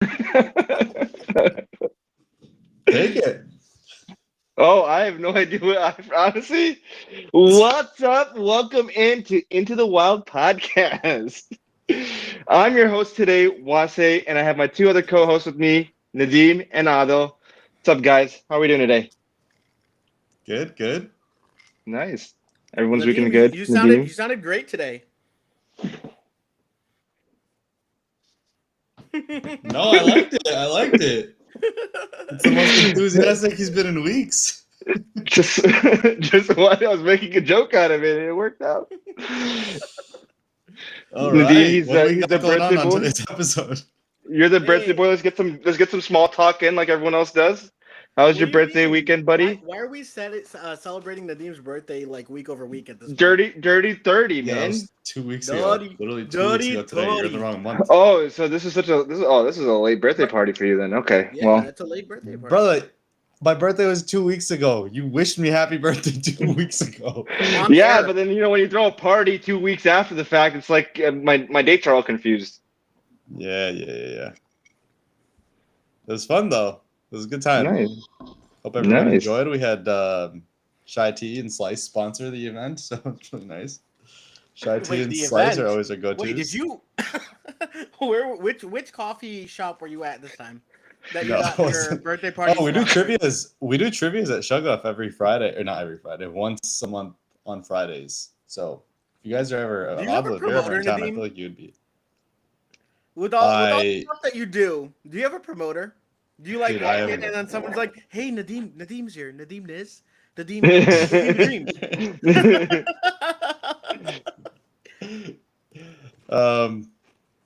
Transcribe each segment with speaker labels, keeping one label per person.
Speaker 1: Take it.
Speaker 2: Oh, I have no idea what honestly. What's up? Welcome into the Wild podcast. I'm your host today, Wase, and I have my two other co-hosts with me, Nadim and Ado. What's up, guys? How are we doing today?
Speaker 1: Good.
Speaker 2: Nice. Everyone's
Speaker 3: Nadim,
Speaker 2: weekend
Speaker 3: you,
Speaker 2: good.
Speaker 3: you sounded
Speaker 2: Nadim.
Speaker 3: you sounded great today.
Speaker 1: No, I liked it. It's the most enthusiastic he's been in weeks.
Speaker 2: Just, just what I was making a joke out of it, and it worked out.
Speaker 1: All
Speaker 2: Nadim,
Speaker 1: right. What do we
Speaker 2: he's the
Speaker 1: got going
Speaker 2: birthday
Speaker 1: on
Speaker 2: boy.
Speaker 1: today's episode?
Speaker 2: You're the birthday
Speaker 3: Hey,
Speaker 2: boy. Let's get some small talk in, like everyone else does. How was
Speaker 3: what
Speaker 2: your
Speaker 3: do you
Speaker 2: birthday
Speaker 3: mean?
Speaker 2: weekend,
Speaker 3: Why
Speaker 2: buddy?
Speaker 3: why are we celebrating Nadim's birthday like week over week at this point?
Speaker 2: Dirty 30,
Speaker 1: Yeah, it
Speaker 2: man.
Speaker 1: was 2 weeks ago.
Speaker 3: Dirty,
Speaker 1: Literally 2 weeks
Speaker 3: dirty
Speaker 1: ago today. You're in the
Speaker 3: 30.
Speaker 1: wrong month.
Speaker 2: Oh, so this is a late birthday party for you then. Okay,
Speaker 3: Yeah,
Speaker 2: well,
Speaker 3: it's a late birthday party.
Speaker 1: Brother, my birthday was 2 weeks ago. You wished me happy birthday 2 weeks ago.
Speaker 3: On
Speaker 2: yeah,
Speaker 3: air.
Speaker 2: but then when you throw a party 2 weeks after the fact, it's like my dates are all confused.
Speaker 1: Yeah. It was fun though. It was a good time.
Speaker 2: Nice.
Speaker 1: Hope everyone
Speaker 2: Nice.
Speaker 1: enjoyed. We had Shy Tea and Slice sponsor the event, so it's really nice. Shy Tea
Speaker 3: Wait,
Speaker 1: and
Speaker 3: the
Speaker 1: Slice
Speaker 3: event?
Speaker 1: are always our go-tos.
Speaker 3: Wait, did you? Which coffee shop were you at this time? That you
Speaker 1: No,
Speaker 3: got
Speaker 1: I
Speaker 3: your
Speaker 1: wasn't.
Speaker 3: birthday party?
Speaker 1: Oh, we do
Speaker 3: sponsored?
Speaker 1: trivias. We do trivias at Shugoff every Friday, or not every Friday, once a month on Fridays. So if you guys are ever,
Speaker 3: Do you have a
Speaker 1: Adel, if you're ever in
Speaker 3: promoter,
Speaker 1: town, I
Speaker 3: Nadim?
Speaker 1: feel like you'd be.
Speaker 3: With all the
Speaker 1: I
Speaker 3: stuff that you do you have a promoter? Do you like
Speaker 1: Dude,
Speaker 3: walk
Speaker 1: I have
Speaker 3: in
Speaker 1: a-
Speaker 3: and then someone's like, "Hey, Nadim's here. Nadim this. Nadim Dreams."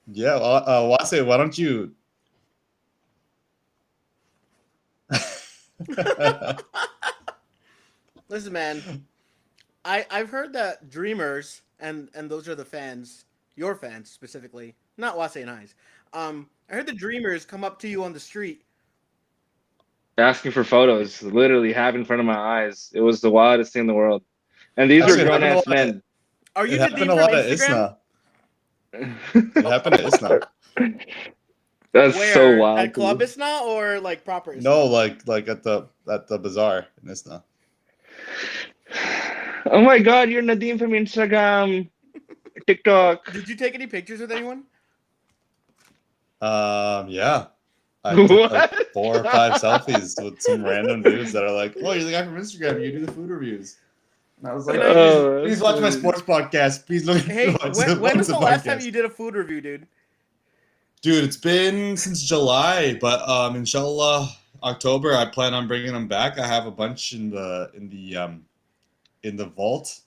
Speaker 1: Yeah. Wase, why don't you?
Speaker 3: Listen, man. I've heard that Dreamers and those are the fans, your fans specifically, not Wase and I's. I heard the Dreamers come up to you on the street.
Speaker 2: Asking for photos literally happened in front of my eyes. It was the wildest thing in the world. And these were
Speaker 1: Actually, it
Speaker 2: grown
Speaker 1: happened a
Speaker 2: ass
Speaker 1: lot.
Speaker 2: men.
Speaker 3: Are you
Speaker 1: It happened
Speaker 3: Nadim
Speaker 1: a
Speaker 3: from
Speaker 1: lot at
Speaker 3: Instagram?
Speaker 1: Isna. It happened at Isna.
Speaker 2: That's
Speaker 3: Where?
Speaker 2: so wild.
Speaker 3: At Club
Speaker 2: dude.
Speaker 3: Isna or like proper Isna?
Speaker 1: No, like at the bazaar in Isna.
Speaker 2: Oh my god, you're Nadim from Instagram, TikTok.
Speaker 3: Did you take any pictures with anyone?
Speaker 1: Yeah. I took like
Speaker 2: What?
Speaker 1: 4 or 5 selfies with some random dudes that are like, "Oh, you're the guy from Instagram. You do the food reviews." And I was like,
Speaker 2: Oh,
Speaker 1: "Please
Speaker 2: that's
Speaker 1: watch my
Speaker 2: funny.
Speaker 1: sports podcast. Please look."
Speaker 3: Hey,
Speaker 1: watch
Speaker 3: when was the last time
Speaker 1: podcast."
Speaker 3: you did a food review, dude?
Speaker 1: Dude, it's been since July, but inshallah, October. I plan on bringing them back. I have a bunch in the vault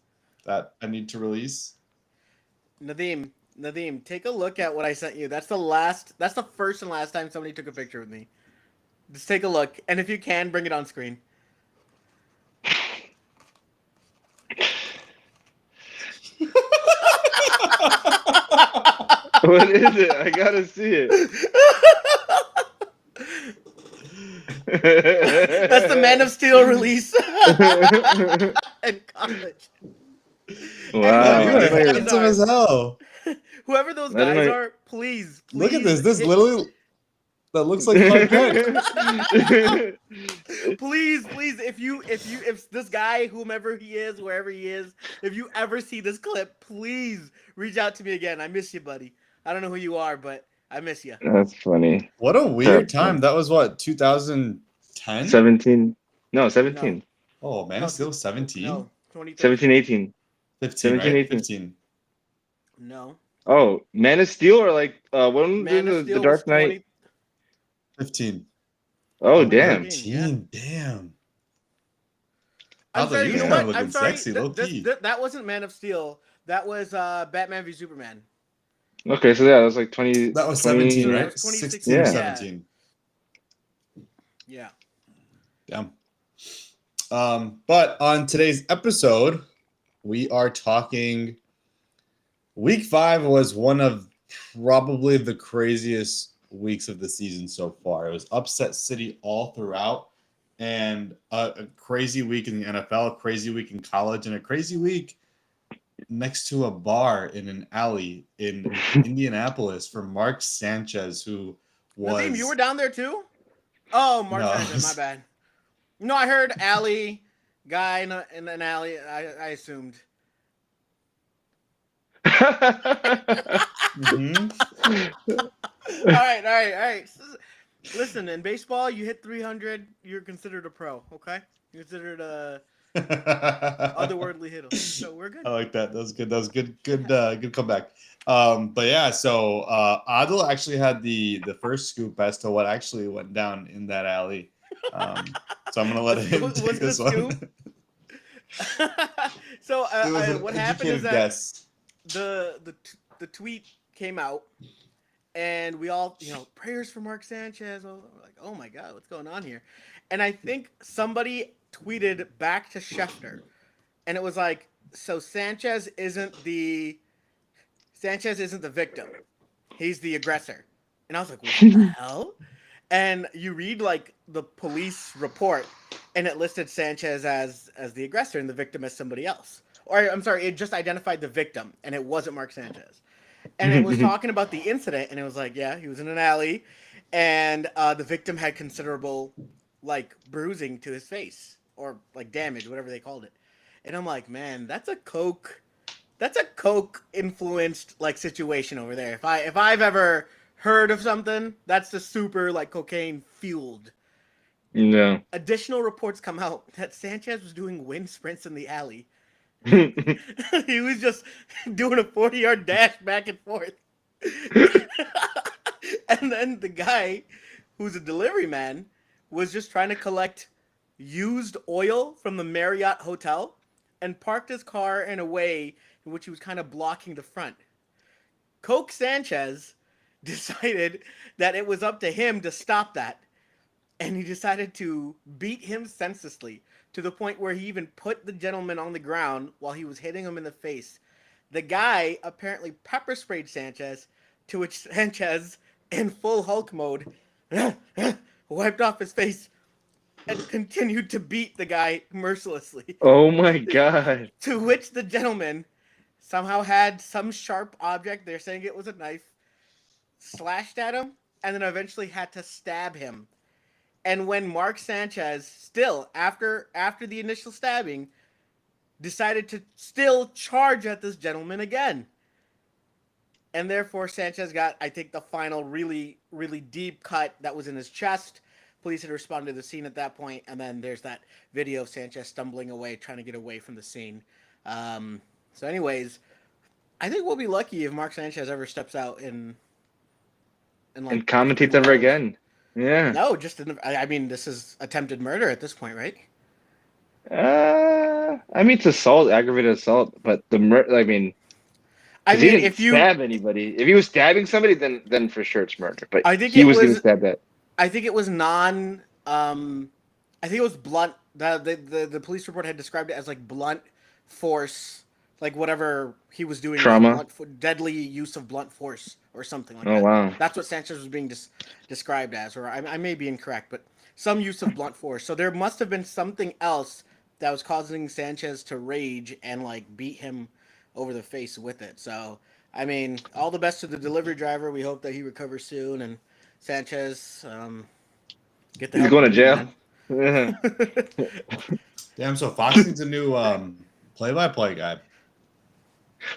Speaker 1: that I need to release.
Speaker 3: Nadim, take a look at what I sent you. That's the first and last time somebody took a picture with me. Just take a look, and if you can, bring it on screen.
Speaker 2: What is it? I gotta see it.
Speaker 3: That's the Man of Steel release in college.
Speaker 2: Wow.
Speaker 1: You're
Speaker 2: I didn't know you-
Speaker 1: handsome as hell.
Speaker 3: Whoever those
Speaker 2: I didn't
Speaker 3: guys
Speaker 2: know-
Speaker 3: are, please.
Speaker 1: Look at this.
Speaker 3: please
Speaker 1: This
Speaker 3: hit-
Speaker 1: literally that looks like Clark Kent.
Speaker 3: Please, if this guy, whomever he is, wherever he is, if you ever see this clip, please reach out to me again. I miss you, buddy. I don't know who you are, but I miss you.
Speaker 2: That's funny.
Speaker 1: What a weird time. That was what, 2010?
Speaker 2: 17. No, 17.
Speaker 1: Oh, Man of Steel 17?
Speaker 3: No, 2013.
Speaker 2: 17, 18.
Speaker 1: 15,
Speaker 2: 17,
Speaker 1: right?
Speaker 2: 18.
Speaker 1: 15.
Speaker 3: No.
Speaker 2: Oh, Man of Steel or like when
Speaker 3: Man
Speaker 2: did
Speaker 3: of
Speaker 2: the
Speaker 3: Steel
Speaker 2: Dark
Speaker 3: was
Speaker 2: Knight?
Speaker 1: 15.
Speaker 2: Oh, damn.
Speaker 1: 13, damn.
Speaker 3: I'm
Speaker 1: Although
Speaker 3: sorry,
Speaker 1: you
Speaker 3: you know
Speaker 1: guys
Speaker 3: what?
Speaker 1: kinda
Speaker 3: I'm
Speaker 1: looking
Speaker 3: sorry.
Speaker 1: sexy, low-key.
Speaker 3: That wasn't Man of Steel. That was Batman v Superman.
Speaker 2: Okay, so yeah, that was like 20.
Speaker 1: That was
Speaker 2: 20
Speaker 1: 17,
Speaker 3: It
Speaker 1: right?
Speaker 3: was 2016,
Speaker 1: 16 or
Speaker 2: yeah.
Speaker 1: 17.
Speaker 3: Yeah.
Speaker 1: Damn. But on today's episode, we are talking. Week 5 was one of probably the craziest weeks of the season so far. It was upset city all throughout, and a crazy week in the NFL, a crazy week in college, and a crazy week next to a bar in an alley in Indianapolis for Mark Sanchez, who was.
Speaker 3: Nazeem, you were down there too? Oh, Mark
Speaker 1: No.
Speaker 3: Sanchez, my bad. No, I heard alley guy in an alley. I assumed.
Speaker 1: Mhm.
Speaker 3: All right. Listen, in baseball, you hit 300, you're considered a pro. Okay, you're considered a otherworldly hitter. So we're good.
Speaker 1: I like that. That was good. That was good. Good comeback. But yeah, so Adil actually had the first scoop as to what actually went down in that alley. So I'm gonna let him
Speaker 3: Was
Speaker 1: take
Speaker 3: it a
Speaker 1: this one.
Speaker 3: scoop? So
Speaker 1: It was an
Speaker 3: what happened is
Speaker 1: educated
Speaker 3: that
Speaker 1: guess.
Speaker 3: the tweet came out, and we all, prayers for Mark Sanchez. We're like, oh my god, what's going on here? And I think somebody tweeted back to Schefter, and it was like, so Sanchez isn't the victim, he's the aggressor. And I was like, what the hell? And you read like the police report, and it listed Sanchez as the aggressor and the victim as somebody else. Or I'm sorry, it just identified the victim, and it wasn't Mark Sanchez. And it was talking about the incident, and it was like, yeah, he was in an alley, and the victim had considerable like bruising to his face or like damage, whatever they called it. And I'm like, man, that's a coke influenced like situation over there. If I've ever heard of something, that's the super like cocaine fueled.
Speaker 2: No.
Speaker 3: Additional reports come out that Sanchez was doing wind sprints in the alley. He was just doing a 40-yard dash back and forth. And then the guy who's a delivery man was just trying to collect used oil from the Marriott hotel and parked his car in a way in which he was kind of blocking the front. Coke Sanchez decided that it was up to him to stop that, and he decided to beat him senselessly to the point where he even put the gentleman on the ground while he was hitting him in the face. The guy apparently pepper sprayed Sanchez, to which Sanchez, in full Hulk mode, wiped off his face and continued to beat the guy mercilessly.
Speaker 2: Oh my god.
Speaker 3: To which the gentleman somehow had some sharp object, they're saying it was a knife, slashed at him, and then eventually had to stab him. And when Mark Sanchez, still after the initial stabbing, decided to still charge at this gentleman again. And therefore Sanchez got, I think, the final really, really deep cut that was in his chest. Police had responded to the scene at that point, and then there's that video of Sanchez stumbling away, trying to get away from the scene. So anyways, I think we'll be lucky if Mark Sanchez ever steps out and
Speaker 2: commentates ever again. Yeah.
Speaker 3: No, I mean, this is attempted murder at this point, right?
Speaker 2: I mean, it's assault, aggravated assault, but he didn't stab anybody. If he was stabbing somebody, then for sure it's murder. But
Speaker 3: I think
Speaker 2: he was getting stabbed at.
Speaker 3: I think it was I think it was blunt. The police report had described it as like blunt force, like whatever he was doing.
Speaker 2: Trauma.
Speaker 3: Deadly use of blunt force or something like that.
Speaker 2: Oh, wow.
Speaker 3: That's what Sanchez was being described as, or I may be incorrect, but some use of blunt force. So there must have been something else that was causing Sanchez to rage and like beat him over the face with it. So, I mean, all the best to the delivery driver. We hope that he recovers soon, and Sanchez, get the
Speaker 2: He's
Speaker 3: hell
Speaker 2: going to
Speaker 3: out
Speaker 2: jail.
Speaker 3: man.
Speaker 1: Damn. So Fox needs a new play-by-play guy.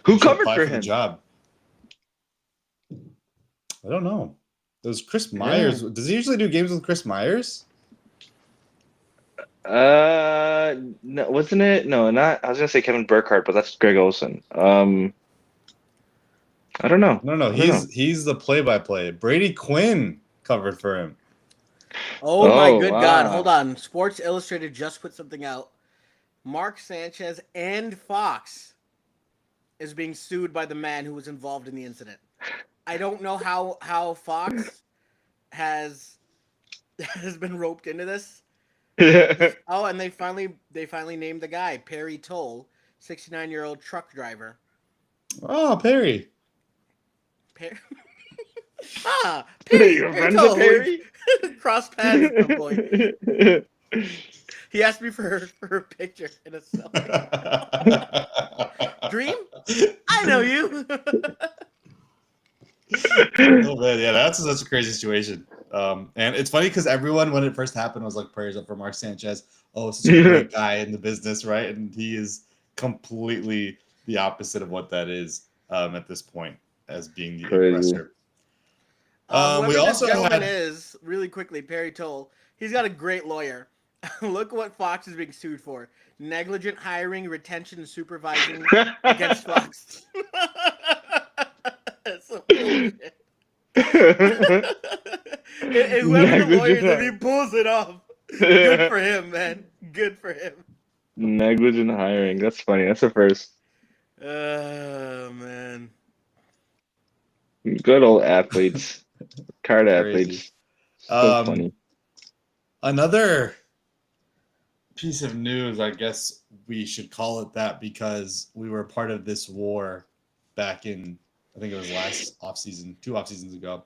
Speaker 2: Who
Speaker 1: Should
Speaker 2: covered
Speaker 1: apply
Speaker 2: for
Speaker 1: the
Speaker 2: him?
Speaker 1: job. I don't know. Does Chris Myers? Does he usually do games with Chris Myers?
Speaker 2: No, wasn't it? No, not. I was gonna say Kevin Burkhardt, but that's Greg Olson. I don't know.
Speaker 1: No. He's the play-by-play. Brady Quinn covered for him.
Speaker 3: Oh my
Speaker 2: Oh,
Speaker 3: good
Speaker 2: wow.
Speaker 3: God. Hold on. Sports Illustrated just put something out. Mark Sanchez and Fox is being sued by the man who was involved in the incident. I don't know how Fox has been roped into this. Oh, and they finally named the guy, Perry Toll, 69-year-old truck driver.
Speaker 1: Oh, Perry.
Speaker 3: Perry
Speaker 2: You're friends with
Speaker 3: Toll.
Speaker 2: Perry?
Speaker 3: Cross paths at some point. He asked me for a picture in a selfie. Dream? I know you.
Speaker 1: Oh man, yeah, that's such a crazy situation. And it's funny because everyone, when it first happened, was like prayers up for Mark Sanchez. Oh, such a great guy in the business, right? And he is completely the opposite of what that is at this point, as being the
Speaker 2: Crazy.
Speaker 1: aggressor.
Speaker 3: Whoever
Speaker 1: We
Speaker 3: this
Speaker 1: also
Speaker 3: gentleman
Speaker 1: had
Speaker 3: is, really quickly, Perry Toll, he's got a great lawyer. Look what Fox is being sued for: negligent hiring, retention, and supervising against Fox. That's some bullshit. And whoever the lawyer is, if he pulls it off, good for him, man. Good for him.
Speaker 2: Negligent hiring. That's funny. That's the first.
Speaker 3: Oh man.
Speaker 2: Good old athletes. Card
Speaker 1: Crazy.
Speaker 2: athletes. So funny.
Speaker 1: Another piece of news, I guess we should call it that, because we were part of this war back in, I think it was last offseason, 2 off seasons ago.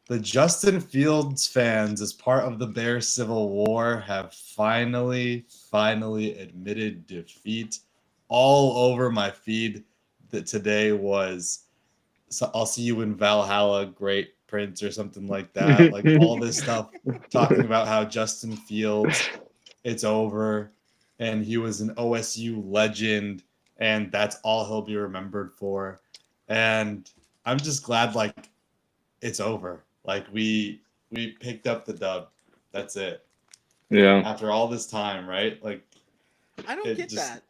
Speaker 1: The Justin Fields fans, as part of the Bears Civil War, have finally admitted defeat. All over my feed that today was, so I'll see you in Valhalla, great prince, or something like that. Like all this stuff talking about how Justin Fields, it's over, and he was an OSU legend, and that's all he'll be remembered for. And I'm just glad, like, it's over. Like we picked up the dub. That's it.
Speaker 2: Yeah.
Speaker 1: After all this time, right? Like,
Speaker 3: I don't get that.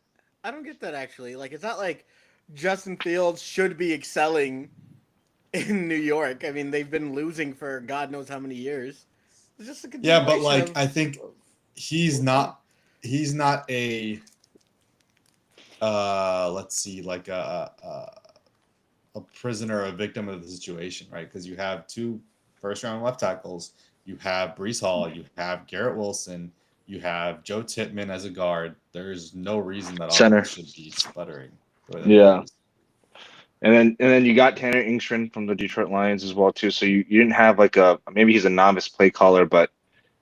Speaker 3: I don't get that actually. Like, it's not like Justin Fields should be excelling in New York. I mean, they've been losing for God knows how many years. It's just a
Speaker 1: yeah, but
Speaker 3: continuation
Speaker 1: like
Speaker 3: of-
Speaker 1: I think he's not a let's see, like a prisoner, a victim of the situation, right? Because you have 2 first-round left tackles, you have Brees Hall, you have Garrett Wilson, you have Joe Tippmann as a guard. There's no reason that
Speaker 2: Center.
Speaker 1: offense should be sputtering. the way that
Speaker 2: Yeah.
Speaker 1: it is.
Speaker 2: And then you got Tanner Engstrand from the Detroit Lions as well too. So you didn't have like maybe he's a novice play caller, but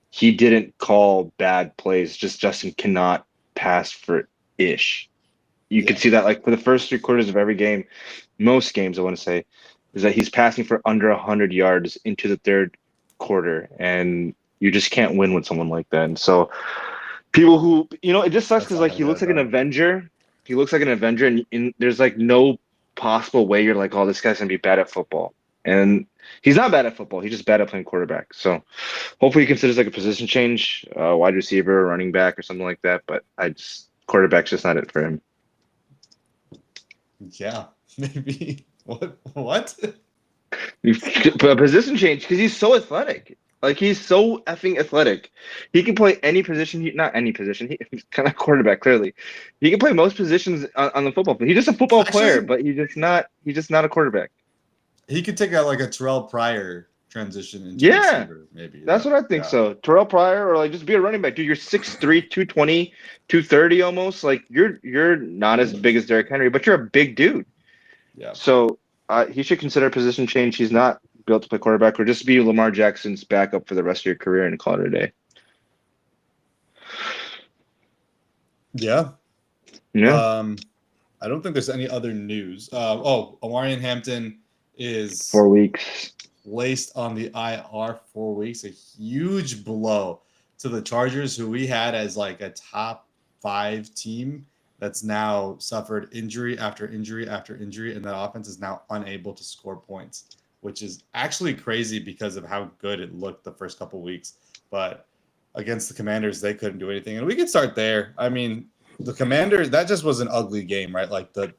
Speaker 2: he didn't call bad plays. Just Justin cannot pass for ish. You could see that like for the first 3 quarters of every game, most games I want to say, is that he's passing for under 100 yards into the 3rd quarter, and you just can't win with someone like that. And so people who it just sucks
Speaker 1: That's
Speaker 2: because
Speaker 1: not
Speaker 2: like
Speaker 1: gonna
Speaker 2: he
Speaker 1: get
Speaker 2: looks
Speaker 1: it
Speaker 2: like an
Speaker 1: done.
Speaker 2: Avenger. He looks like an Avenger, and there's like no possible way you're like, oh, this guy's gonna be bad at football. And he's not bad at football. He's just bad at playing quarterback. So hopefully he considers like a position change, wide receiver, running back, or something like that. But quarterback's just not it for him.
Speaker 1: Yeah, maybe. What?
Speaker 2: A position change because he's so athletic. Like he's so effing athletic. He can play any position. Not any position. He's kind of quarterback. Clearly, he can play most positions on the football field. He's just a football player,
Speaker 1: Actually-
Speaker 2: but he's just not a quarterback.
Speaker 1: He could take like a Terrell Pryor transition into
Speaker 2: Yeah,
Speaker 1: receiver, maybe.
Speaker 2: That's what I think.
Speaker 1: Yeah.
Speaker 2: So Terrell Pryor, or like just be a running back. Dude, you're 6'3", 220, 230 almost. Like you're not as big as Derrick Henry, but you're a big dude.
Speaker 1: Yeah.
Speaker 2: So he should consider a position change. He's not built to play quarterback, or just be Lamar Jackson's backup for the rest of your career and call it a day.
Speaker 1: Yeah.
Speaker 2: Yeah.
Speaker 1: I don't think there's any other news. Omarion Hampton is
Speaker 2: 4 weeks.
Speaker 1: placed on the IR 4 weeks. A huge blow to the Chargers, who we had as like a top 5 team that's now suffered injury after injury after injury, and that offense is now unable to score points, which is actually crazy because of how good it looked the first couple weeks. But against the Commanders, they couldn't do anything. And we could start there. I mean, the Commanders, that just was an ugly game, right? Like the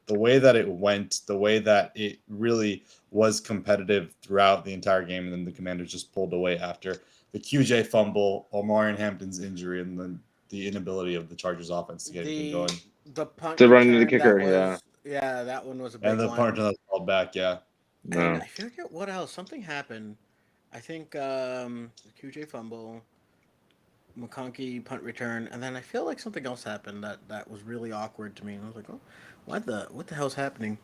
Speaker 1: way that it went, the way that it really was competitive throughout the entire game, and then the Commanders just pulled away after the QJ fumble, Omarion Hampton's injury, and then the inability of the Chargers offense to get anything going.
Speaker 3: The punt
Speaker 2: To run into the
Speaker 3: return,
Speaker 2: kicker,
Speaker 3: that was, that one was a big
Speaker 1: And the
Speaker 3: one.
Speaker 1: punt that called back, yeah.
Speaker 3: And
Speaker 2: No.
Speaker 3: I forget what else. Something happened. I think QJ fumble, McConkey punt return, and then I feel like something else happened that was really awkward to me. And I was like, oh, what the hell's happening?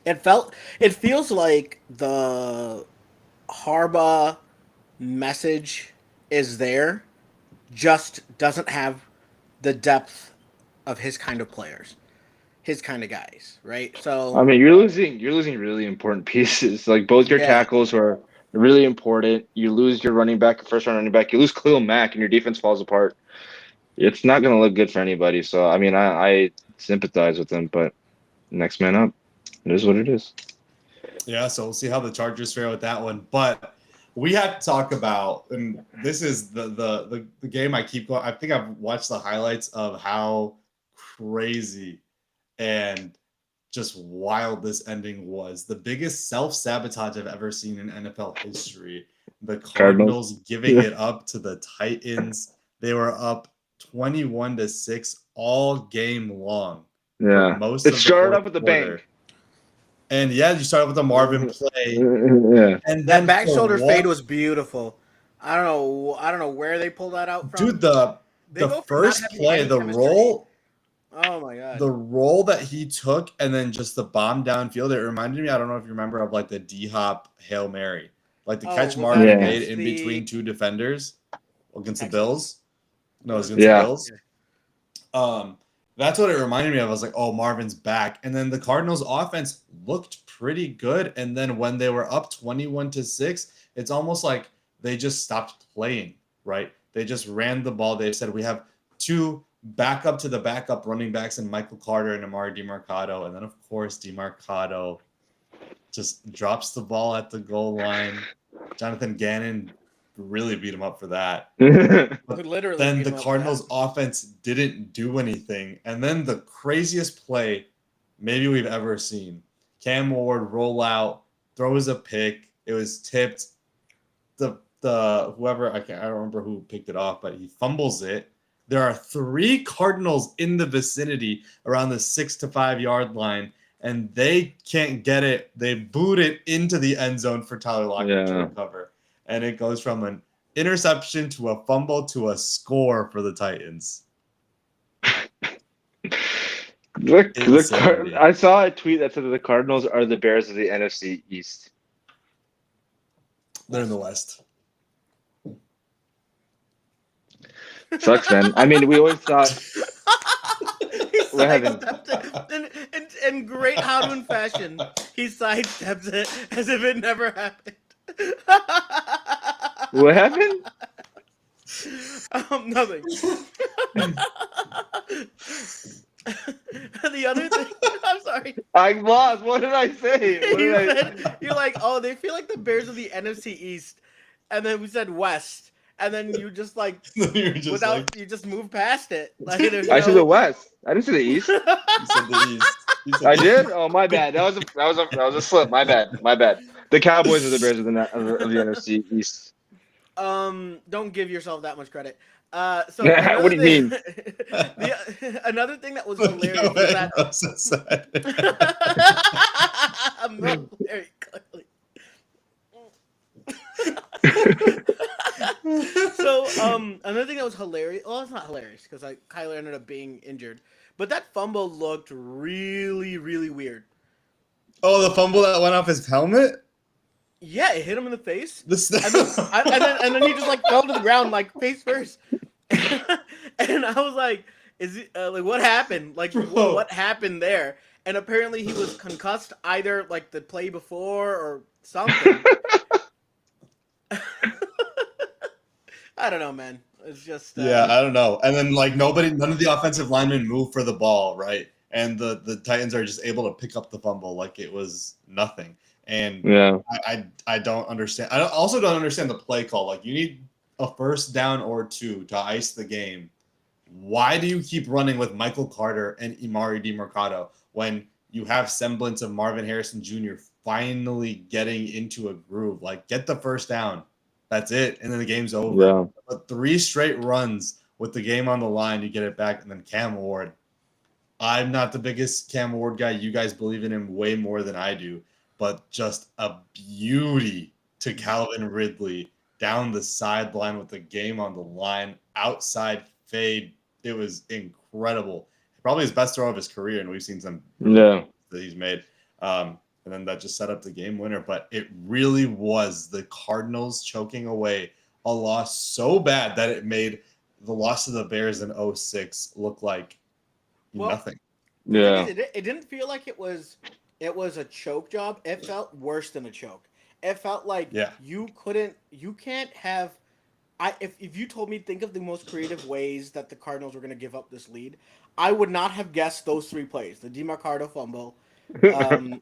Speaker 3: It feels like the Harbaugh message is there, just doesn't have the depth of his kind of players. his kind of guys, right? So
Speaker 2: I mean, you're losing really important pieces. Like both your
Speaker 3: yeah,
Speaker 2: tackles are really important. You lose your running back, first round running back. You lose Khalil Mack, and your defense falls apart. It's not going to look good for anybody. So I mean, I sympathize with them, but next man up. It is what it is.
Speaker 1: Yeah, so we'll see how the Chargers fare with that one. But we have to talk about, and this is the game I keep going. I think I've watched the highlights of how crazy and just wild this ending was. The biggest self-sabotage I've ever seen in NFL history. The Cardinals giving it up to the Titans. They were up 21-6 all game long.
Speaker 2: Yeah,
Speaker 1: Most
Speaker 2: it
Speaker 1: of the
Speaker 2: started
Speaker 1: fourth
Speaker 2: off with the
Speaker 1: quarter.
Speaker 2: bang.
Speaker 1: And yeah, you started with the Marvin play.
Speaker 2: Yeah,
Speaker 1: And
Speaker 3: that
Speaker 1: then
Speaker 3: back
Speaker 1: for
Speaker 3: shoulder
Speaker 1: what-
Speaker 3: fade was beautiful. I don't know where they pulled that out from.
Speaker 1: Dude, the
Speaker 3: They go from
Speaker 1: first
Speaker 3: not having
Speaker 1: play,
Speaker 3: any
Speaker 1: the
Speaker 3: chemistry-
Speaker 1: roll,
Speaker 3: Oh my god.
Speaker 1: the roll that he took, and then just the bomb downfield. It reminded me, I don't know if you remember, of like the D-Hop Hail Mary, like the
Speaker 3: Oh,
Speaker 1: catch
Speaker 3: was
Speaker 1: Marvin
Speaker 2: that
Speaker 1: made
Speaker 3: against
Speaker 1: in
Speaker 3: the-
Speaker 1: between two defenders against the
Speaker 3: Texans?
Speaker 1: Bills. No, it was against
Speaker 2: Yeah.
Speaker 1: the Bills. That's what it reminded me of. I was like, oh, Marvin's back. And then the Cardinals offense looked pretty good. And then when they were up 21-6, it's almost like they just stopped playing, right? They just ran the ball. They said, we have two backup to the backup running backs in Michael Carter and Amari DiMercado. And then, of course, DiMercado just drops the ball at the goal line. Jonathan Gannon really beat him up for that.
Speaker 3: Literally
Speaker 1: Then
Speaker 3: beat
Speaker 1: the
Speaker 3: him up for
Speaker 1: Cardinals
Speaker 3: that.
Speaker 1: offense didn't do anything. And then the craziest play maybe we've ever seen. Cam Ward roll out, throws a pick. It was tipped. The whoever I don't remember who picked it off, but he fumbles it. There are 3 Cardinals in the vicinity around the 6 to 5 yard line, and they can't get it. They boot it into the end zone for Tyler Lockett to
Speaker 2: Yeah.
Speaker 1: recover. And it goes from an interception to a fumble to a score for the Titans. Insanity.
Speaker 2: I saw a tweet that said that the Cardinals are the Bears of the NFC East.
Speaker 1: They're in the West.
Speaker 2: Sucks, man. I mean, we always thought
Speaker 3: He
Speaker 2: What happened?
Speaker 3: sidestepped it in great Hodman fashion. He sidesteps it as if it never happened.
Speaker 2: what happened.
Speaker 3: Nothing. The other thing, I'm sorry.
Speaker 2: I lost. What did I say? What
Speaker 3: You
Speaker 2: did I?
Speaker 3: said, you're like, oh, they feel like the Bears of the NFC East, and then we said West, and then you just like
Speaker 1: You're just
Speaker 3: without
Speaker 1: like,
Speaker 3: you just move past it. Like there's
Speaker 2: I said
Speaker 3: no-
Speaker 2: the West. I didn't say the East.
Speaker 1: you said the East. You said
Speaker 2: I
Speaker 1: the
Speaker 2: did. Oh, my bad. That was a slip. My bad. My bad. The Cowboys are the Bears of the NFC East.
Speaker 3: Don't give yourself that much credit. So
Speaker 2: What do you mean?
Speaker 3: Another thing that was
Speaker 1: Look,
Speaker 3: hilarious
Speaker 1: yo,
Speaker 3: was
Speaker 1: man,
Speaker 3: that
Speaker 1: I'm so sad.
Speaker 3: I'm not very clearly. So another thing that was hilarious. Well, it's not hilarious because Kyler ended up being injured, but that fumble looked really, really weird.
Speaker 1: Oh, the fumble that went off his helmet?
Speaker 3: Yeah, it hit him in the face.
Speaker 1: The
Speaker 3: And then he just like fell to the ground like face first. And I was like, "Is it like what happened? Like
Speaker 1: Bro.
Speaker 3: what happened there?" And apparently he was concussed either like the play before or something. I don't know, man. It's just
Speaker 1: Yeah, I don't know. And then like none of the offensive linemen moved for the ball, right? And the Titans are just able to pick up the fumble like it was nothing. And
Speaker 2: Yeah.
Speaker 1: I don't understand. I also don't understand the play call. Like you need a first down or 2 to ice the game. Why do you keep running with Michael Carter and Amari DiMercado when you have semblance of Marvin Harrison Jr. finally getting into a groove? Like get the first down. That's it. And then the game's over.
Speaker 2: Yeah.
Speaker 1: But 3 straight runs with the game on the line, you get it back. And then Cam Ward. I'm not the biggest Cam Ward guy. You guys believe in him way more than I do. But just a beauty to Calvin Ridley down the sideline with the game on the line, outside fade. It was incredible. Probably his best throw of his career, and we've seen some
Speaker 2: Yeah.
Speaker 1: that he's made. And then that just set up the game winner. But it really was the Cardinals choking away a loss so bad that it made the loss of the Bears in 06 look like
Speaker 3: Well,
Speaker 1: nothing.
Speaker 3: The thing
Speaker 2: Yeah.
Speaker 3: is, it didn't feel like it was a choke job. It felt worse than a choke. It felt like
Speaker 1: Yeah.
Speaker 3: you can't have. If you told me think of the most creative ways that the Cardinals were going to give up this lead, I would not have guessed those three plays. The DeMarcado fumble,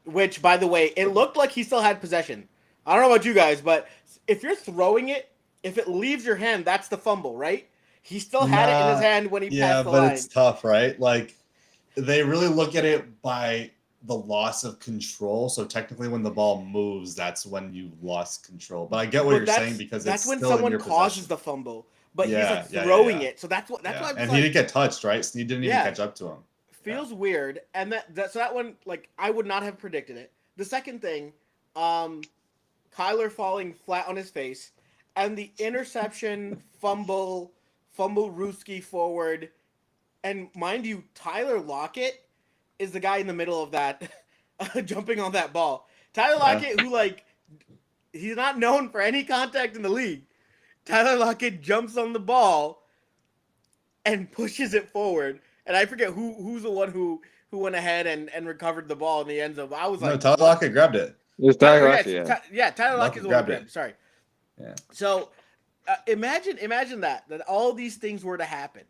Speaker 3: which by the way, it looked like he still had possession. I don't know about you guys, but if you're throwing it, if it leaves your hand, that's the fumble, right? He still had it in his
Speaker 1: Nah,
Speaker 3: hand when he
Speaker 1: yeah,
Speaker 3: passed the
Speaker 1: but
Speaker 3: line.
Speaker 1: it's tough, right? Like they really look at it by the loss of control. So technically, when the ball moves, that's when you lost control. But I get what
Speaker 3: But
Speaker 1: you're saying because
Speaker 3: that's
Speaker 1: it's
Speaker 3: when
Speaker 1: still in
Speaker 3: someone
Speaker 1: your
Speaker 3: causes
Speaker 1: possession.
Speaker 3: the fumble, but he's
Speaker 1: Yeah,
Speaker 3: like
Speaker 1: yeah,
Speaker 3: throwing
Speaker 1: yeah.
Speaker 3: it. So that's why
Speaker 1: Yeah.
Speaker 3: I'm
Speaker 1: And
Speaker 3: like,
Speaker 1: he didn't get touched, right? So he didn't even
Speaker 3: Yeah.
Speaker 1: catch up to him.
Speaker 3: feels weird. And so that one, like, I would not have predicted it. The second thing, Kyler falling flat on his face, and the interception, fumble Ruski forward, and mind you, Tyler Lockett is the guy in the middle of that, jumping on that ball. Tyler
Speaker 1: Yeah.
Speaker 3: Lockett, who like, he's not known for any contact in the league. Tyler Lockett jumps on the ball and pushes it forward. And I forget who's the one who went ahead and recovered the ball in the end zone. I was
Speaker 1: No,
Speaker 3: like,
Speaker 1: Tyler
Speaker 3: what?
Speaker 1: Lockett grabbed it.
Speaker 2: It's
Speaker 3: Tyler,
Speaker 2: Tyler Lockett, yeah.
Speaker 3: Tyler Lockett is the one who
Speaker 1: grabbed
Speaker 3: grabbed
Speaker 1: it.
Speaker 3: it. Sorry.
Speaker 1: Yeah.
Speaker 3: So imagine that all these things were to happen.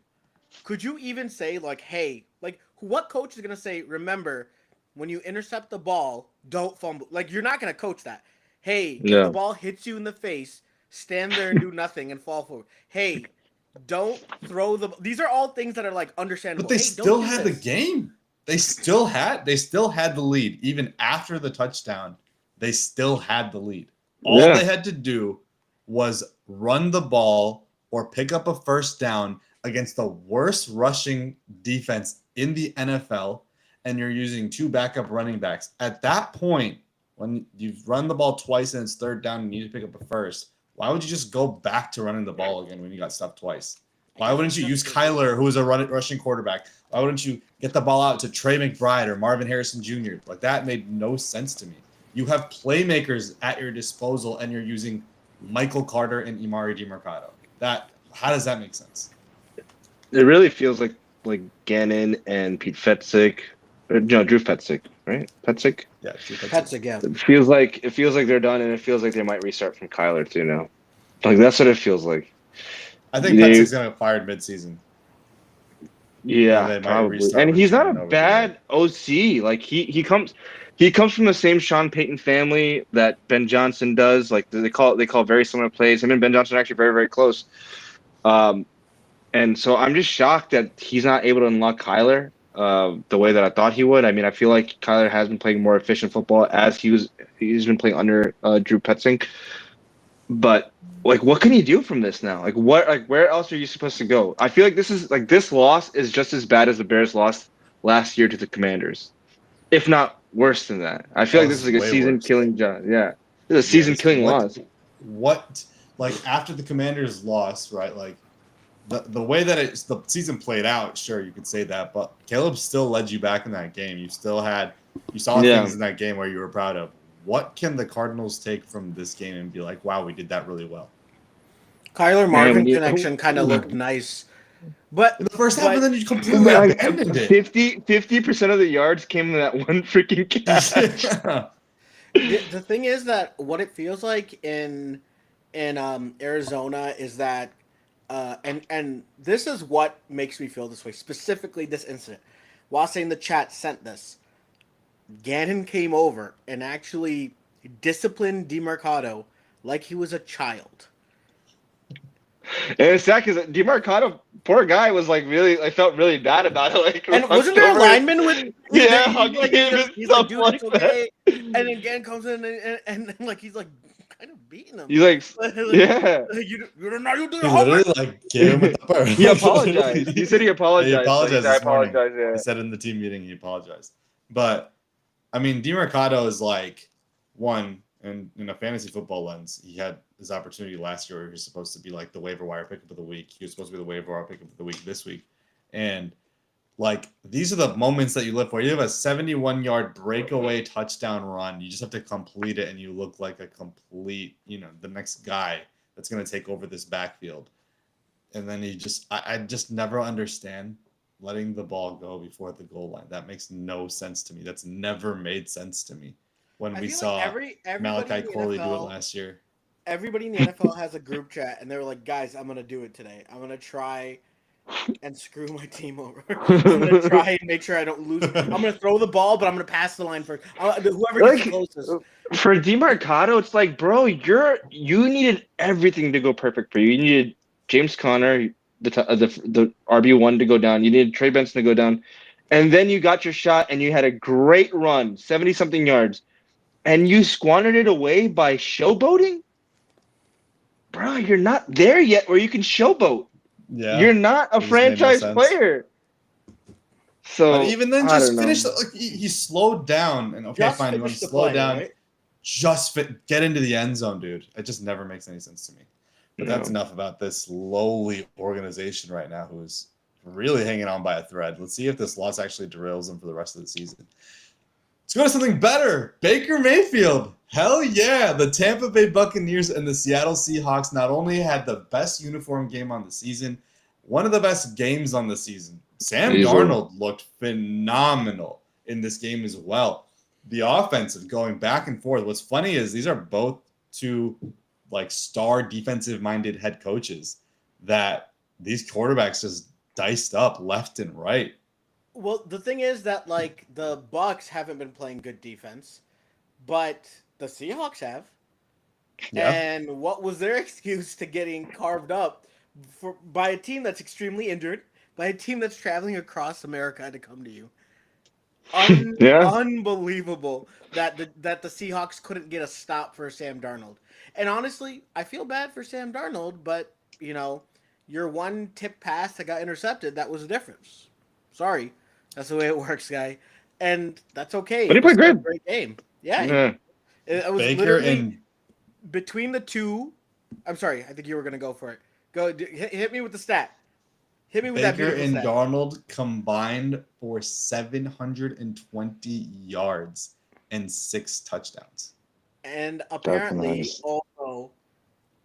Speaker 3: Could you even say like, hey, like what coach is gonna say? Remember, when you intercept the ball, don't fumble. Like you're not gonna coach that. Hey, if
Speaker 2: Yeah.
Speaker 3: the ball hits you in the face, stand there and do nothing and fall forward. Hey, don't throw the. These are all things that are like understandable.
Speaker 1: But they
Speaker 3: Hey,
Speaker 1: still
Speaker 3: don't do
Speaker 1: had the
Speaker 3: this.
Speaker 1: game. They still had the lead. Even after the touchdown, they still had the lead. All
Speaker 2: Yeah.
Speaker 1: they had to do was run the ball or pick up a first down against the worst rushing defense in the NFL, and you're using two backup running backs. At that point, when you've run the ball twice and it's third down and you need to pick up a first, why would you just go back to running the ball again when you got stuffed twice? Why wouldn't you use Kyler, who is a rushing quarterback? Why wouldn't you get the ball out to Trey McBride or Marvin Harrison Jr.? Like, that made no sense to me. You have playmakers at your disposal, and you're using Michael Carter and Emari DeMarcado. How does that make sense?
Speaker 2: It really feels like Gannon and Pete Fetzik, Drew Fetzik, right? Fetzik.
Speaker 1: Yeah,
Speaker 3: That's again.
Speaker 2: It feels like they're done, and it feels like they might restart from Kyler too now. Like that's what it feels like.
Speaker 1: I think Petzik's gonna get fired midseason.
Speaker 2: Yeah,
Speaker 1: they might
Speaker 2: probably.
Speaker 1: restart
Speaker 2: And
Speaker 1: with
Speaker 2: he's not
Speaker 1: Shannon
Speaker 2: a
Speaker 1: over
Speaker 2: bad OC. Like he comes from the same Sean Payton family that Ben Johnson does. Like they call very similar plays. Him and Ben Johnson are actually very, very close. And so I'm just shocked that he's not able to unlock Kyler the way that I thought he would. I mean, I feel like Kyler has been playing more efficient football as he's been playing under Drew Petzing. But like, what can you do from this now? Like, where else are you supposed to go? I feel like this loss is just as bad as the Bears lost last year to the Commanders, if not worse than that. I feel like this is like a season-killing job. Yeah, this is a season-killing loss.
Speaker 1: What, like, after the Commanders lost, right? Like, the way that the season played out, sure, you could say that, but Caleb still led you back in that game. You saw things in that game where you were proud of. What can the Cardinals take from this game and be like, wow, we did that really well?
Speaker 3: Kyler Marvin connection kind of looked nice. But
Speaker 1: in the first half, and then you completely abandoned it.
Speaker 2: 50% of the yards came in that one freaking catch.
Speaker 3: The thing is that what it feels like in Arizona is that and this is what makes me feel this way, specifically this incident. Wase in the chat sent this. Gannon came over and actually disciplined DeMarcado like he was a child.
Speaker 2: And it's sad because DeMarcado, poor guy, was like really, I felt really bad about it. Like,
Speaker 3: and wasn't there a lineman with?
Speaker 2: Yeah,
Speaker 3: he's like, dude, it's okay. And then Gannon comes in and like he's like kind of beating him.
Speaker 2: He's like, yeah.
Speaker 3: You don't know you do
Speaker 1: He literally like gave him with the bird.
Speaker 2: He apologized. He said he apologized.
Speaker 1: He apologized this morning.
Speaker 2: Yeah.
Speaker 1: He said in the team meeting he apologized. But I mean, DeMarcado is like one, and in a fantasy football lens, he had his opportunity last year where he was supposed to be like the waiver wire pickup of the week. He was supposed to be the waiver wire pickup of the week this week. And like, these are the moments that you live for. You have a 71-yard breakaway touchdown run. You just have to complete it, and you look like a complete, the next guy that's going to take over this backfield. And then I just never understand letting the ball go before the goal line. That makes no sense to me. That's never made sense to me when
Speaker 3: I
Speaker 1: we
Speaker 3: feel
Speaker 1: saw
Speaker 3: like everybody
Speaker 1: Malachi
Speaker 3: in the
Speaker 1: Corley do it
Speaker 3: NFL,
Speaker 1: last year.
Speaker 3: everybody in the NFL has a group chat, and they're like, "Guys, I'm gonna do it today. I'm gonna try and screw my team over. I'm gonna try and make sure I don't lose. I'm gonna throw the ball, but I'm gonna pass the line first. Whoever gets the
Speaker 2: Like
Speaker 3: closest."
Speaker 2: for DeMarcado, it's like, bro, you needed everything to go perfect for you. You needed James Conner, the RB1 to go down. You needed Trey Benson to go down, and then you got your shot, and you had a great run, 70-something yards, and you squandered it away by showboating. Bro, you're not there yet where you can showboat.
Speaker 1: Yeah,
Speaker 2: You're not a
Speaker 1: it just made no
Speaker 2: franchise
Speaker 1: sense.
Speaker 2: player. So
Speaker 1: But even then,
Speaker 2: I
Speaker 1: just
Speaker 2: don't
Speaker 1: finish.
Speaker 2: know.
Speaker 1: He slowed down, and okay,
Speaker 3: Just
Speaker 1: fine. You want
Speaker 3: finish
Speaker 1: to
Speaker 3: the
Speaker 1: slow
Speaker 3: play,
Speaker 1: down?
Speaker 3: right?
Speaker 1: Just get into the end zone, dude. It just never makes any sense to me. But that's
Speaker 2: No.
Speaker 1: enough about this lowly organization right now, who is really hanging on by a thread. Let's see if this loss actually derails them for the rest of the season. Let's go to something better. Baker Mayfield. Hell yeah. The Tampa Bay Buccaneers and the Seattle Seahawks not only had the best uniform game on the season, one of the best games on the season. Sam
Speaker 2: Easily.
Speaker 1: Darnold looked phenomenal in this game as well. The offense is going back and forth. What's funny is these are both two like star defensive minded head coaches that these quarterbacks just diced up left and right.
Speaker 3: Well, the thing is that like the Bucks haven't been playing good defense, but the Seahawks have.
Speaker 1: Yeah.
Speaker 3: And what was their excuse to getting carved up by a team that's extremely injured, by a team that's traveling across America to come to you?
Speaker 2: Yeah.
Speaker 3: Unbelievable that the Seahawks couldn't get a stop for Sam Darnold. And honestly, I feel bad for Sam Darnold, but your one tip pass that got intercepted, that was the difference. Sorry, that's the way it works, guy, and that's okay.
Speaker 2: But he
Speaker 3: It was
Speaker 2: played
Speaker 3: still a
Speaker 2: great.
Speaker 3: great game. Yeah,
Speaker 2: Yeah.
Speaker 3: it was
Speaker 1: Baker
Speaker 3: literally
Speaker 1: and
Speaker 3: between the two. I'm sorry, I think you were gonna go for it. Go hit me with the stat. Hit me with that
Speaker 1: Baker
Speaker 3: beautiful
Speaker 1: and
Speaker 3: stat.
Speaker 1: Darnold combined for 720 yards and 6 touchdowns.
Speaker 3: And apparently
Speaker 2: nice.
Speaker 3: also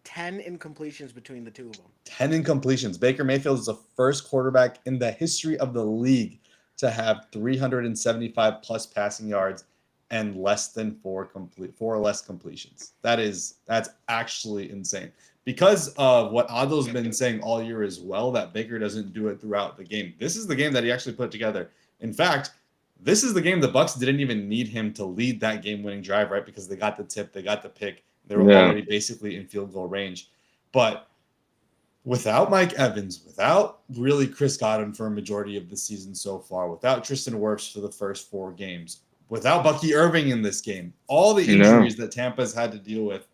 Speaker 3: 10 incompletions between the two of them.
Speaker 1: 10 incompletions. Baker Mayfield is the first quarterback in the history of the league to have 375 plus passing yards and less than 4 or less completions. That's actually insane. Because of what Ado's been saying all year as well, that Baker doesn't do it throughout the game. This is the game that he actually put together. In fact, this is the game the Bucks didn't even need him to lead that game-winning drive, right? Because they got the tip, they got the pick, they were already basically in field goal range. But without Mike Evans, without really Chris Godwin for a majority of the season so far, without Tristan Wirfs for the first 4 games, without Bucky Irving in this game, all the injuries that Tampa's had to deal with,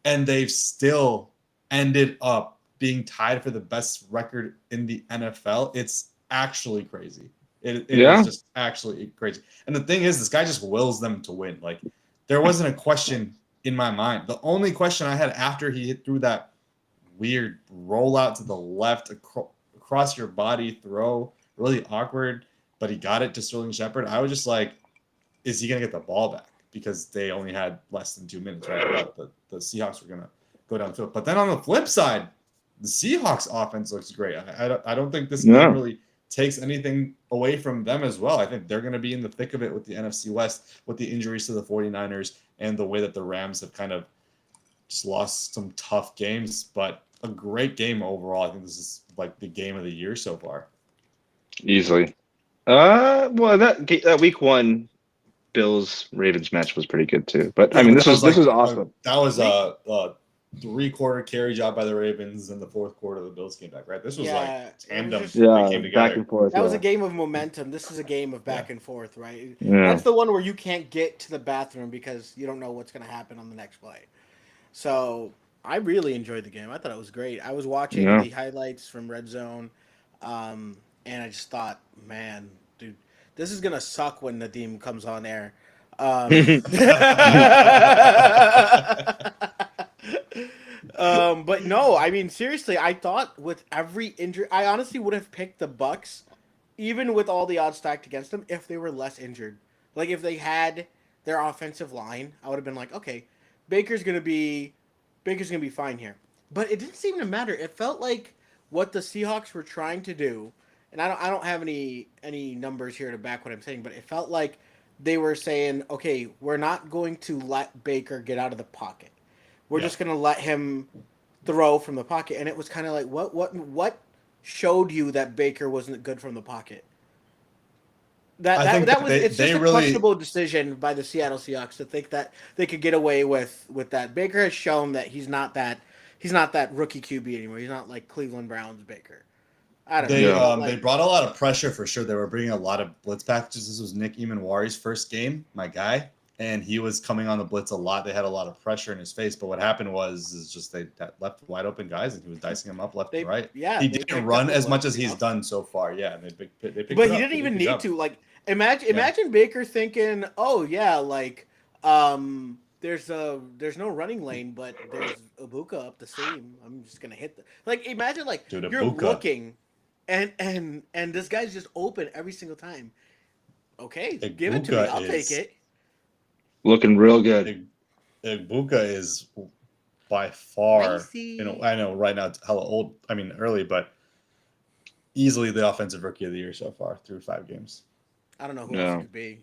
Speaker 1: and they've still ended up being tied for the best record in the NFL. It's actually crazy. It is just actually crazy. And the thing is, this guy just wills them to win. Like, there wasn't a question in my mind. The only question I had after he threw that weird rollout to the left across your body throw, really awkward, but he got it to Sterling Shepard. I was just like, is he going to get the ball back? Because they only had less than 2 minutes, right? I thought the Seahawks were going to go downfield. But then on the flip side, the Seahawks offense looks great. I don't think this game really takes anything away from them as well. I think they're going to be in the thick of it with the NFC West, with the injuries to the 49ers and the way that the Rams have kind of just lost some tough games, but a great game overall. I think this is like the game of the year so far.
Speaker 2: Easily. Well, that week 1 Bills Ravens match was pretty good too. But I mean, this was awesome.
Speaker 1: That was a 3-quarter carry job by the Ravens, and the 4th quarter the Bills came back. Right, this was like tandem. They came together.
Speaker 2: Back and forth.
Speaker 3: That was a game of momentum. This is a game of back and forth, right?
Speaker 2: Yeah.
Speaker 3: That's the one where you can't get to the bathroom because you don't know what's going to happen on the next play. So I really enjoyed the game. I thought it was great. I was watching the highlights from Red Zone, and I just thought, man, dude, this is going to suck when Nadeem comes on air. But no, I mean, seriously, I thought with every injury, I honestly would have picked the Bucks, even with all the odds stacked against them, if they were less injured. Like, if they had their offensive line, I would have been like, okay, Baker's gonna be fine here. But it didn't seem to matter. It felt like what the Seahawks were trying to do and I don't have any numbers here to back what I'm saying, but it felt like they were saying, okay, we're not going to let Baker get out of the pocket. We're
Speaker 1: Yeah.
Speaker 3: just going to let him throw from the pocket, and it was kind of like, what showed you that Baker wasn't good from the pocket?
Speaker 1: I think
Speaker 3: That was
Speaker 1: they-
Speaker 3: it's
Speaker 1: they
Speaker 3: just a
Speaker 1: really-
Speaker 3: questionable decision by the Seattle Seahawks to think that they could get away with that. Baker has shown that he's not that rookie QB anymore. He's not like Cleveland Browns Baker. I don't
Speaker 1: They
Speaker 3: know.
Speaker 1: they brought a lot of pressure for sure. They were bringing a lot of blitz packages. This was Nick Emanwari's first game, my guy, and he was coming on the blitz a lot. They had a lot of pressure in his face, but what happened was just they left wide open guys, and he was dicing them up left and right.
Speaker 3: Yeah,
Speaker 1: he
Speaker 3: they
Speaker 1: didn't
Speaker 3: picked
Speaker 1: run
Speaker 3: up
Speaker 1: as
Speaker 3: the
Speaker 1: much as
Speaker 3: blitz,
Speaker 1: he's done so far. Yeah, and they picked
Speaker 3: but
Speaker 1: it
Speaker 3: he
Speaker 1: up.
Speaker 3: didn't
Speaker 1: They
Speaker 3: even
Speaker 1: did a good
Speaker 3: need
Speaker 1: job.
Speaker 3: to. Like, imagine Baker thinking, "Oh yeah, like there's no running lane, but there's Ibuka up the seam. I'm just gonna hit the like. Imagine like
Speaker 1: Dude,
Speaker 3: you're
Speaker 1: Ibuka.
Speaker 3: looking, and this guy's just open every single time. Okay, give it to me.
Speaker 1: Ibuka
Speaker 3: I'll
Speaker 1: is-
Speaker 3: take it.
Speaker 2: Looking real good.
Speaker 1: Ibuka is by far,
Speaker 3: Racy.
Speaker 1: I know right now it's hella old. I mean, early, but easily the offensive rookie of the year so far through 5 games.
Speaker 3: I don't know who
Speaker 2: Yeah.
Speaker 3: else it could be.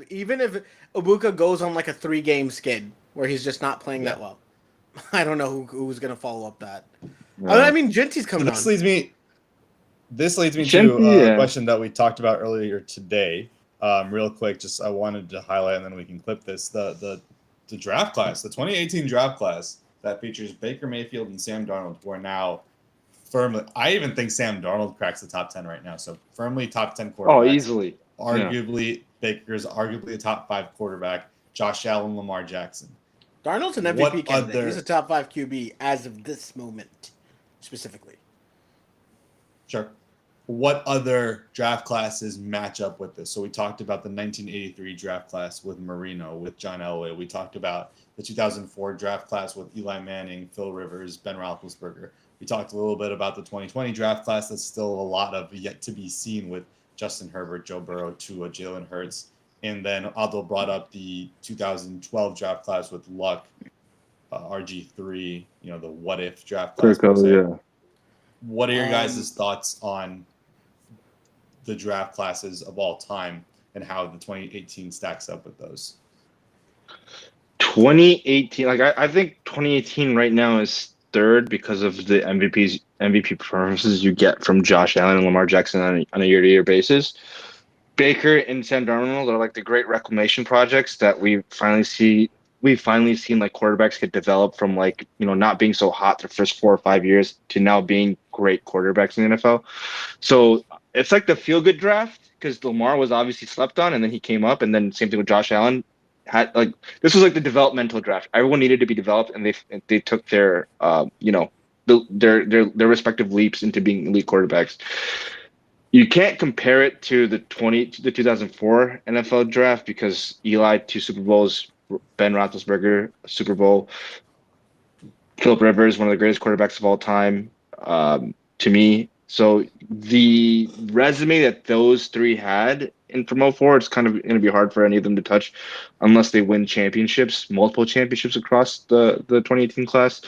Speaker 3: Even if Ibuka goes on like a 3-game skid where he's just not playing that well, I don't know who's gonna follow up that. I mean, Genty's coming
Speaker 1: This
Speaker 3: on.
Speaker 1: leads me to
Speaker 2: Genty,
Speaker 1: a
Speaker 2: yeah.
Speaker 1: question that we talked about earlier today. Real quick, just I wanted to highlight, and then we can clip this. The draft class, the 2018 draft class that features Baker Mayfield and Sam Darnold, who are now firmly. I even think Sam Darnold cracks the top 10 right now. So firmly top 10 quarterbacks.
Speaker 2: Oh, easily.
Speaker 1: Arguably, Baker's arguably a top 5 quarterback. Josh Allen, Lamar Jackson.
Speaker 3: Darnold's an
Speaker 1: What
Speaker 3: MVP candidate.
Speaker 1: other-
Speaker 3: He's a top 5 QB as of this moment, specifically.
Speaker 1: Sure. What other draft classes match up with this? So we talked about the 1983 draft class with Marino, with John Elway. We talked about the 2004 draft class with Eli Manning, Phil Rivers, Ben Roethlisberger. We talked a little bit about the 2020 draft class. That's still a lot of yet to be seen with Justin Herbert, Joe Burrow, Tua, Jalen Hurts. And then Aldo brought up the 2012 draft class with Luck, RG3, the what if draft class. per se.
Speaker 2: Yeah.
Speaker 1: What are your guys' thoughts on the draft classes of all time and how the 2018 stacks up with those?
Speaker 2: 2018, like I think 2018 right now is third because of the MVP performances you get from Josh Allen and Lamar Jackson on a year-to-year basis. Baker and Sam Darnold are like the great reclamation projects that we've finally seen like quarterbacks get developed from like, not being so hot their first 4 or 5 years to now being great quarterbacks in the NFL. So it's like the feel-good draft because Lamar was obviously slept on and then he came up, and then same thing with Josh Allen. This was like the developmental draft. Everyone needed to be developed, and they took their their respective leaps into being elite quarterbacks. You can't compare it to the 2004 NFL draft because Eli 2 Super Bowls, Ben Roethlisberger Super Bowl, Philip Rivers, one of the greatest quarterbacks of all time, to me. So the resume that those 3 had in from 04, it's kind of going to be hard for any of them to touch unless they win multiple championships across the 2018 class.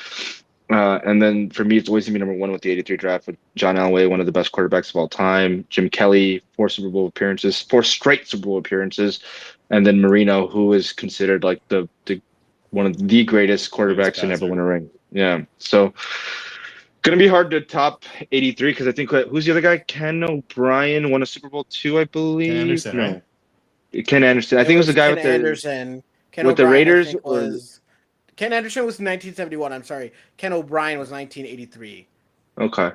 Speaker 2: And then for me, it's always going to be number 1 with the 83 draft with John Elway, one of the best quarterbacks of all time. Jim Kelly, 4 straight Super Bowl appearances. And then Marino, who is considered like the one of the greatest quarterbacks to never win a ring. Yeah. So going to be hard to top 83 because I think who's the other guy? Ken O'Brien won a Super Bowl 2, I believe.
Speaker 1: Ken Anderson, right?
Speaker 2: Ken Anderson. I think it was the guy with the
Speaker 3: Anderson. Ken
Speaker 2: with the
Speaker 3: O'Brien, I
Speaker 2: Raiders,
Speaker 3: think, Ken Anderson was 1971. I'm sorry. Ken O'Brien was 1983.
Speaker 2: Okay.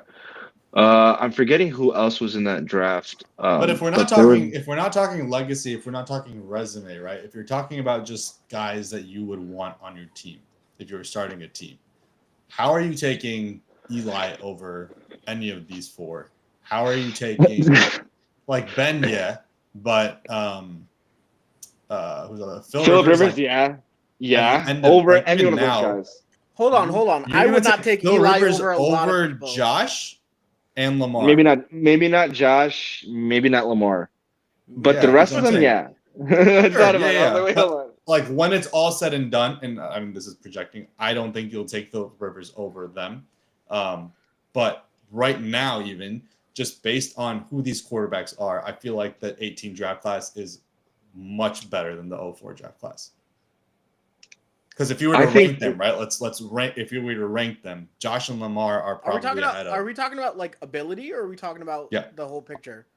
Speaker 2: I'm forgetting who else was in that draft.
Speaker 1: But if we're not talking legacy, if we're not talking resume, right? If you're talking about just guys that you would want on your team, if you're starting a team, how are you taking Eli over any of these 4? How are you taking like Ben? Yeah, but
Speaker 2: Philip Rivers, over any one of those guys.
Speaker 3: Hold on. I would not take
Speaker 1: Phil
Speaker 3: Eli
Speaker 1: Rivers
Speaker 3: over a lot of people.
Speaker 1: Josh and Lamar.
Speaker 2: Maybe not Josh, maybe not Lamar, but the rest of them, yeah.
Speaker 1: Like when it's all said and done, and I mean this is projecting, I don't think you'll take Philip Rivers over them. But right now, even just based on who these quarterbacks are, I feel like the 18 draft class is much better than the 04 draft class. Because if you were to rank them, right? Let's rank. If you were to rank them, Josh and Lamar are probably ahead of.
Speaker 3: Are we talking about like ability, or are we talking about the whole picture?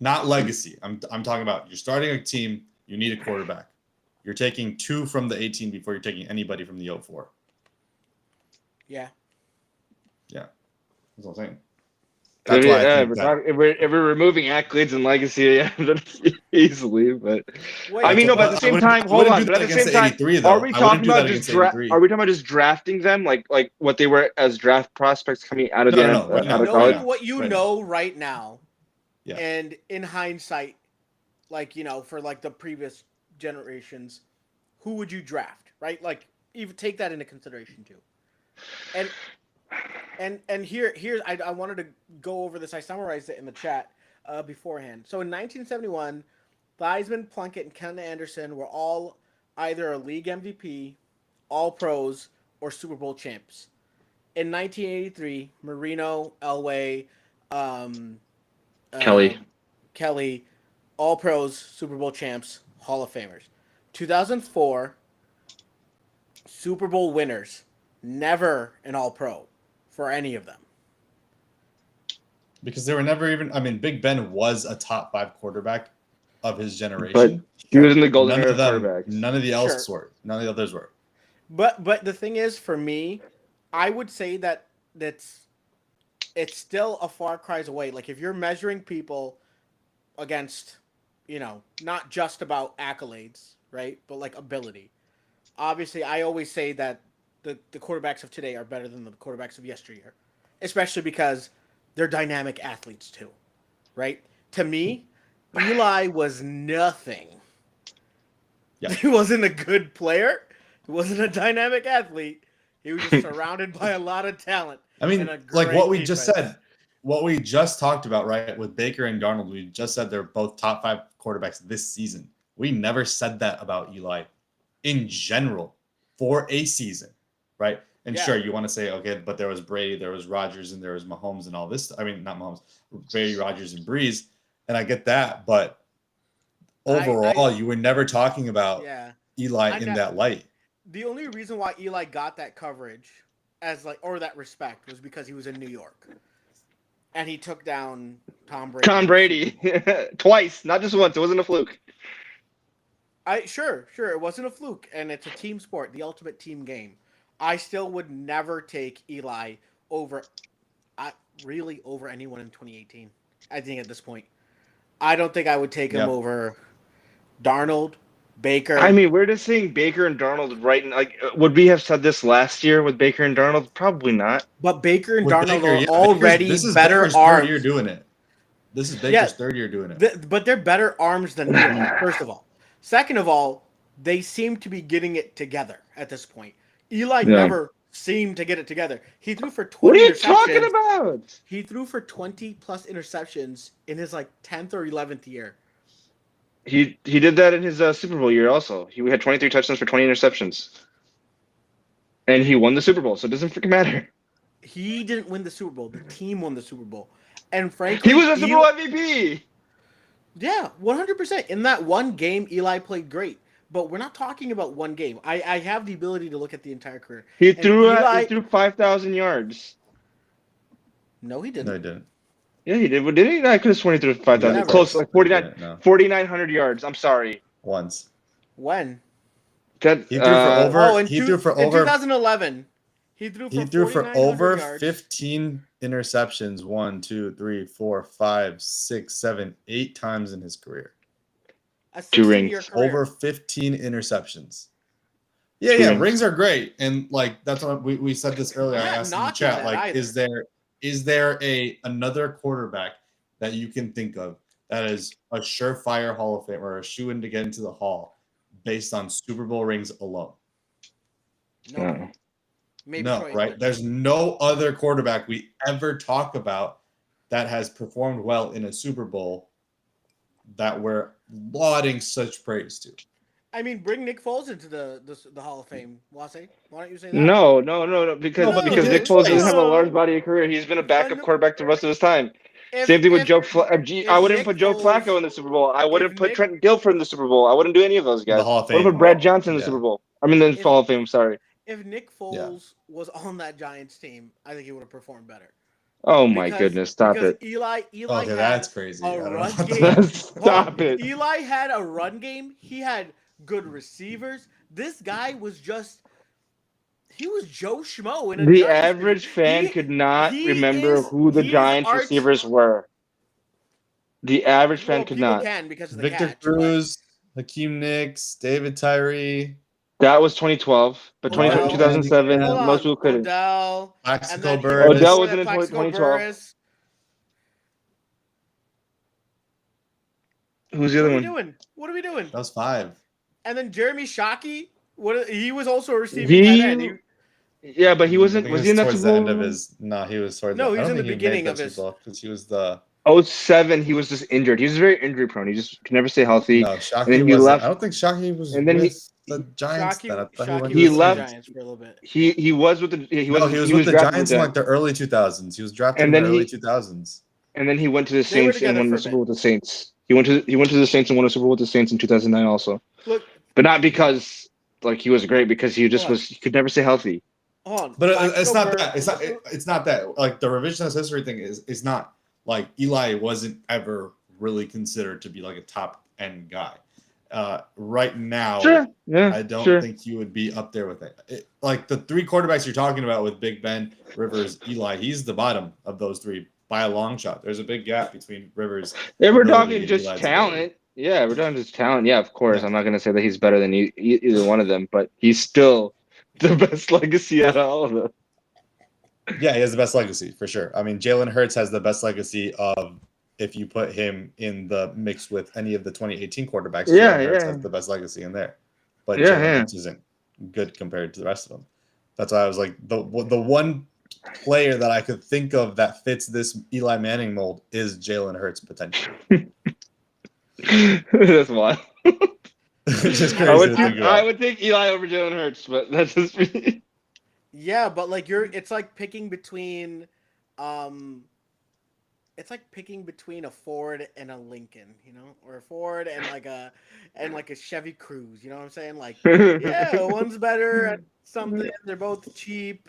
Speaker 1: Not legacy. I'm talking about you're starting a team. You need a quarterback. You're taking 2 from the 18 before you're taking anybody from the 04.
Speaker 3: Yeah.
Speaker 1: Yeah. That's what I'm saying. That's why I think
Speaker 2: if we're removing accolades and legacy, yeah, easily. But
Speaker 3: Wait,
Speaker 2: I mean, no. But at the same time, hold on. But at the same time, are we talking about just drafting them like what they were as draft prospects coming out of out of college?
Speaker 3: Knowing what you know right now, and in hindsight, like for like the previous generations, who would you draft? Right, like even take that into consideration too, And here's I wanted to go over this. I summarized it in the chat beforehand. So in 1971, Theismann, Plunkett, and Ken Anderson were all either a league MVP, All Pros, or Super Bowl champs. In 1983, Marino, Elway, Kelly, All Pros, Super Bowl champs, Hall of Famers. 2004, Super Bowl winners, never an All Pro for any of them.
Speaker 1: Because they were never even. I mean, Big Ben was a top 5 quarterback of his generation.
Speaker 2: But he was in the golden era of quarterbacks.
Speaker 1: None of the else were. None of the others were.
Speaker 3: But the thing is, for me, I would say that it's still a far cry away. Like if you're measuring people against, not just about accolades, right? But like ability. Obviously, I always say that the quarterbacks of today are better than the quarterbacks of yesteryear, especially because they're dynamic athletes too, right? To me, Eli was nothing.
Speaker 1: Yeah.
Speaker 3: He wasn't a good player. He wasn't a dynamic athlete. He was just surrounded by a lot of talent.
Speaker 1: I mean, like what we just said, what we just talked about, right? With Baker and Darnold, we just said they're both top 5 quarterbacks this season. We never said that about Eli in general for a season. Right. And sure, you want to say, okay, but there was Brady, there was Rodgers, and there was Mahomes and all this. I mean, not Mahomes, Brady, Rodgers, and Breeze. And I get that. But overall, you were never talking about Eli in that light.
Speaker 3: The only reason why Eli got that coverage or that respect was because he was in New York. And he took down Tom Brady.
Speaker 2: Tom Brady. Twice, not just once. It wasn't a fluke.
Speaker 3: Sure. It wasn't a fluke. And it's a team sport, the ultimate team game. I still would never take Eli over anyone in 2018. I think at this point, I don't think I would take him over Darnold, Baker.
Speaker 2: I mean, we're just seeing Baker and Darnold right now. Like, would we have said this last year with Baker and Darnold? Probably not.
Speaker 3: But Baker and Darnold are already better
Speaker 1: Baker's
Speaker 3: arms.
Speaker 1: Third year doing it. This is Baker's third year doing it.
Speaker 3: But they're better arms than Eli, first of all. Second of all, they seem to be getting it together at this point. Eli never seemed to get it together. He threw for 20
Speaker 2: What are you
Speaker 3: interceptions.
Speaker 2: talking about?
Speaker 3: He threw for 20 plus interceptions in his 10th or 11th year.
Speaker 2: He did that in his Super Bowl year also. He had 23 touchdowns for 20 interceptions. And he won the Super Bowl, so it doesn't freaking matter.
Speaker 3: He didn't win the Super Bowl. The team won the Super Bowl. And frankly,
Speaker 2: he was a Super Bowl MVP.
Speaker 3: Yeah, 100%. In that one game, Eli played great. But we're not talking about one game. I have the ability to look at the entire career.
Speaker 2: He threw 5,000 yards.
Speaker 3: No, he didn't.
Speaker 1: No, he didn't.
Speaker 2: Yeah, he did. Did he? I could have sworn he threw 5,000. Close, like 4,900 yards. I'm sorry.
Speaker 1: Once.
Speaker 3: When?
Speaker 1: He threw for over.
Speaker 3: He threw for over. In 2011. He threw for
Speaker 1: over
Speaker 3: yards.
Speaker 1: 15 interceptions. 1, 2, 3, 4, 5, 6, 7, 8 times in his career.
Speaker 2: 2 rings.
Speaker 1: Over 15 interceptions. Yeah, rings are great, and that's what we said this earlier. I asked in the chat, is there another quarterback that you can think of that is a surefire Hall of Fame or a shoe-in to get into the Hall based on Super Bowl rings alone?
Speaker 3: No.
Speaker 1: No, right? There's no other quarterback we ever talk about that has performed well in a Super Bowl that we're lauding such praise to.
Speaker 3: I mean, bring Nick Foles into the Hall of Fame, Wase. Why don't you say that?
Speaker 2: No, because Nick Foles doesn't have a large body of career. He's been a backup quarterback the rest of his time. Same thing with Joe.
Speaker 3: if
Speaker 2: I wouldn't
Speaker 3: Nick
Speaker 2: put Joe
Speaker 3: Foles-
Speaker 2: Flacco in the Super Bowl. I wouldn't put
Speaker 3: Nick-
Speaker 2: Trent Dilfer in the Super Bowl. I wouldn't do any of those guys.
Speaker 1: The Hall of
Speaker 2: I wouldn't
Speaker 1: Fame.
Speaker 2: put Brad Johnson in the
Speaker 1: Yeah.
Speaker 2: Super Bowl. I mean, the
Speaker 3: If-
Speaker 2: Hall of Fame. Sorry.
Speaker 3: If Nick Foles was on that Giants team, I think he would have performed better.
Speaker 2: Oh my
Speaker 3: Because-
Speaker 2: goodness! Stop
Speaker 3: because
Speaker 2: it.
Speaker 3: Eli
Speaker 1: Okay,
Speaker 3: had
Speaker 1: that's crazy.
Speaker 3: a
Speaker 1: I don't know
Speaker 3: run
Speaker 1: about
Speaker 3: game.
Speaker 1: that.
Speaker 2: Stop it.
Speaker 3: Eli had a run game. He had good receivers. This guy was just. He was Joe Schmo in a
Speaker 2: The
Speaker 3: Giants
Speaker 2: average
Speaker 3: jersey.
Speaker 2: fan could not
Speaker 3: he
Speaker 2: remember
Speaker 3: is-
Speaker 2: who the
Speaker 3: he's
Speaker 2: Giants
Speaker 3: arch-
Speaker 2: receivers were. The average fan
Speaker 3: Well,
Speaker 2: could
Speaker 3: people
Speaker 2: not.
Speaker 3: can because of the
Speaker 1: Victor
Speaker 3: catch, but-
Speaker 1: Cruz, Hakeem Nicks, David Tyree,
Speaker 2: That was 2012, but
Speaker 3: Odell.
Speaker 2: 2007,
Speaker 3: Hold on,
Speaker 2: most people couldn't.
Speaker 3: Odell. And
Speaker 1: Plaxico
Speaker 3: then
Speaker 1: Burress.
Speaker 2: Odell
Speaker 3: before
Speaker 2: was
Speaker 3: that,
Speaker 2: in
Speaker 3: Plaxico
Speaker 2: 2012.
Speaker 3: Burress.
Speaker 2: Who's the
Speaker 3: What
Speaker 2: other
Speaker 3: are we
Speaker 2: one?
Speaker 3: doing? What are we doing?
Speaker 1: That was 5.
Speaker 3: And then Jeremy Shockey. He was also a receiving
Speaker 2: He-
Speaker 3: tight end.
Speaker 2: Yeah, but he
Speaker 1: I
Speaker 2: wasn't.
Speaker 1: think
Speaker 2: Was he in that
Speaker 1: towards
Speaker 2: Super
Speaker 1: the
Speaker 2: Bowl?
Speaker 1: end of his? No, he was towards.
Speaker 3: No,
Speaker 1: the,
Speaker 3: he was
Speaker 1: I
Speaker 3: in
Speaker 1: don't
Speaker 3: the
Speaker 1: think he made
Speaker 3: beginning
Speaker 1: that
Speaker 3: of his-
Speaker 1: Super Bowl because he was the.
Speaker 2: 07, he was just injured. He was very injury prone. He just could never stay healthy.
Speaker 1: No,
Speaker 2: and
Speaker 1: Shockey
Speaker 2: then he
Speaker 1: was.
Speaker 2: left-
Speaker 1: I don't think Shockey was
Speaker 2: and then
Speaker 1: with
Speaker 2: he-
Speaker 1: the Giants.
Speaker 3: Shockey,
Speaker 1: then. I thought
Speaker 3: Shockey
Speaker 1: went
Speaker 3: was
Speaker 1: to
Speaker 3: with
Speaker 1: the
Speaker 2: left-
Speaker 3: the
Speaker 1: Giants.
Speaker 3: Giants for a little bit.
Speaker 2: He was with the
Speaker 1: He was with the
Speaker 2: drafted
Speaker 1: Giants in like the early 2000s. He was drafted
Speaker 2: And
Speaker 1: in the
Speaker 2: then
Speaker 1: early
Speaker 2: he-
Speaker 1: 2000s.
Speaker 2: and then he went to the
Speaker 3: They were
Speaker 2: Saints and
Speaker 3: together
Speaker 2: won
Speaker 3: for
Speaker 2: the
Speaker 3: a
Speaker 2: Super
Speaker 3: bit.
Speaker 2: Bowl with the Saints. He went to the Saints and won a Super Bowl with the Saints in 2009 also.
Speaker 3: Look,
Speaker 2: But not because like he was great, because he just
Speaker 3: Hold on.
Speaker 2: was. He could never stay healthy.
Speaker 3: hold on.
Speaker 1: But
Speaker 3: Plaxico
Speaker 1: it's not
Speaker 3: Burress-
Speaker 1: that. It's not that. Like the revisionist history thing is not like Eli wasn't ever really considered to be like a top end guy. Right now,
Speaker 2: Sure. Yeah.
Speaker 1: I don't
Speaker 2: sure.
Speaker 1: think he would be up there with it. Like the 3 quarterbacks you're talking about with Big Ben, Rivers, Eli, he's the bottom of those 3 by a long shot. There's a big gap between Rivers.
Speaker 2: If we're
Speaker 1: ability
Speaker 2: talking
Speaker 1: and
Speaker 2: just
Speaker 1: Eli's
Speaker 2: talent,
Speaker 1: ability.
Speaker 2: yeah, we're talking just talent. Yeah, of course.
Speaker 1: Yeah.
Speaker 2: I'm not going to say that he's better than either one of them, but he's still the best legacy out of all of them.
Speaker 1: Yeah, he has the best legacy for sure. I mean, Jalen Hurts has the best legacy of if you put him in the mix with any of the 2018 quarterbacks.
Speaker 2: Yeah,
Speaker 1: Jalen Hurts
Speaker 2: yeah.
Speaker 1: has the best legacy in there. But
Speaker 2: Yeah,
Speaker 1: Jalen
Speaker 2: yeah.
Speaker 1: Hurts isn't good compared to the rest of them. That's why I was like, the one player that I could think of that fits this Eli Manning mold is Jalen Hurts potentially.
Speaker 2: That's wild.
Speaker 1: It's just crazy
Speaker 2: I
Speaker 1: to think about.
Speaker 2: would take Eli over Jalen Hurts, but that's just me.
Speaker 3: Yeah, but like it's like picking between, it's like picking between a Ford and a Lincoln, you know, or a Ford and like a Chevy Cruze. You know what I'm saying? Like, yeah, one's better at something. They're both cheap.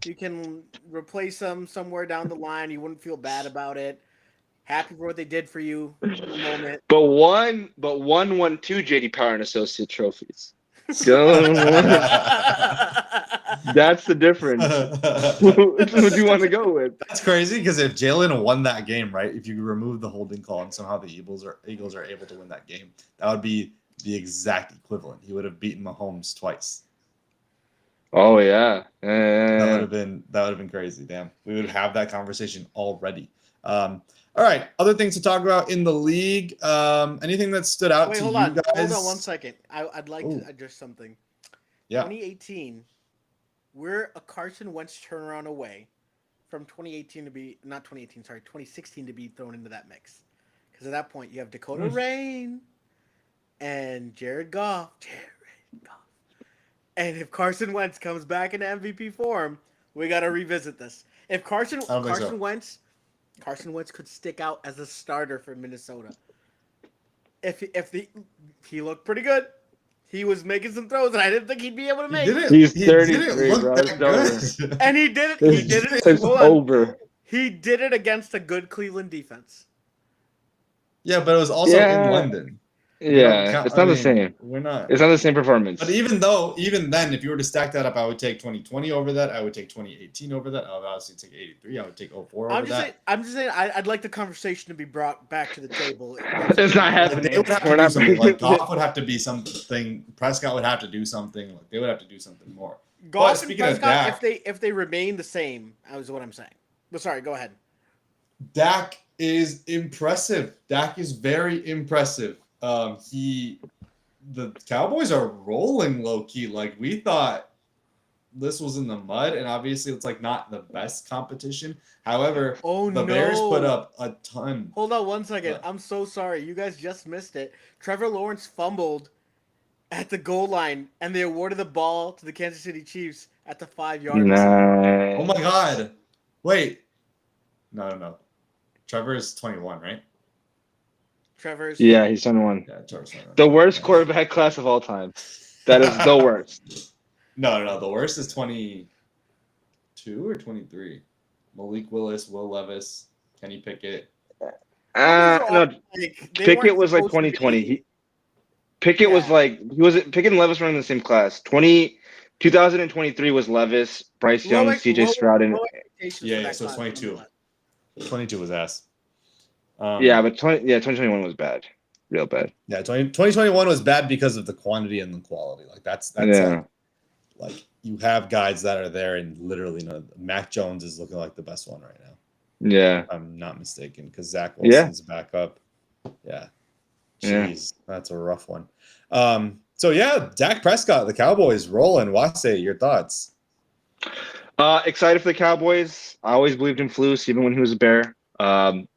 Speaker 3: You can replace them somewhere down the line. You wouldn't feel bad about it. Happy for what they did for you in the moment.
Speaker 2: But one won 2 JD Power and Associate trophies. The other one won. That's the difference. Who do you want to go with?
Speaker 1: That's crazy because if Jalen won that game, right? If you remove the holding call and somehow the Eagles are able to win that game, that would be the exact equivalent. He would have beaten Mahomes twice.
Speaker 2: Oh yeah.
Speaker 1: That would have been crazy. Damn, we would have that conversation already. All right, other things to talk about in the league. Anything that stood out
Speaker 3: Wait,
Speaker 1: to
Speaker 3: hold
Speaker 1: you
Speaker 3: on.
Speaker 1: guys?
Speaker 3: Hold on 1 second. I'd like
Speaker 1: Ooh.
Speaker 3: to address something.
Speaker 1: Yeah.
Speaker 3: 2018, we're a Carson Wentz turnaround away from 2018 to be not 2018, sorry, 2016 to be thrown into that mix. Because at that point, you have Dakota Rain and Jared Goff. And if Carson Wentz comes back in MVP form, we got to revisit this. If Carson
Speaker 1: don't think so.
Speaker 3: Wentz could stick out as a starter for Minnesota. He looked pretty good. He was making some throws that I didn't think he'd be able to make.
Speaker 2: He's
Speaker 1: he
Speaker 2: 33,
Speaker 1: didn't look
Speaker 2: bro.
Speaker 1: that
Speaker 2: It's
Speaker 1: good.
Speaker 3: And he did it. He did it.
Speaker 2: It's
Speaker 3: hold on.
Speaker 2: over.
Speaker 3: He did it against a good Cleveland defense.
Speaker 1: Yeah, but it was also
Speaker 2: Yeah.
Speaker 1: in London.
Speaker 2: Yeah, it's not the same.
Speaker 1: We're not.
Speaker 2: It's not the same performance.
Speaker 1: But even then, if you were to stack that up, I would take 2020 over that. I would take 2018 over that. I would obviously take 83. I would take 04 over that.
Speaker 3: I'm just saying. I'd like the conversation to be brought back to the table.
Speaker 2: It's not
Speaker 1: Like,
Speaker 2: happening.
Speaker 1: they would have to
Speaker 2: We're
Speaker 1: do
Speaker 2: not.
Speaker 1: something. Like Goff would have to be something. Prescott would have to do something. Like they would have to do something more.
Speaker 3: Goff and
Speaker 1: speaking of
Speaker 3: Prescott,
Speaker 1: Dak-
Speaker 3: if they remain the same, is what I'm saying. But sorry, go ahead.
Speaker 1: Dak is impressive. Dak is very impressive. The Cowboys are rolling low key. Like we thought this was in the mud, and obviously it's like not the best competition. However, the Bears put up a ton.
Speaker 3: Hold on 1 second.
Speaker 1: Yeah.
Speaker 3: I'm so sorry. You guys just missed it. Trevor Lawrence fumbled at the goal line, and they awarded the ball to the Kansas City Chiefs at the 5-yard line.
Speaker 2: Nah.
Speaker 1: Oh my God! Wait, no. Trevor is 21, right?
Speaker 3: Trevor's.
Speaker 2: Yeah, he's 21.
Speaker 1: Yeah, Trevor's 21.
Speaker 2: The worst quarterback class of all time. That is the worst.
Speaker 1: No. The worst is 22 or 23. Malik Willis, Will Levis, Kenny Pickett.
Speaker 2: No, Pickett was like 2020. Pickett was like Pickett and Levis were in the same class. 2023 was Levis, Bryce Young, CJ Stroud, and
Speaker 1: yeah. So it's 22. 22 was ass.
Speaker 2: Yeah, but 2021 was bad, real bad.
Speaker 1: Yeah, 2021 was bad because of the quantity and the quality. Like that's
Speaker 2: yeah.
Speaker 1: like you have guys that are there and literally Mac Jones is looking like the best one right now.
Speaker 2: Yeah,
Speaker 1: if I'm not mistaken, because Zach Wilson's back up. Yeah. Jeez, that's a rough one. So yeah, Dak Prescott, the Cowboys rolling. Wase, your thoughts?
Speaker 2: Excited for the Cowboys. I always believed in Flus, even when he was a Bear.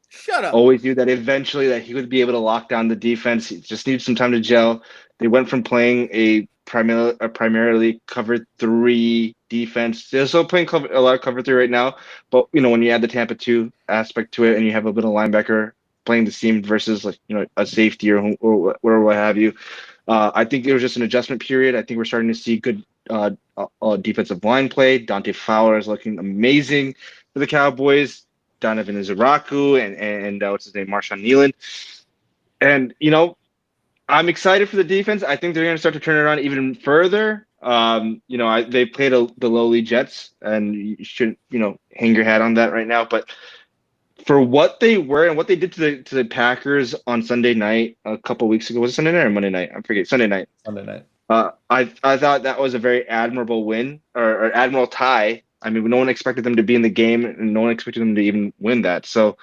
Speaker 3: Shut up.
Speaker 2: Always knew that eventually that he would be able to lock down the defense. He just needed some time to gel. They went from playing a primarily cover 3 defense. They're still playing a lot of cover 3 right now, but when you add the Tampa 2 aspect to it, and you have a bit of linebacker playing the seam versus a safety or what have you. I think it was just an adjustment period. I think we're starting to see good defensive line play. Dante Fowler is looking amazing for the Cowboys. Donovan Izaraku and what's his name, Marshawn Nealon. And I'm excited for the defense. I think they're going to start to turn it around even further. They played the lowly Jets, and you shouldn't hang your hat on that right now. But for what they were and what they did to the Packers on Sunday night a couple weeks ago, was it Sunday night or Monday night? I forget. Sunday night.
Speaker 1: Sunday night.
Speaker 2: I thought that was a very admirable win or admirable tie. I mean, no one expected them to be in the game, and no one expected them to even win that. So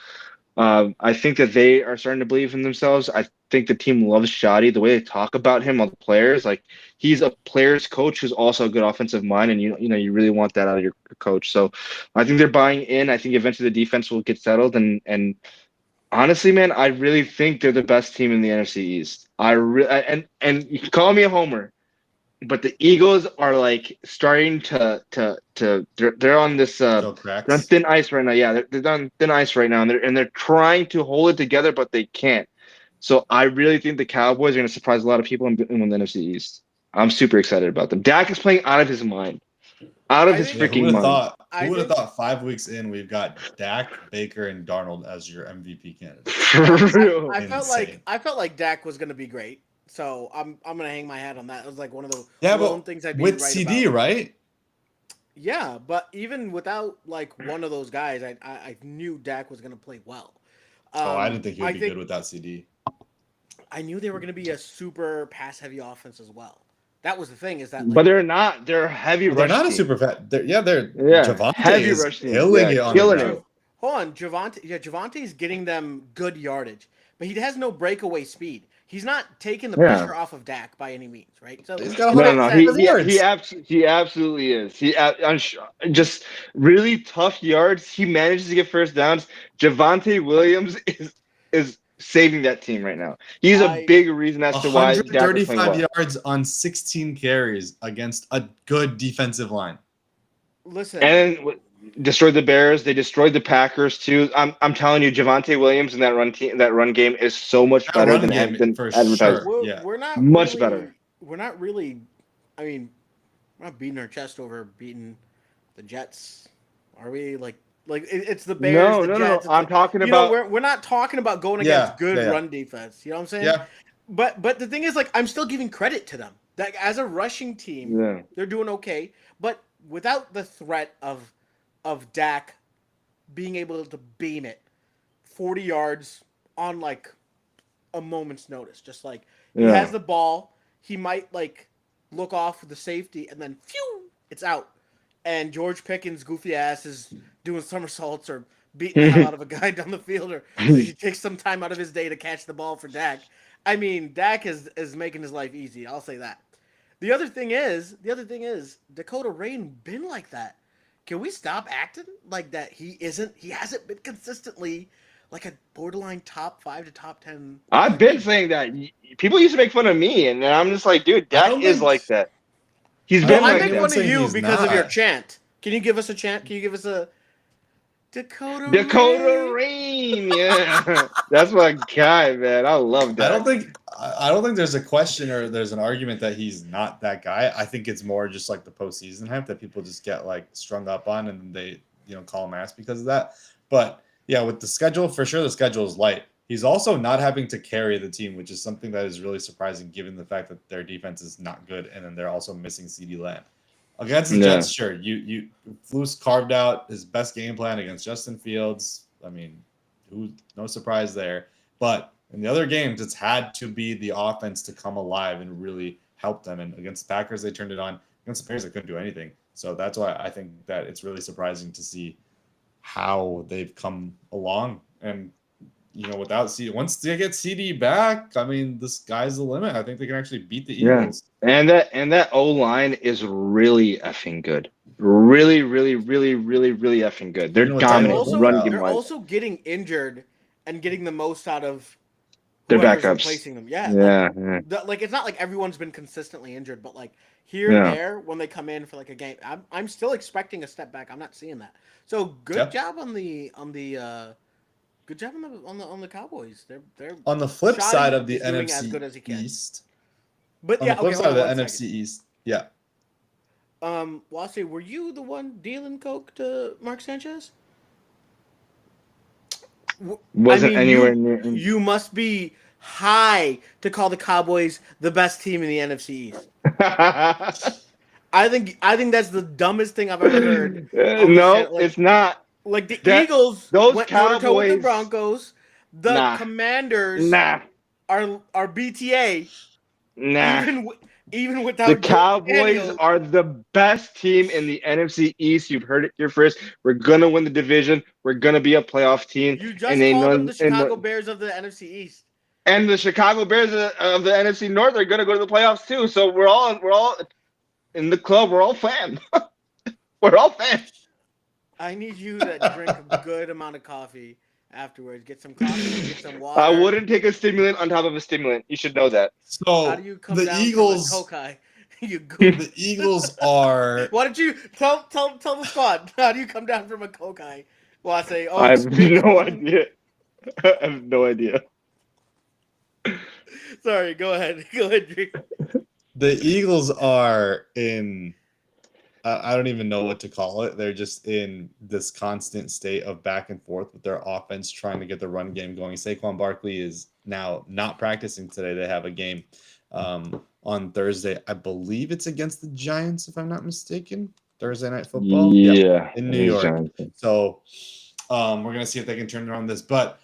Speaker 2: I think that they are starting to believe in themselves. I think the team loves Shoddy. The way they talk about him, all the players, like he's a player's coach who's also a good offensive mind, and you really want that out of your coach. So I think they're buying in. I think eventually the defense will get settled, and honestly, man, I really think they're the best team in the NFC East. And you can call me a homer, but the Eagles are like starting to they're on this they're on thin ice right now. Yeah, they're on thin ice right now, and they're trying to hold it together, but they can't. So I really think the Cowboys are going to surprise a lot of people and win the NFC East. I'm super excited about them. Dak is playing out of his mind, freaking mind.
Speaker 1: Who would have thought 5 weeks in we've got Dak, Baker, and Darnold as your MVP candidates?
Speaker 3: I felt like Dak was going to be great. So I'm gonna hang my hat on that. It was like one of the things I'd be
Speaker 1: with
Speaker 3: right
Speaker 1: CD,
Speaker 3: about.
Speaker 1: Right?
Speaker 3: Yeah, but even without like one of those guys, I knew Dak was gonna play well.
Speaker 1: I didn't think he would be good without CD.
Speaker 3: I knew they were gonna be a super pass heavy offense as well. That was the thing, is that
Speaker 2: but they're not. They're heavy rush.
Speaker 1: They're not
Speaker 2: team.
Speaker 1: a super fat. Javonte
Speaker 2: heavy
Speaker 1: is
Speaker 2: rush
Speaker 1: killing it on
Speaker 2: killing
Speaker 1: the
Speaker 2: it.
Speaker 3: Hold on, Javonte is getting them good yardage, but he has no breakaway speed. He's not taking the pressure off of Dak by any means, right? So
Speaker 1: he's got
Speaker 2: he absolutely is. Just really tough yards. He manages to get first downs. Javonte Williams is saving that team right now. He's a big reason as to why Dak is playing well.
Speaker 1: yards on 16 carries against a good defensive line.
Speaker 3: Listen,
Speaker 2: and destroyed the Bears. They destroyed the Packers too. I'm telling you, Javonte Williams and that run game is so much better than advertised.
Speaker 3: Sure. We're not
Speaker 2: much better.
Speaker 3: We're not really. I mean, we're not beating our chest over beating the Jets, are we? Like it's the Bears.
Speaker 2: No. I'm talking about.
Speaker 3: We're not talking about going against good run defense. You know what I'm saying?
Speaker 1: Yeah.
Speaker 3: But the thing is, like, I'm still giving credit to them. That as a rushing team, they're doing okay. But without the threat of Dak being able to beam it 40 yards on like a moment's notice. Just like he has the ball, he might like look off with the safety and then phew, it's out. And George Pickens' goofy ass is doing somersaults or beating the hell out of a guy down the field, or he takes some time out of his day to catch the ball for Dak. I mean, Dak is making his life easy. I'll say that. The other thing is Dakota Rain been like that. Can we stop acting like that? He hasn't been consistently like a borderline top 5 to top 10.
Speaker 2: I've been saying that. People used to make fun of me, and I'm just like, dude, Dak is like that. He's been like that.
Speaker 3: I make fun of you because of your chant. Can you give us a chant? Can you give us a
Speaker 2: Dakota Rain, yeah, that's my guy, man. I love that.
Speaker 1: I don't think there's a question or there's an argument that he's not that guy. I think it's more just like the postseason hype that people just get like strung up on, and they call him ass because of that. But yeah, with the schedule, for sure, the schedule is light. He's also not having to carry the team, which is something that is really surprising given the fact that their defense is not good, and then they're also missing CeeDee Lamb. Against the Jets, sure. Flus carved out his best game plan against Justin Fields. I mean, no surprise there. But in the other games, it's had to be the offense to come alive and really help them. And against the Packers, they turned it on. Against the Bears, they couldn't do anything. So that's why I think that it's really surprising to see how they've come along. And without CD, once they get CD back, I mean, the sky's the limit. I think they can actually beat the Eagles.
Speaker 2: And that O line is really effing good. Really, really, really, really, really effing good. They're dominant.
Speaker 3: They're also getting injured and getting the most out of
Speaker 2: their backups,
Speaker 3: replacing them. It's not like everyone's been consistently injured, but like here and there when they come in for like a game, I'm still expecting a step back. I'm not seeing that. So good job on the good job on the Cowboys. They're
Speaker 1: on the flip side of the
Speaker 3: NFC
Speaker 1: as
Speaker 3: good as he can.
Speaker 1: East.
Speaker 3: But
Speaker 1: on the flip side of the NFC East, yeah.
Speaker 3: Wase, were you the one dealing coke to Mark Sanchez?
Speaker 2: Wasn't anywhere near.
Speaker 3: You must be high to call the Cowboys the best team in the NFC East. I think that's the dumbest thing I've ever heard.
Speaker 2: No, it's not.
Speaker 3: Like the Eagles
Speaker 2: went toe-to-toe
Speaker 3: with the Broncos. The Commanders are BTA. Even without
Speaker 2: the Cowboys are the best team in the NFC East. You've heard it here first. We're gonna win the division. We're gonna be a playoff team.
Speaker 3: You just called them the Chicago Bears of the NFC East.
Speaker 2: And the Chicago Bears of the NFC North are gonna go to the playoffs too. So we're all in the club. We're all fans. We're all fans.
Speaker 3: I need you to drink a good amount of coffee afterwards. Get some coffee, get some water.
Speaker 2: I wouldn't take a stimulant on top of a stimulant. You should know that.
Speaker 1: So
Speaker 3: how do you come
Speaker 1: the
Speaker 3: down
Speaker 1: Eagles,
Speaker 3: from a coke
Speaker 1: the Eagles are.
Speaker 3: Why don't you tell the squad? How do you come down from a coke high? Well, I say,
Speaker 2: I have no idea. I have no idea.
Speaker 3: Sorry, go ahead. Go ahead, Drake.
Speaker 1: The Eagles are in. I don't even know what to call it. They're just in this constant state of back and forth with their offense, trying to get the run game going. Saquon Barkley is now not practicing today. They have a game on Thursday. I believe it's against the Giants, if I'm not mistaken. Thursday Night Football.
Speaker 2: Yeah,
Speaker 1: in New York. Giants. So we're going to see if they can turn around this. But,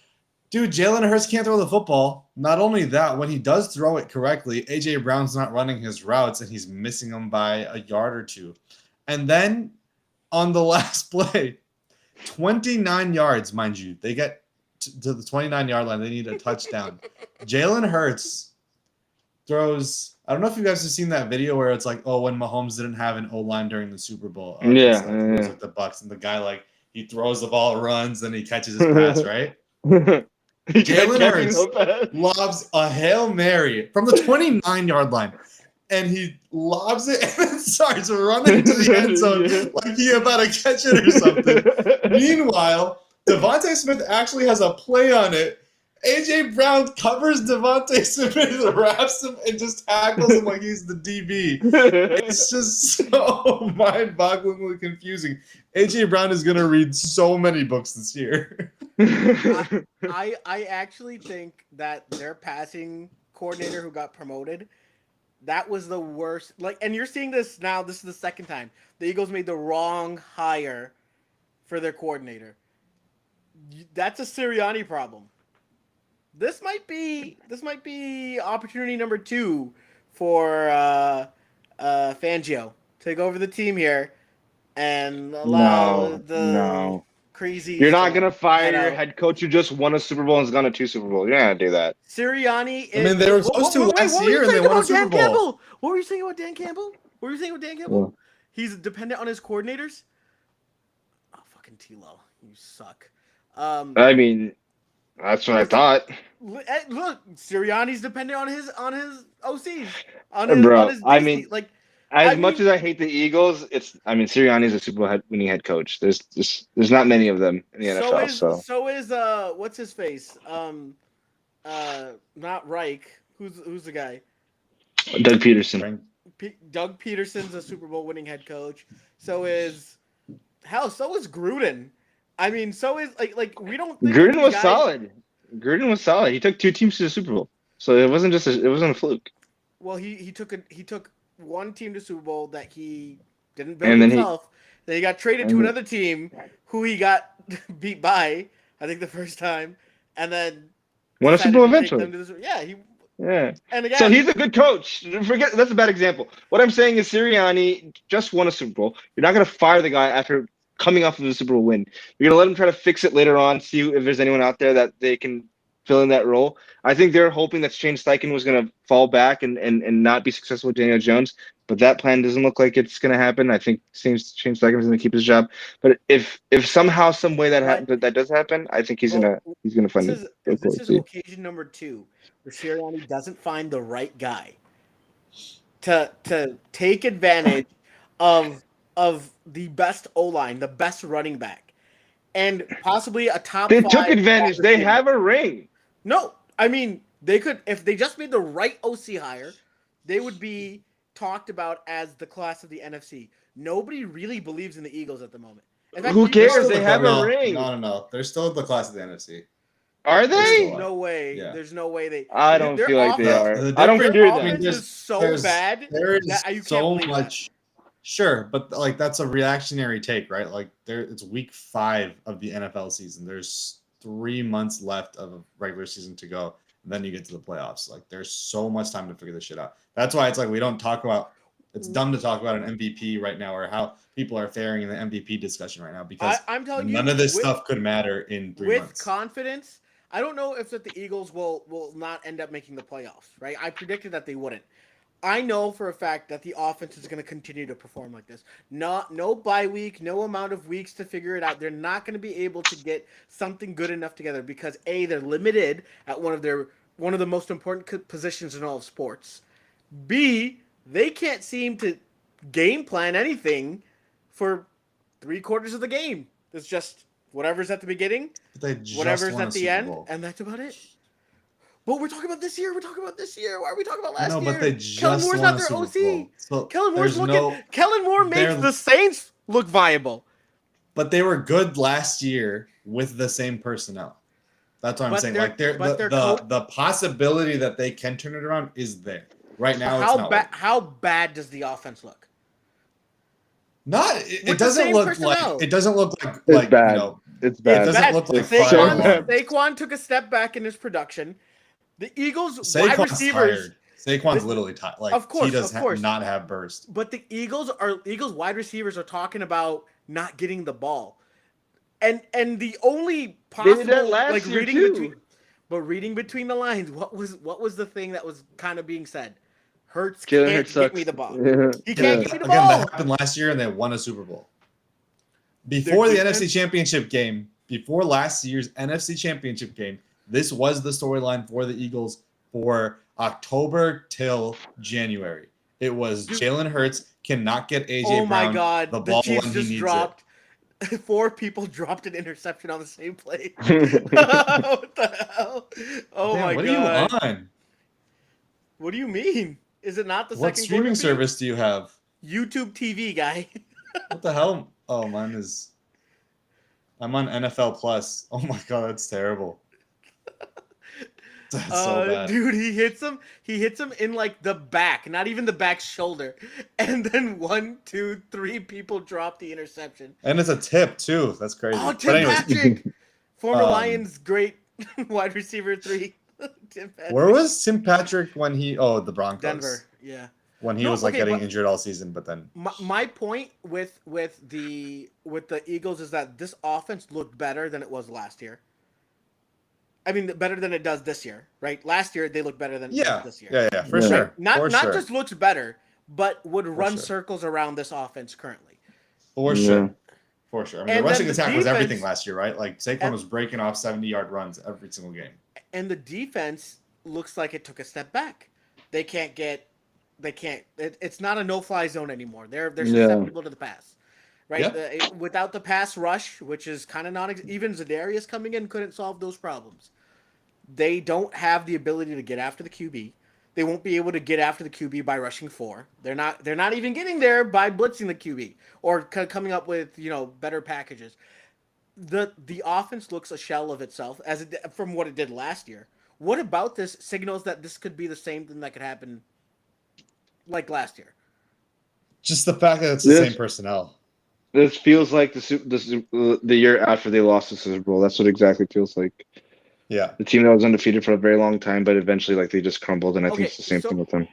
Speaker 1: dude, Jalen Hurts can't throw the football. Not only that, when he does throw it correctly, A.J. Brown's not running his routes, and he's missing them by a yard or two. And then on the last play, 29 yards, mind you. They get to the 29-yard line. They need a touchdown. Jalen Hurts throws – I don't know if you guys have seen that video where it's like, when Mahomes didn't have an O-line during the Super Bowl.
Speaker 2: Yeah.
Speaker 1: With the Bucs. And the guy, like, he throws the ball, runs, then he catches his pass, right? Jalen Hurts lobs a Hail Mary from the 29-yard line. And he lobs it and then starts running to the end zone like he about to catch it or something. Meanwhile, Devontae Smith actually has a play on it. A.J. Brown covers Devontae Smith, wraps him, and just tackles him like he's the DB. It's just so mind-bogglingly confusing. A.J. Brown is going to read so many books this year.
Speaker 3: I actually think that their passing coordinator who got promoted, that was the worst. And you're seeing this now. This is the second time the Eagles made the wrong hire for their coordinator. That's a Sirianni problem. This might be opportunity number 2 for Fangio. Take over the team here and allow crazy.
Speaker 2: You're not gonna fire your head coach who just won a Super Bowl and has gone to 2 Super Bowls. You're not gonna do that.
Speaker 3: Sirianni.
Speaker 1: I mean, they were supposed to last year and they won a Super Bowl.
Speaker 3: Campbell? What were you saying about Dan Campbell? Yeah. He's dependent on his coordinators. Oh, fucking T-Lo, you suck.
Speaker 2: I mean, that's what I thought.
Speaker 3: Look, Sirianni's dependent on his OCs. On his
Speaker 2: I
Speaker 3: DC.
Speaker 2: mean, As much as I hate the Eagles, Sirianni is a Super Bowl winning head coach. There's not many of them in the NFL.
Speaker 3: So is what's his face? Not Reich. Who's the guy?
Speaker 2: Doug Peterson.
Speaker 3: Doug Peterson's a Super Bowl winning head coach. So is Gruden. I mean, so is like we don't. Think
Speaker 2: Gruden was solid. Gruden was solid. He took 2 teams to the Super Bowl, so it wasn't a fluke.
Speaker 3: Well, he took one team to Super Bowl that he didn't build himself. Then he got traded to another team who he got beat by, I think the first time, and then
Speaker 2: won a Super Bowl eventually.
Speaker 3: Yeah. And again,
Speaker 2: so he's a good coach. Forget that's a bad example. What I'm saying is Sirianni just won a Super Bowl. You're not going to fire the guy after coming off of a Super Bowl win. You're going to let him try to fix it later on, see if there's anyone out there that they can fill in that role. I think they're hoping that Shane Steichen was going to fall back and not be successful with Daniel Jones, but that plan doesn't look like it's going to happen. I think Shane Steichen is going to keep his job. But if somehow, some way that does happen, I think he's going to find it.
Speaker 3: This is occasion number 2 where Sirianni doesn't find the right guy to take advantage of the best O-line, the best running back, and possibly a top 5.
Speaker 2: They took advantage. They have a ring.
Speaker 3: No, I mean, they could, if they just made the right OC hire, they would be talked about as the class of the NFC. Nobody really believes in the Eagles at the moment. In fact,
Speaker 2: who cares? They have a ring.
Speaker 1: No. They're still the class of the NFC.
Speaker 2: Are they?
Speaker 3: No way.
Speaker 1: Yeah.
Speaker 3: There's no way they.
Speaker 2: I don't feel like they are.
Speaker 1: I don't
Speaker 2: hear
Speaker 3: their
Speaker 2: them.
Speaker 3: offense is so bad.
Speaker 1: There is
Speaker 3: that you
Speaker 1: so
Speaker 3: can't
Speaker 1: much. Sure, but like that's a reactionary take, right? Like it's week 5 of the NFL season. There's 3 months left of a regular season to go. And then you get to the playoffs. Like there's so much time to figure this shit out. That's why it's like we don't talk about. It's dumb to talk about an MVP right now or how people are faring in the MVP discussion right now because
Speaker 3: I'm telling you,
Speaker 1: none of this stuff could matter in 3 months.
Speaker 3: With confidence, I don't know if the Eagles will not end up making the playoffs. Right? I predicted that they wouldn't. I know for a fact that the offense is going to continue to perform like this. No bye week, no amount of weeks to figure it out. They're not going to be able to get something good enough together because A, they're limited at one of the most important positions in all of sports. B, they can't seem to game plan anything for 3/4 of the game. It's just whatever's at the beginning, whatever's at the end, and that's about it. But we're talking about this year. Why are we talking about last year?
Speaker 1: No, but they just
Speaker 3: Kellen Moore's not their OC. So Kellen Moore makes the Saints look viable.
Speaker 1: But they were good last year with the same personnel. That's what I'm saying. Like the possibility that they can turn it around is there. Right now,
Speaker 3: how bad does the offense look?
Speaker 1: It doesn't look like
Speaker 2: it's bad.
Speaker 1: You know,
Speaker 2: it's bad.
Speaker 1: It doesn't look like
Speaker 3: Saquon took a step back in his production. The Eagles wide receivers.
Speaker 1: Saquon's literally tired. Like
Speaker 3: of course,
Speaker 1: he does not have burst.
Speaker 3: But the Eagles wide receivers are talking about not getting the ball, and the only possible like reading between the lines, what was the thing that was kind of being said? Hurts can't get me the ball. He can't get me the ball.
Speaker 1: That happened last year, and they won a Super Bowl. Before the NFC Championship game, before last year's NFC Championship game, this was the storyline for the Eagles for October till January. It was Jalen Hurts cannot get AJ Brown.
Speaker 3: Oh my God!
Speaker 1: The ball
Speaker 3: Chiefs
Speaker 1: when he
Speaker 3: just
Speaker 1: needs
Speaker 3: dropped. 4 people dropped an interception on the same play. What the hell? Oh my God!
Speaker 1: What are you on?
Speaker 3: What do you mean? Is it not the second?
Speaker 1: What streaming service do you have?
Speaker 3: YouTube TV, guy.
Speaker 1: What the hell? Oh, mine is. I'm on NFL Plus. Oh my God, that's terrible. That's so bad.
Speaker 3: Dude, he hits him in like the back, not even the back shoulder. And then 1, 2, 3 people drop the interception.
Speaker 1: And it's a tip too. That's crazy.
Speaker 3: Oh, Tim Patrick, former Lions great wide receiver 3. Tim Patrick.
Speaker 1: Where was Tim Patrick when the Broncos?
Speaker 3: Denver, yeah.
Speaker 1: When he was getting injured all season, but then
Speaker 3: my point with the Eagles is that this offense looked better than it was last year. I mean, better than it does this year, right? Last year they looked better than this year.
Speaker 1: Yeah, for sure.
Speaker 3: Not just looks better, but would run circles around this offense currently.
Speaker 1: For sure. I mean, the rushing attack was everything last year, right? Like Saquon was breaking off 70-yard runs every single game.
Speaker 3: And the defense looks like it took a step back. They can't get they can't. It's not a no-fly zone anymore. They're
Speaker 2: Yeah.
Speaker 3: susceptible to the pass, right?
Speaker 1: Yeah.
Speaker 3: Without the pass rush, which is kind of not even Za'Darius coming in couldn't solve those problems. They don't have the ability to get after the QB. They won't be able to get after the QB by rushing 4. They're not even getting there by blitzing the QB or coming up with better packages. The offense looks a shell of itself from what it did last year. What about this signals that this could be the same thing that could happen like last year?
Speaker 1: Just the fact that it's the same personnel.
Speaker 2: This feels like the year after they lost the Super Bowl. That's what exactly it feels like.
Speaker 1: Yeah.
Speaker 2: The team that was undefeated for a very long time, but eventually like they just crumbled, and I think it's the same thing with them.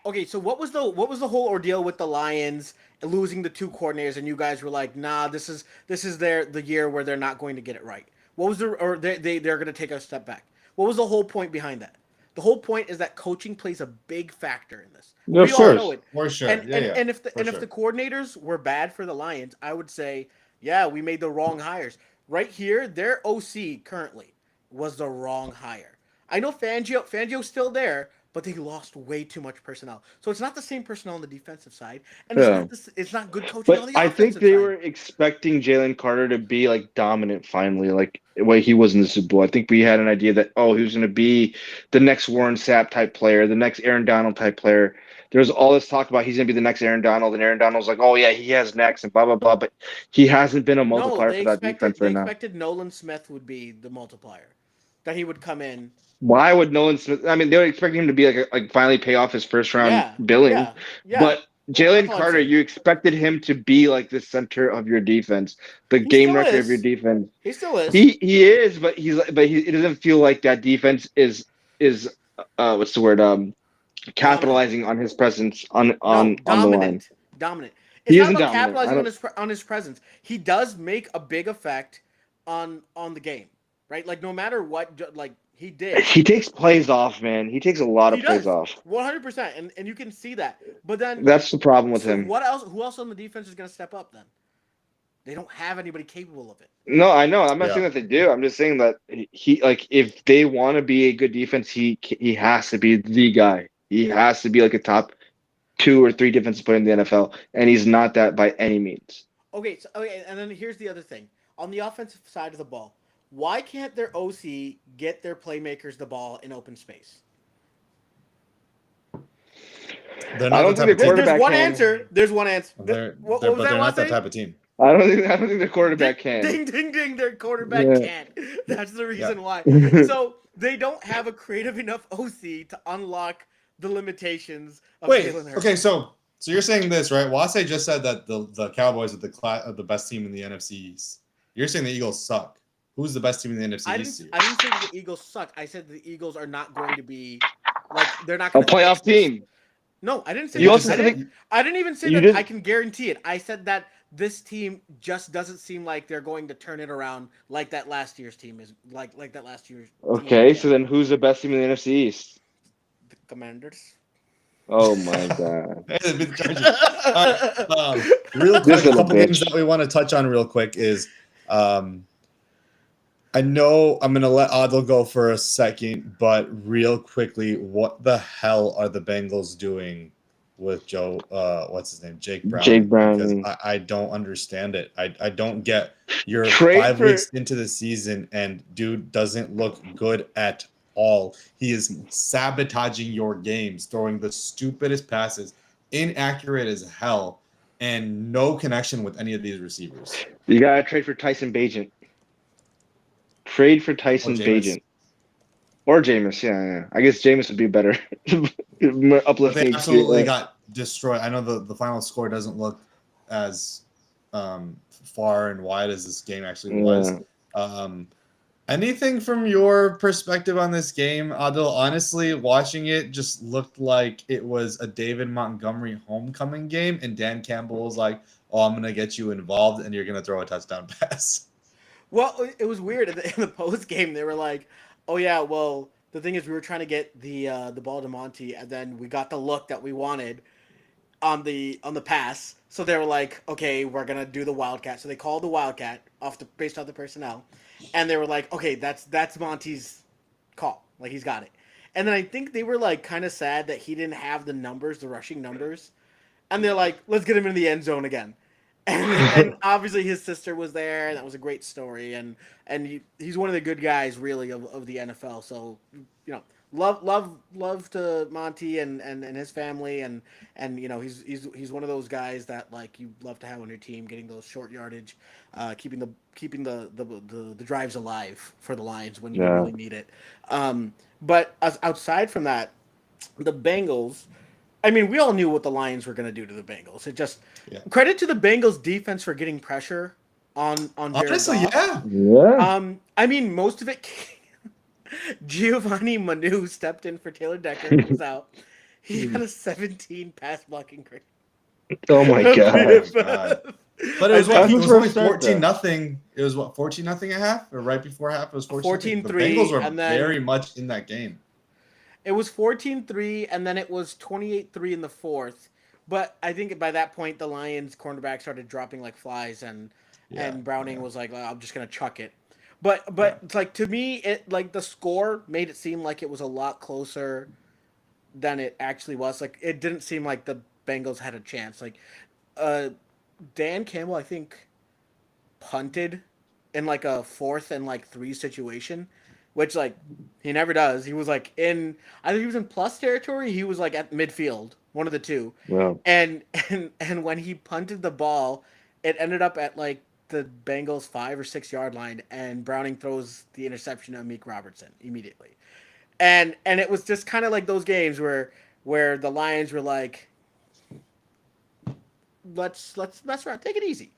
Speaker 3: Okay, so what was the whole ordeal with the Lions losing the 2 coordinators, and you guys were like, nah, this is the year where they're not going to get it right. What was they're going to take a step back? What was the whole point behind that? The whole point is that coaching plays a big factor in this.
Speaker 2: No,
Speaker 3: we all know it.
Speaker 1: For sure.
Speaker 3: And if the coordinators were bad for the Lions, I would say, yeah, we made the wrong hires. Right here, their OC currently was the wrong hire. I know Fangio's still there, but they lost way too much personnel. So it's not the same personnel on the defensive side, and it's not good coaching on the offensive side.
Speaker 2: I think they were expecting Jalen Carter to be like dominant finally, like what he was in the Super Bowl. I think we had an idea that he was going to be the next Warren Sapp type player, the next Aaron Donald type player. There was all this talk about he's going to be the next Aaron Donald, and Aaron Donald was like, oh yeah, he has next, and blah blah blah. But he hasn't been a multiplier for that defense right now.
Speaker 3: They expected Nolan Smith would be the multiplier, that he would come in.
Speaker 2: Why would Nolan Smith? I mean, they were expecting him to be like finally pay off his first round billing. Yeah. But Jalen Carter, you expected him to be like the center of your defense, the game record of your defense.
Speaker 3: He still is.
Speaker 2: He is, but it doesn't feel like that defense is what's the word? Capitalizing on his presence on the line.
Speaker 3: Dominant. It's not about capitalizing on his presence. He does make a big effect on the game, right? Like no matter what, like. He did.
Speaker 2: He takes plays off, man. He takes a lot of plays off.
Speaker 3: 100%, and you can see that. But then
Speaker 2: that's the problem with him.
Speaker 3: What else? Who else on the defense is going to step up then? They don't have anybody capable of it.
Speaker 2: No, I know. I'm not saying that they do. I'm just saying that he like if they want to be a good defense, he has to be the guy. He has to be like a top 2 or 3 defensive player in the NFL, and he's not that by any means.
Speaker 3: Okay, and then here's the other thing. On the offensive side of the ball, why can't their OC get their playmakers the ball in open space?
Speaker 1: They're not
Speaker 3: There's one answer. There's one answer.
Speaker 1: They're not that type of team.
Speaker 2: I don't think the quarterback can.
Speaker 3: Ding, ding, ding. Their quarterback can't. That's the reason why. So they don't have a creative enough OC to unlock the limitations of Jalen Hurts.
Speaker 1: Okay, so you're saying this, right? Wase just said that the Cowboys are the best team in the NFC East. You're saying the Eagles suck. Who's the best team in the NFC East?
Speaker 3: I didn't say that the Eagles suck. I said the Eagles are not going to be they're not
Speaker 2: a playoff team.
Speaker 3: No, I didn't say that. I didn't even say that I can guarantee it. I said that this team just doesn't seem like they're going to turn it around like that last year's team is like that last year's
Speaker 2: Okay, so then who's the best team in the NFC East?
Speaker 3: The Commanders.
Speaker 2: Oh my god.
Speaker 1: Real quick, a couple games that we want to touch on real quick is I know I'm going to let Adil go for a second, but real quickly, what the hell are the Bengals doing with Joe, what's his name? Jake Brown.
Speaker 2: Jake Brown.
Speaker 1: Because I don't understand it. I don't get your 5 weeks into the season and dude doesn't look good at all. He is sabotaging your games, throwing the stupidest passes, inaccurate as hell, and no connection with any of these receivers.
Speaker 2: You got to trade for Tyson Bagent. Trade for Tyson Bagent. Or Jameis, yeah. I guess Jameis would be better. More uplifting.
Speaker 1: They absolutely got destroyed. I know the final score doesn't look as far and wide as this game actually was. Anything from your perspective on this game, Adil? Honestly, watching it just looked like it was a David Montgomery homecoming game, and Dan Campbell was like, "Oh, I'm gonna get you involved, and you're gonna throw a touchdown pass."
Speaker 3: Well, it was weird in the post game. They were like, "Oh yeah, well, the thing is, we were trying to get the ball to Monty, and then we got the look that we wanted on the pass. So they were like, okay, we're gonna do the Wildcat. So they called the Wildcat based off the personnel, and they were like, okay, that's Monty's call. Like he's got it. And then I think they were like kind of sad that he didn't have the numbers, the rushing numbers. And they're like, let's get him in the end zone again. And obviously his sister was there, and that was a great story. And he's one of the good guys, really, of the NFL. So, love to Monty and his family, and he's one of those guys that like you love to have on your team, getting those short yardage, keeping the drives alive for the Lions when you really need it. But outside from that, the Bengals. I mean, we all knew what the Lions were going to do to the Bengals. It just credit to the Bengals defense for getting pressure on Jared
Speaker 1: Honestly,
Speaker 3: Goff.
Speaker 2: Yeah.
Speaker 3: I mean, most of it. Giovanni Manu stepped in for Taylor Decker. He was out. He had a 17 pass blocking grade.
Speaker 2: Oh my god.
Speaker 1: But it was
Speaker 2: I think
Speaker 1: only
Speaker 2: first start
Speaker 1: 14-0. It was 14-0 at half, or right before half. It was 14-3. The
Speaker 3: 14-3,
Speaker 1: Bengals were
Speaker 3: and then-
Speaker 1: very much in that game.
Speaker 3: It was 14-3, and then it was 28-3 in the fourth. But I think by that point, the Lions cornerback started dropping like flies, and Browning was like, I'm just going to chuck it. But it's like, to me, it like the score made it seem like it was a lot closer than it actually was. Like, it didn't seem like the Bengals had a chance. Like, Dan Campbell, I think, punted in like a 4th and like 3 situation, which like he never does. He was like in either he was in plus territory, he was like at midfield, one of the two.
Speaker 2: Wow.
Speaker 3: And when he punted the ball, it ended up at like the Bengals 5 or 6 yard line, and Browning throws the interception to Meek Robertson immediately. And it was just kind of like those games where the Lions were like, let's mess around, take it easy.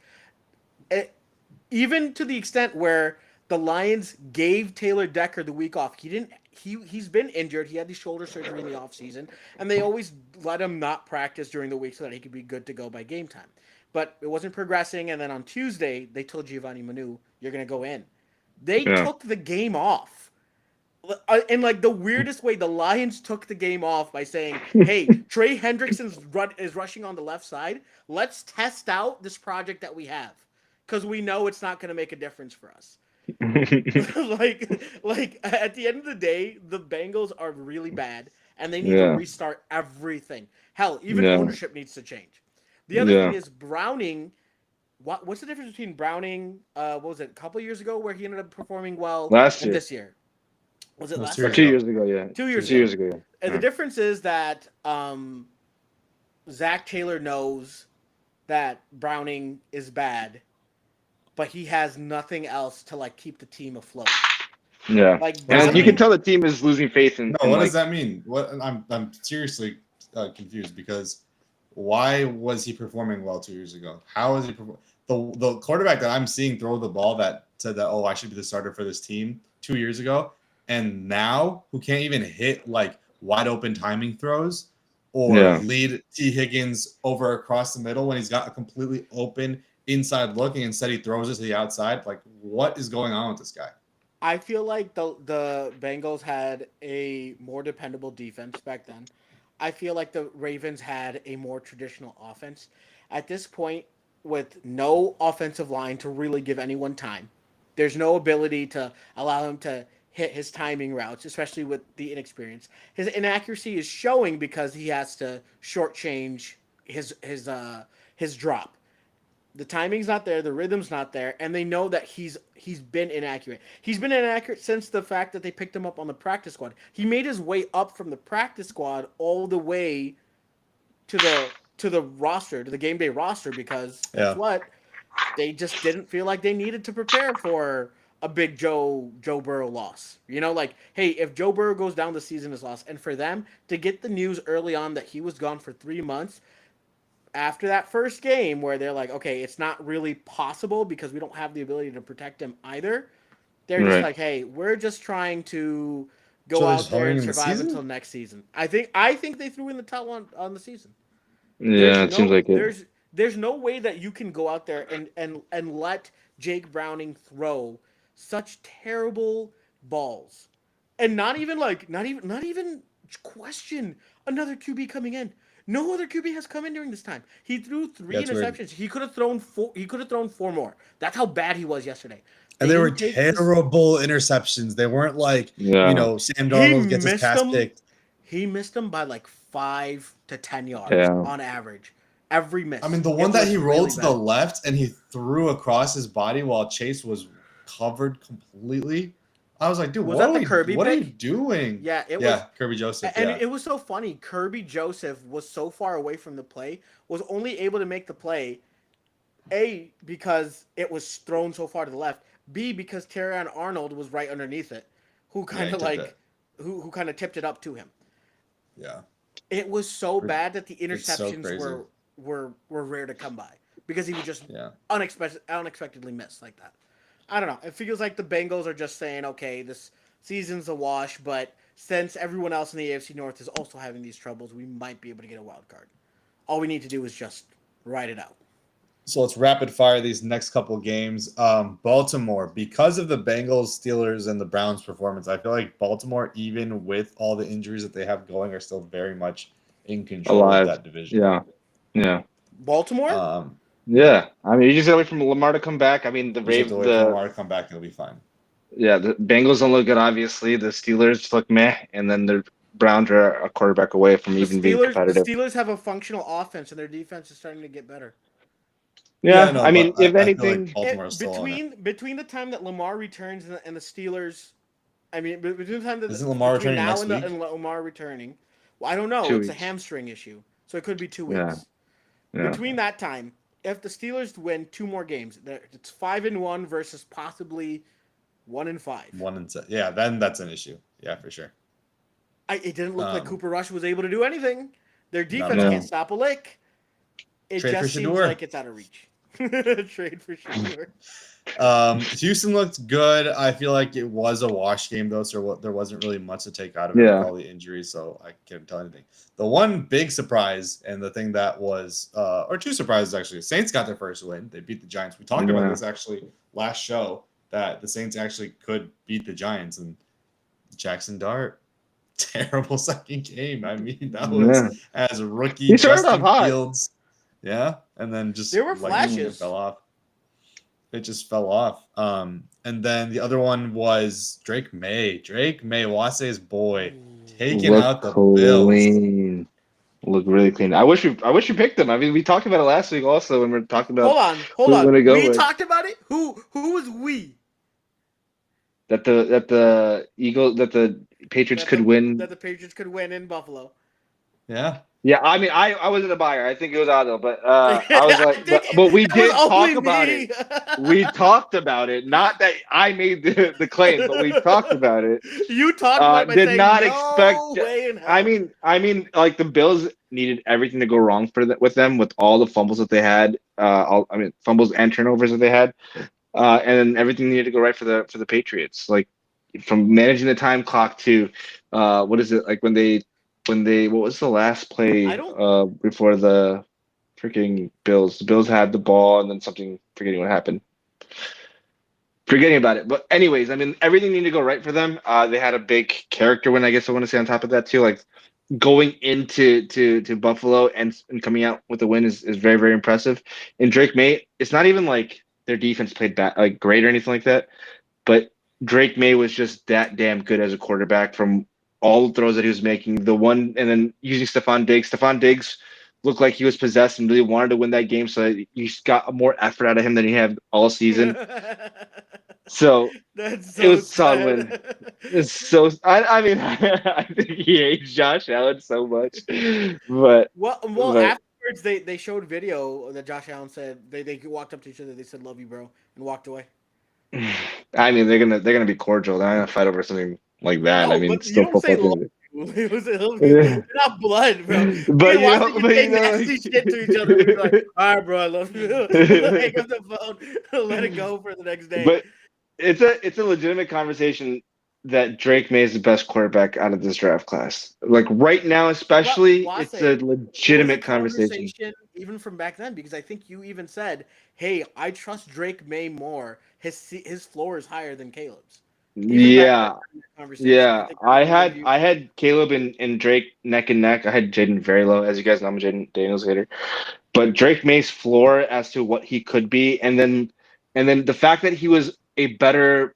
Speaker 3: Even to the extent where the Lions gave Taylor Decker the week off. He's been injured. He had the shoulder surgery in the offseason, and they always let him not practice during the week so that he could be good to go by game time. But it wasn't progressing, and then on Tuesday, they told Giovanni Manu, you're going to go in. They took the game off. In like the weirdest way, the Lions took the game off by saying, hey, Trey Hendrickson is rushing on the left side. Let's test out this project that we have, because we know it's not going to make a difference for us. like at the end of the day, the Bengals are really bad, and they need to restart everything. Hell, even ownership needs to change. The other thing is Browning. What's the difference between Browning? What was it? A couple years ago, where he ended up performing well,
Speaker 2: last
Speaker 3: and
Speaker 2: year.
Speaker 3: this year? Was it last year?
Speaker 2: 2 years ago? Yeah.
Speaker 3: 2 years.
Speaker 2: 2 years ago. Yeah.
Speaker 3: And the difference is that Zach Taylor knows that Browning is bad, but he has nothing else to like keep the team afloat.
Speaker 2: Yeah,
Speaker 3: like
Speaker 2: and you can tell the team is losing faith in.
Speaker 1: No, what does that mean? What I'm seriously confused, because why was he performing well 2 years ago? How is he the quarterback that I'm seeing throw the ball that said that I should be the starter for this team 2 years ago, and now who can't even hit like wide open timing throws or lead T. Higgins over across the middle when he's got a completely open inside look, and instead he throws it to the outside. Like, what is going on with this guy?
Speaker 3: I feel like the Bengals had a more dependable defense back then. I feel like the Ravens had a more traditional offense. At this point, with no offensive line to really give anyone time, there's no ability to allow him to hit his timing routes, especially with the inexperience. His inaccuracy is showing because he has to shortchange his drop. The timing's not there, the rhythm's not there, and they know that he's been inaccurate. He's been inaccurate since the fact that they picked him up on the practice squad. He made his way up from the practice squad all the way to the roster, to the game day roster, because guess what? They just didn't feel like they needed to prepare for a big Joe Burrow loss. You know, like, hey, if Joe Burrow goes down, the season is lost. And for them to get the news early on that he was gone for 3 months, after that first game where they're like, okay, it's not really possible because we don't have the ability to protect him either. They're just like, hey, we're just trying to go out there and survive until next season. I think they threw in the towel on the season.
Speaker 2: It seems like it.
Speaker 3: There's no way that you can go out there and let Jake Browning throw such terrible balls and not even question another QB coming in. No other QB has come in during this time. He threw 3
Speaker 1: Yeah, it's weird.
Speaker 3: interceptions. He could have thrown 4. He could have thrown 4 more. That's how bad he was yesterday.
Speaker 1: And they were
Speaker 3: intake was-
Speaker 1: terrible interceptions. They weren't like,
Speaker 2: Yeah.
Speaker 1: Sam
Speaker 3: He
Speaker 1: Darnold gets his
Speaker 3: missed
Speaker 1: pass
Speaker 3: them.
Speaker 1: picked.
Speaker 3: He missed them by like 5 to 10 yards
Speaker 2: Yeah.
Speaker 3: on average. Every miss.
Speaker 1: I mean, the
Speaker 3: It
Speaker 1: one that
Speaker 3: was
Speaker 1: he rolled
Speaker 3: really
Speaker 1: to
Speaker 3: bad.
Speaker 1: the left and he threw across his body while Chase was covered completely. I was like, dude,
Speaker 3: Was
Speaker 1: what
Speaker 3: that
Speaker 1: are
Speaker 3: the Kirby
Speaker 1: what are
Speaker 3: pick?
Speaker 1: you doing?
Speaker 3: Yeah, it
Speaker 1: Yeah,
Speaker 3: was.
Speaker 1: Kirby Joseph.
Speaker 3: And
Speaker 1: Yeah.
Speaker 3: it was so funny. Kirby Joseph was so far away from the play, was only able to make the play, A, because it was thrown so far to the left, B, because Terrion Arnold was right underneath it, who kind of
Speaker 1: he tipped
Speaker 3: like, who kind of tipped it up to him.
Speaker 1: Yeah.
Speaker 3: It was so bad that the
Speaker 1: It's so
Speaker 3: interceptions
Speaker 1: crazy.
Speaker 3: were rare to come by because he would just
Speaker 1: Yeah.
Speaker 3: unexpectedly miss like that. I don't know. It feels like the Bengals are just saying, okay, this season's a wash, but since everyone else in the AFC North is also having these troubles, we might be able to get a wild card. All we need to do is just ride it out.
Speaker 1: So let's rapid fire these next couple games. Baltimore, because of the Bengals, Steelers, and the Browns' performance, I feel like Baltimore, even with all the injuries that they have going, are still very much in control
Speaker 2: Alive.
Speaker 1: of that division.
Speaker 2: Yeah. Yeah.
Speaker 3: Baltimore?
Speaker 2: Yeah. I mean, you just gotta wait for Lamar to come back. I mean, the
Speaker 1: We just have to wait for Lamar to come back. It'll be fine.
Speaker 2: Yeah, the Bengals don't look good, obviously. The Steelers look meh, and then the Browns are a quarterback away from
Speaker 3: the
Speaker 2: even being
Speaker 3: Steelers, the
Speaker 2: competitive.
Speaker 3: Steelers have a functional offense, and their defense is starting to get better.
Speaker 2: Yeah,
Speaker 1: no,
Speaker 2: I mean,
Speaker 1: but
Speaker 2: if
Speaker 1: I feel
Speaker 2: anything,
Speaker 1: like Baltimore is still on it.
Speaker 3: Between the time that Lamar returns and the Steelers, I mean, between the time that
Speaker 1: Isn't Lamar
Speaker 3: between
Speaker 1: returning
Speaker 3: now
Speaker 1: next
Speaker 3: and,
Speaker 1: week?
Speaker 3: and Lamar returning, well, I don't know.
Speaker 2: 2
Speaker 3: It's a
Speaker 2: weeks.
Speaker 3: hamstring issue, so it could be 2
Speaker 2: Yeah.
Speaker 3: weeks.
Speaker 2: yeah.
Speaker 3: Between that time, if the Steelers win 2 more games, it's 5-1 versus possibly 1-5.
Speaker 1: 1-7. Yeah, then that's an issue. Yeah, for sure.
Speaker 3: It didn't look like
Speaker 1: Um,
Speaker 3: Cooper Rush was able to do anything. Their defense
Speaker 2: No.
Speaker 3: can't stop a lick. It
Speaker 1: Trade for
Speaker 3: just seems
Speaker 1: Shador.
Speaker 3: like it's out of reach. Trade for Shador.
Speaker 1: Houston looked good. I feel like it was a wash game though, so there wasn't really much to take out of it
Speaker 2: Yeah.
Speaker 1: with all the injuries, so I can't tell anything. The one big surprise and the thing that was, or 2 surprises actually, Saints got their first win. They beat the Giants. We talked about
Speaker 2: Yeah.
Speaker 1: this actually last show that the Saints actually could beat the Giants, and Jackson Dart, terrible second game. I mean, that was as a rookie.
Speaker 2: He started
Speaker 1: Justin
Speaker 2: off hot.
Speaker 1: Fields, yeah, and then just
Speaker 3: There were
Speaker 1: lightning
Speaker 3: flashes.
Speaker 1: fell off. It just fell off. And then the other one was Drake May. Drake May, Wase's boy, taking
Speaker 2: Look
Speaker 1: out the Bills.
Speaker 2: clean. Look really clean. I wish we picked them. I mean, we talked about it last week also when we were talking about
Speaker 3: Hold
Speaker 2: who
Speaker 3: on.
Speaker 2: would it go
Speaker 3: We
Speaker 2: with?
Speaker 3: talked about it. Who was we?
Speaker 2: that the Patriots could win.
Speaker 3: That the Patriots could win in Buffalo.
Speaker 1: Yeah.
Speaker 2: Yeah, I mean, I wasn't a buyer. I think it was Otto, but I was like, but we
Speaker 3: It
Speaker 2: did
Speaker 3: was only
Speaker 2: talk about
Speaker 3: me.
Speaker 2: it. We talked about it. Not that I made the claim, but we talked about it.
Speaker 3: You talked about it by
Speaker 2: Did
Speaker 3: saying,
Speaker 2: not
Speaker 3: no
Speaker 2: expect-
Speaker 3: way in hell.
Speaker 2: I mean, like the Bills needed everything to go wrong with them with all the fumbles that they had. Fumbles and turnovers that they had, and then everything needed to go right for the Patriots. Like from managing the time clock to, what is it like when they what was the last play before the freaking Bills? The Bills had the ball and then something, forgetting what happened. Forgetting about it. But anyways, I mean, everything needed to go right for them. They had a big character win, I guess I want to say on top of that too. Like going into to Buffalo and coming out with a win is very, very impressive. And Drake May, it's not even like their defense played bad, like great or anything like that. But Drake May was just that damn good as a quarterback from all the throws that he was making. The one, and then using Stephon Diggs. Stephon Diggs looked like he was possessed and really wanted to win that game. So you got more effort out of him than he had all season. So
Speaker 3: That's so
Speaker 2: it was a solid
Speaker 3: sad.
Speaker 2: win. It's so. I mean, I think he hates Josh Allen so much, but
Speaker 3: Well, afterwards they showed video that Josh Allen said they walked up to each other. They said "Love you, bro," and walked away.
Speaker 2: I mean, they're gonna be cordial. They're not gonna fight over something like that.
Speaker 3: No,
Speaker 2: I mean,
Speaker 3: but
Speaker 2: still
Speaker 3: you don't say
Speaker 2: football.
Speaker 3: love They're not blood, bro.
Speaker 2: But you know,
Speaker 3: say nasty shit to each other. We'd be like, all right, bro, I love you. Hang up the phone, let it go for the next day.
Speaker 2: But it's a legitimate conversation that Drake May is the best quarterback out of this draft class. Like right now, especially,
Speaker 3: Wase,
Speaker 2: it's a
Speaker 3: it was
Speaker 2: legitimate
Speaker 3: a
Speaker 2: conversation.
Speaker 3: even from back then, because I think you even said, "Hey, I trust Drake May more. His floor is higher than Caleb's." Even back
Speaker 2: Yeah,
Speaker 3: then, conversation.
Speaker 2: yeah.
Speaker 3: think
Speaker 2: I
Speaker 3: me and
Speaker 2: had
Speaker 3: you-
Speaker 2: I had Caleb and Drake neck and neck. I had Jaden very low, as you guys know. I'm a Jaden Daniels hater, but Drake May's floor as to what he could be, and then the fact that he was a better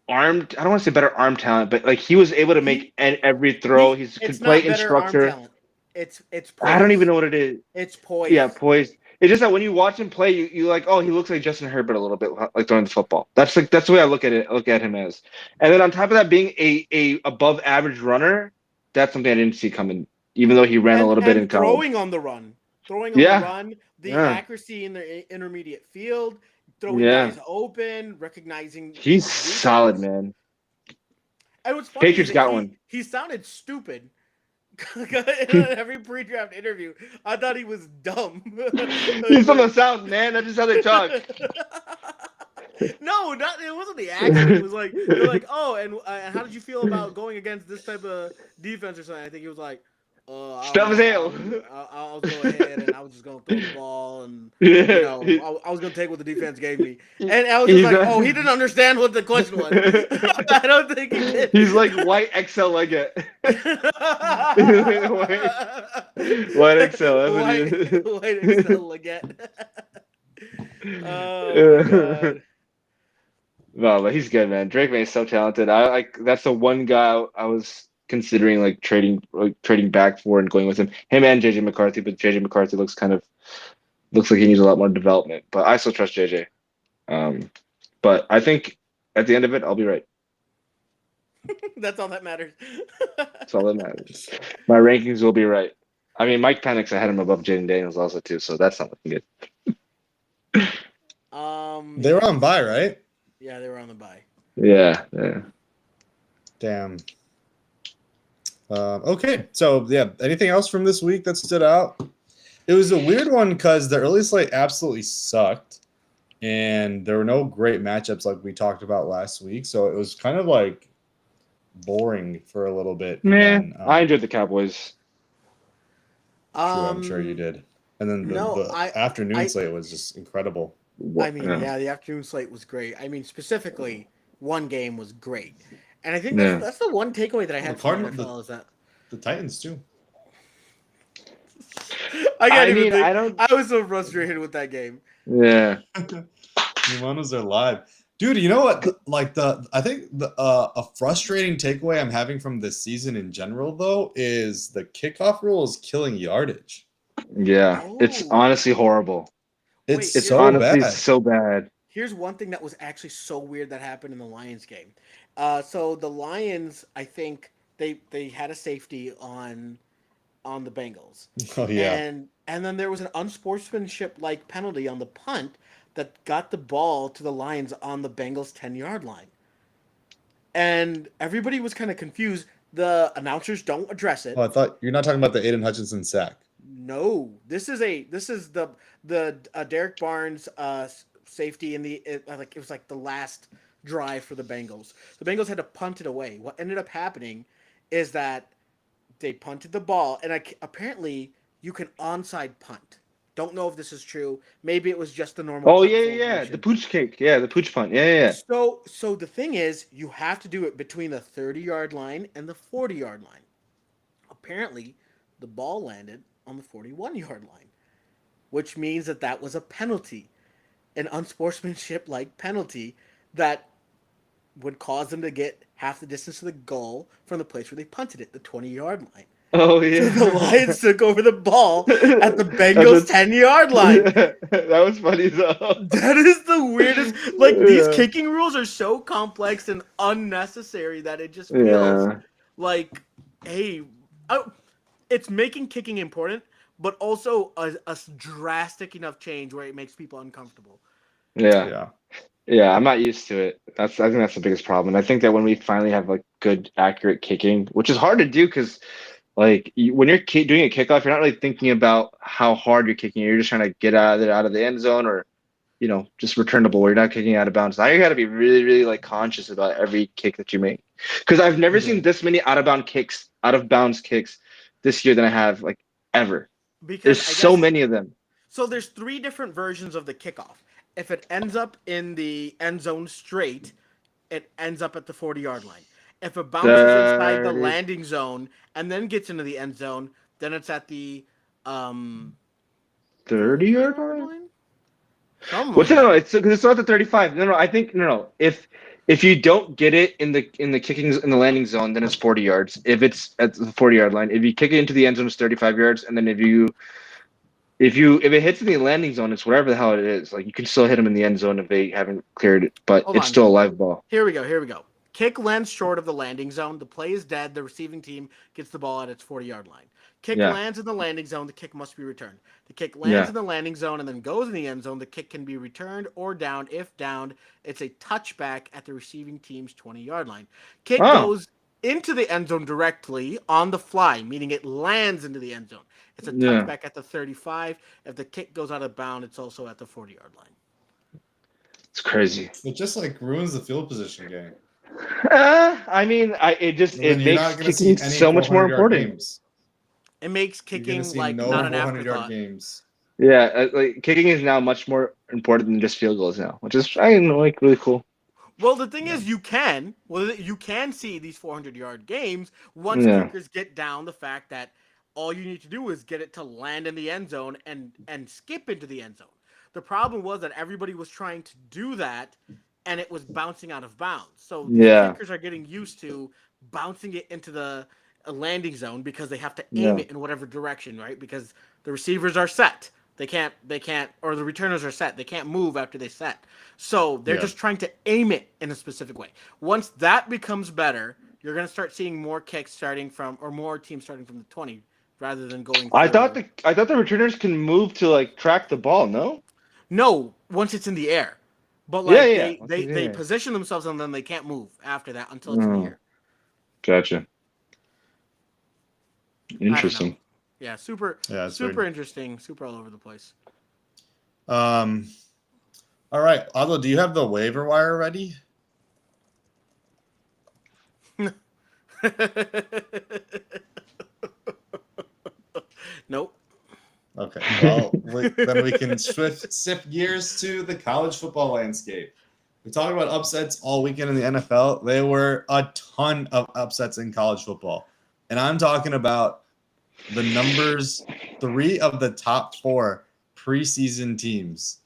Speaker 2: armed. I don't want to say better arm talent, but like he was able to
Speaker 3: he
Speaker 2: make every throw.
Speaker 3: he.
Speaker 2: He
Speaker 3: It's
Speaker 2: could play
Speaker 3: not
Speaker 2: in
Speaker 3: better arm
Speaker 2: structure.
Speaker 3: talent. It's
Speaker 2: I don't even
Speaker 3: poise.
Speaker 2: know what it is.
Speaker 3: It's poise.
Speaker 2: Yeah, poised. It's just that when you watch him play, you like, oh, he looks like Justin Herbert a little bit, like throwing the football. That's the way I look at it. Look at him as, and then on top of that, being a above average runner, that's something I didn't see coming. Even though he ran a little bit in
Speaker 3: And
Speaker 2: college.
Speaker 3: throwing on the run,
Speaker 2: Yeah,
Speaker 3: the
Speaker 2: yeah,
Speaker 3: accuracy in the intermediate field, throwing
Speaker 2: yeah.
Speaker 3: guys open, recognizing
Speaker 2: He's
Speaker 3: defense.
Speaker 2: solid, man.
Speaker 3: And what's funny
Speaker 2: Patriots
Speaker 3: is that
Speaker 2: got one.
Speaker 3: he sounded stupid. In every pre-draft interview, I thought he was dumb.
Speaker 2: He's from the South, man. That's just how they talk.
Speaker 3: No, it wasn't the accent. It was like they're like, oh, and how did you feel about going against this type of defense or something? I think he was like, I
Speaker 2: Stuff
Speaker 3: don't
Speaker 2: his
Speaker 3: know.
Speaker 2: ale.
Speaker 3: I was going ahead and I was just gonna throw the ball and
Speaker 2: Yeah.
Speaker 3: I was gonna take what the defense gave me. And I was
Speaker 2: He's
Speaker 3: just like,
Speaker 2: a-
Speaker 3: he didn't understand what the question was. I don't think he did.
Speaker 2: He's like white XL Leggett. White XL. That's what he is.
Speaker 3: White Excel again. Oh my god.
Speaker 2: No, but he's good, man. Drake May is so talented. I like that's the one guy I was considering like trading back for and going with him. Him and JJ McCarthy, but JJ McCarthy looks like he needs a lot more development. But I still trust JJ. But I think at the end of it, I'll be right.
Speaker 3: That's all that matters.
Speaker 2: That's all that matters. My rankings will be right. I mean, Mike Penix, I had him above Jaden Daniels also too, so that's not looking good.
Speaker 1: They were on bye, right?
Speaker 3: Yeah, they were on the bye.
Speaker 2: Yeah.
Speaker 1: Damn. Okay, so yeah, anything else from this week that stood out? It was a weird one because the early slate absolutely sucked, and there were no great matchups like we talked about last week. So it was kind of like boring for a little bit.
Speaker 2: Man, I enjoyed the Cowboys.
Speaker 1: I'm sure you did. And then the afternoon slate was just incredible.
Speaker 3: I mean, yeah, the afternoon slate was great. I mean, specifically, one game was great, and I think that's the one takeaway that I had from the NFL is that
Speaker 1: the Titans too.
Speaker 3: I was so frustrated with that game.
Speaker 2: Yeah,
Speaker 1: Numanos are live, dude. You know what? Like I think a frustrating takeaway I'm having from this season in general, though, is the kickoff rule is killing yardage.
Speaker 2: Yeah, it's honestly horrible.
Speaker 1: It's so
Speaker 2: bad.
Speaker 3: Here's one thing that was actually so weird that happened in the Lions game. So the Lions, I think they had a safety on the Bengals.
Speaker 1: Oh yeah.
Speaker 3: And then there was an unsportsmanship like penalty on the punt that got the ball to the Lions on the Bengals 10-yard line. And everybody was kind of confused. The announcers don't address it.
Speaker 1: Oh, I thought you're not talking about the Aiden Hutchinson sack.
Speaker 3: No, this is the Derek Barnes safety in it was like the last drive for the Bengals. The Bengals had to punt it away. What ended up happening is that they punted the ball, and apparently you can onside punt. Don't know if this is true. Maybe it was just the normal.
Speaker 2: Oh yeah, the pooch kick. Yeah, the pooch punt. Yeah.
Speaker 3: So the thing is, you have to do it between the 30-yard line and the 40-yard line. Apparently, the ball landed on the 41-yard line, which means that was a penalty, an unsportsmanship-like penalty that would cause them to get half the distance to the goal from the place where they punted it, the 20-yard line.
Speaker 2: Oh yeah.
Speaker 3: So the Lions took over the ball at the Bengals 10-yard line.
Speaker 2: That was funny though.
Speaker 3: That is the weirdest. Like these kicking rules are so complex and unnecessary that it just feels like, hey, it's making kicking important, but also a drastic enough change where it makes people uncomfortable.
Speaker 2: Yeah, I'm not used to it. I think that's the biggest problem. I think that when we finally have like good, accurate kicking, which is hard to do because like when you're doing a kickoff, you're not really thinking about how hard you're kicking. You're just trying to get out of the end zone or, just return the ball. You're not kicking out of bounds. Now you got to be really, really like conscious about every kick that you make. Because I've never seen this many out of bounds kicks this year than I have like ever. Because there's so many of them.
Speaker 3: So there's 3 different versions of the kickoff. If it ends up in the end zone straight, it ends up at the 40-yard line. If it bounces inside the landing zone and then gets into the end zone, then it's at the
Speaker 2: 30-yard line.
Speaker 3: Something
Speaker 2: What's
Speaker 3: like
Speaker 2: no?
Speaker 3: that.
Speaker 2: It's not the 35. No, I think no. If you don't get it in the kicking in the landing zone, then it's 40 yards. If it's at the 40-yard line, if you kick it into the end zone, it's 35 yards, and then if it hits in the landing zone, it's whatever the hell it is. Like you can still hit them in the end zone if they haven't cleared it, but
Speaker 3: Hold
Speaker 2: it's
Speaker 3: on.
Speaker 2: still a live ball.
Speaker 3: Here we go. Kick lands short of the landing zone. The play is dead. The receiving team gets the ball at its 40-yard line. Kick lands in the landing zone. The kick must be returned. The kick lands in the landing zone and then goes in the end zone. The kick can be returned or downed. If downed, it's a touchback at the receiving team's 20-yard line. Kick goes into the end zone directly on the fly, meaning it lands into the end zone. It's a touchback at the 35. If the kick goes out of bounds, it's also at the 40-yard line.
Speaker 2: It's crazy.
Speaker 1: It just like ruins the field position game.
Speaker 2: I mean, it makes kicking so much more important.
Speaker 1: Games.
Speaker 3: It makes kicking like
Speaker 1: no
Speaker 3: not an
Speaker 1: 400-yard
Speaker 3: afterthought.
Speaker 1: games.
Speaker 2: Yeah, like kicking is now much more important than just field goals now, which is like really cool.
Speaker 3: Well, the thing is, you can see these 400-yard games once kickers get down the fact that all you need to do is get it to land in the end zone and skip into the end zone. The problem was that everybody was trying to do that, and it was bouncing out of bounds. So kickers are getting used to bouncing it into the landing zone because they have to aim it in whatever direction, right? Because the receivers are set. They can't, or the returners are set. They can't move after they set. So they're just trying to aim it in a specific way. Once that becomes better, you're going to start seeing more kicks more teams starting from the 20 rather than going.
Speaker 2: I thought the returners can move to like track the ball.
Speaker 3: No, once it's in the air. But they position themselves and then they can't move after that until it's in the air.
Speaker 2: Gotcha. Interesting.
Speaker 3: Yeah, super interesting, super all over the place.
Speaker 1: All right, Aldo, do you have the waiver wire ready?
Speaker 3: Nope.
Speaker 1: Okay, well, then we can shift gears to the college football landscape. We talked about upsets all weekend in the NFL. There were a ton of upsets in college football. And I'm talking about the numbers. 3 of the top 4 preseason teams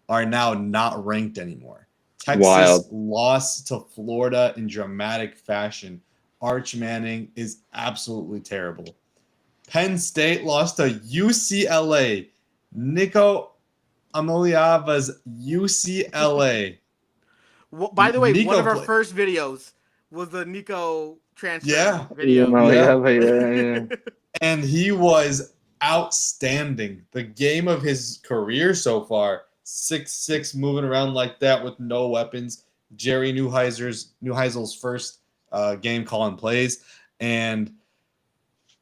Speaker 1: are now not ranked anymore. Texas lost to Florida in dramatic fashion. Arch Manning is absolutely terrible. Penn State lost to UCLA. Nico Amaliava's UCLA.
Speaker 3: Well, by the way, one of our first videos was the Nico transfer video.
Speaker 2: Yeah.
Speaker 1: And he was outstanding. The game of his career so far. 6'6", moving around like that with no weapons. Jerry Neuheisel's first game calling plays. And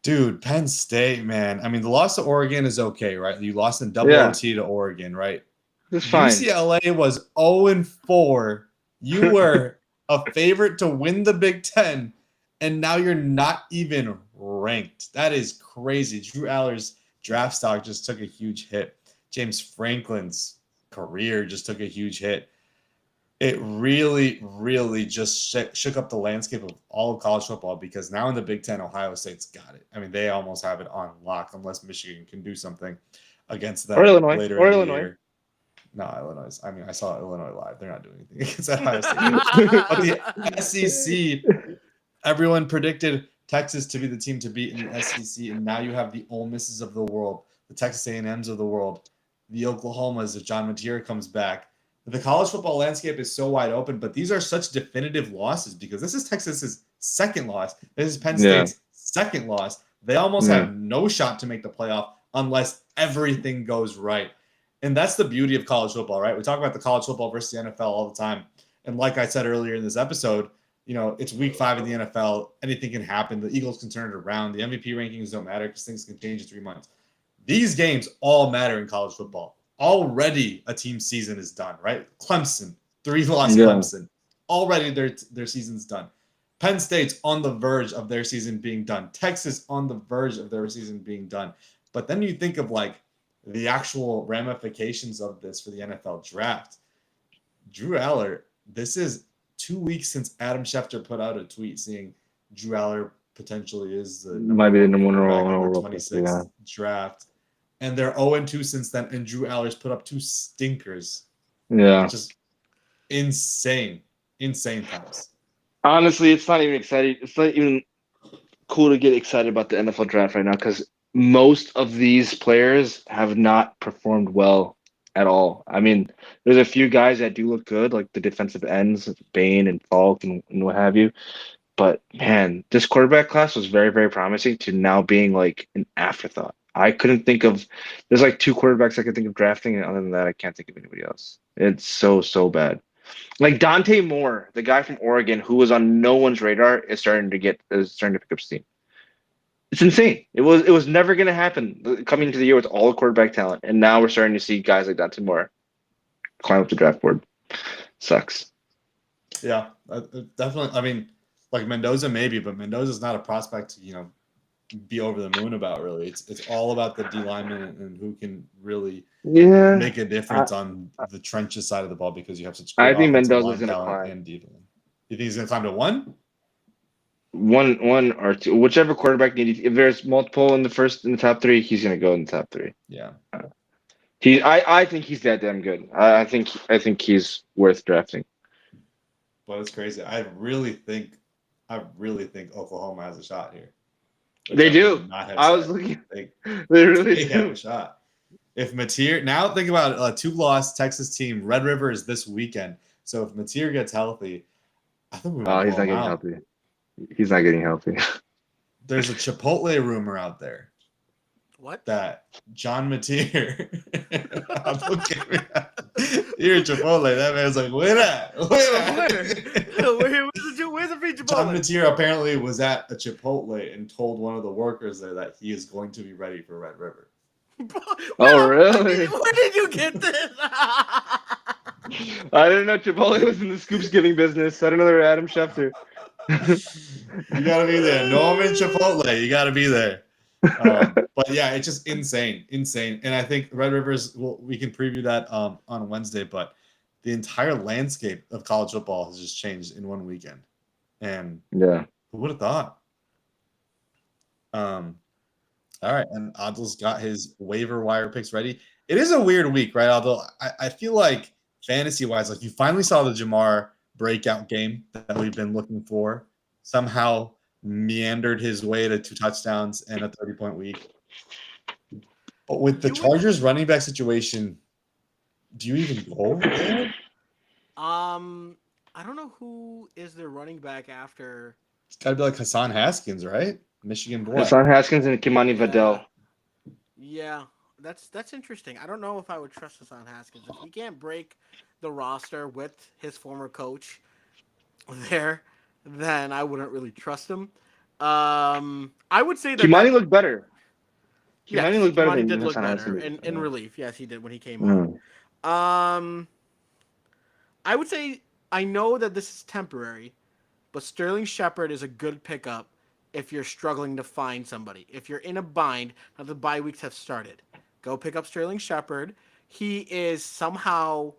Speaker 1: dude, Penn State, man. I mean, the loss to Oregon is okay, right? You lost in double OT to Oregon, right?
Speaker 2: It's fine.
Speaker 1: UCLA was 0-4. You were a favorite to win the Big Ten, and now you're not even ranked. That is crazy. Drew Aller's draft stock just took a huge hit. James Franklin's career just took a huge hit. It really, really just shook up the landscape of all of college football because now in the Big Ten, Ohio State's got it. I mean, they almost have it on lock unless Michigan can do something against them later in the year. No, Illinois. I mean, I saw Illinois live. They're not doing anything against Ohio State. But the SEC, everyone predicted Texas to be the team to beat in the SEC, and now you have the Ole Misses of the world, the Texas A&Ms of the world, the Oklahomas if John Mateer comes back. The college football landscape is so wide open, but these are such definitive losses because this is Texas's second loss. This is Penn State's second loss. They almost have no shot to make the playoff unless everything goes right. And that's the beauty of college football, right? We talk about the college football versus the NFL all the time. And like I said earlier in this episode, you know, it's week 5 in the NFL. Anything can happen. The Eagles can turn it around. The MVP rankings don't matter because things can change in 3 months. These games all matter in college football. Already a team season is done, right? Clemson, 3-loss Clemson. Already their season's done. Penn State's on the verge of their season being done. Texas on the verge of their season being done. But then you think of like the actual ramifications of this for the NFL draft. Drew Aller, this is 2 weeks since Adam Schefter put out a tweet saying Drew Aller potentially is the
Speaker 2: Might be the number one
Speaker 1: quarterback
Speaker 2: overall
Speaker 1: in the
Speaker 2: pick,
Speaker 1: 26th draft. And they're 0-2 since then, and Drew Aller's put up 2 stinkers.
Speaker 2: Yeah.
Speaker 1: Just insane times.
Speaker 2: Honestly, it's not even exciting. It's not even cool to get excited about the NFL draft right now because most of these players have not performed well at all. I mean, there's a few guys that do look good, like the defensive ends, Bain and Falk and what have you. But man, this quarterback class was very, very promising to now being like an afterthought. I couldn't think of there's like 2 quarterbacks I could think of drafting, and other than that, I can't think of anybody else. It's so bad. Like Dante Moore, the guy from Oregon who was on no one's radar, is starting to pick up steam. It's insane. It was never gonna happen coming into the year with all the quarterback talent, and now we're starting to see guys like Dante Moore climb up the draft board. Sucks.
Speaker 1: Yeah, definitely. I mean, like Mendoza maybe, but Mendoza's not a prospect to be over the moon about. Really, it's all about the D lineman and who can really make a difference on the trenches side of the ball because you have such great offensive
Speaker 2: Mendoza's
Speaker 1: line
Speaker 2: gonna
Speaker 1: talent
Speaker 2: climb.
Speaker 1: and defense. You think he's gonna climb to 1?
Speaker 2: One or 2, whichever quarterback needed. If there's multiple in the top 3, he's gonna go in the top 3.
Speaker 1: Yeah.
Speaker 2: I think he's that damn good. I think he's worth drafting.
Speaker 1: But it's crazy. I really think Oklahoma has a shot here.
Speaker 2: They do. I was looking. They really
Speaker 1: have a shot. If Mateer, now think about it, a 2-loss Texas team. Red River is this weekend. So if Mateer gets healthy, I think we might
Speaker 2: he's not getting healthy. He's not getting healthy.
Speaker 1: There's a Chipotle rumor out there.
Speaker 3: What?
Speaker 1: That John Mateer. You're Chipotle. That man's like, where at?
Speaker 3: Where's the free Chipotle?
Speaker 1: John Mateer apparently was at a Chipotle and told one of the workers there that he is going to be ready for Red River.
Speaker 2: Oh, really?
Speaker 3: Where did you get this?
Speaker 2: I didn't know Chipotle was in the scoops giving business. I don't know they're Adam Schefter.
Speaker 1: You gotta be there. Norman Chipotle. You gotta be there. But yeah, it's just insane. And I think Red Rivers, we can preview that on Wednesday, but the entire landscape of college football has just changed in one weekend. And
Speaker 2: yeah,
Speaker 1: who would have thought? All right, and Adil's got his waiver wire picks ready. It is a weird week, right, Adil? I feel like fantasy-wise, like you finally saw the Jamar breakout game that we've been looking for. Somehow meandered his way to 2 touchdowns and a 30-point week. But with the Chargers running back situation, do you even go there?
Speaker 3: I don't know who is their running back after.
Speaker 1: It's got to be like Hassan Haskins, right? Michigan boy.
Speaker 2: Hassan Haskins and Kimani Vidal.
Speaker 3: Yeah, that's interesting. I don't know if I would trust Hassan Haskins. If he can't break the roster with his former coach there, then I wouldn't really trust him. I would say that
Speaker 2: Kimani looked better.
Speaker 3: Kimani
Speaker 2: looked better
Speaker 3: than
Speaker 2: did
Speaker 3: look
Speaker 2: Hassan
Speaker 3: better
Speaker 2: Haskins.
Speaker 3: in relief. Yes, he did when he came out. I would say I know that this is temporary, but Sterling Shepard is a good pickup if you're struggling to find somebody. If you're in a bind, now the bye weeks have started. Go pick up Sterling Shepard. He is somehow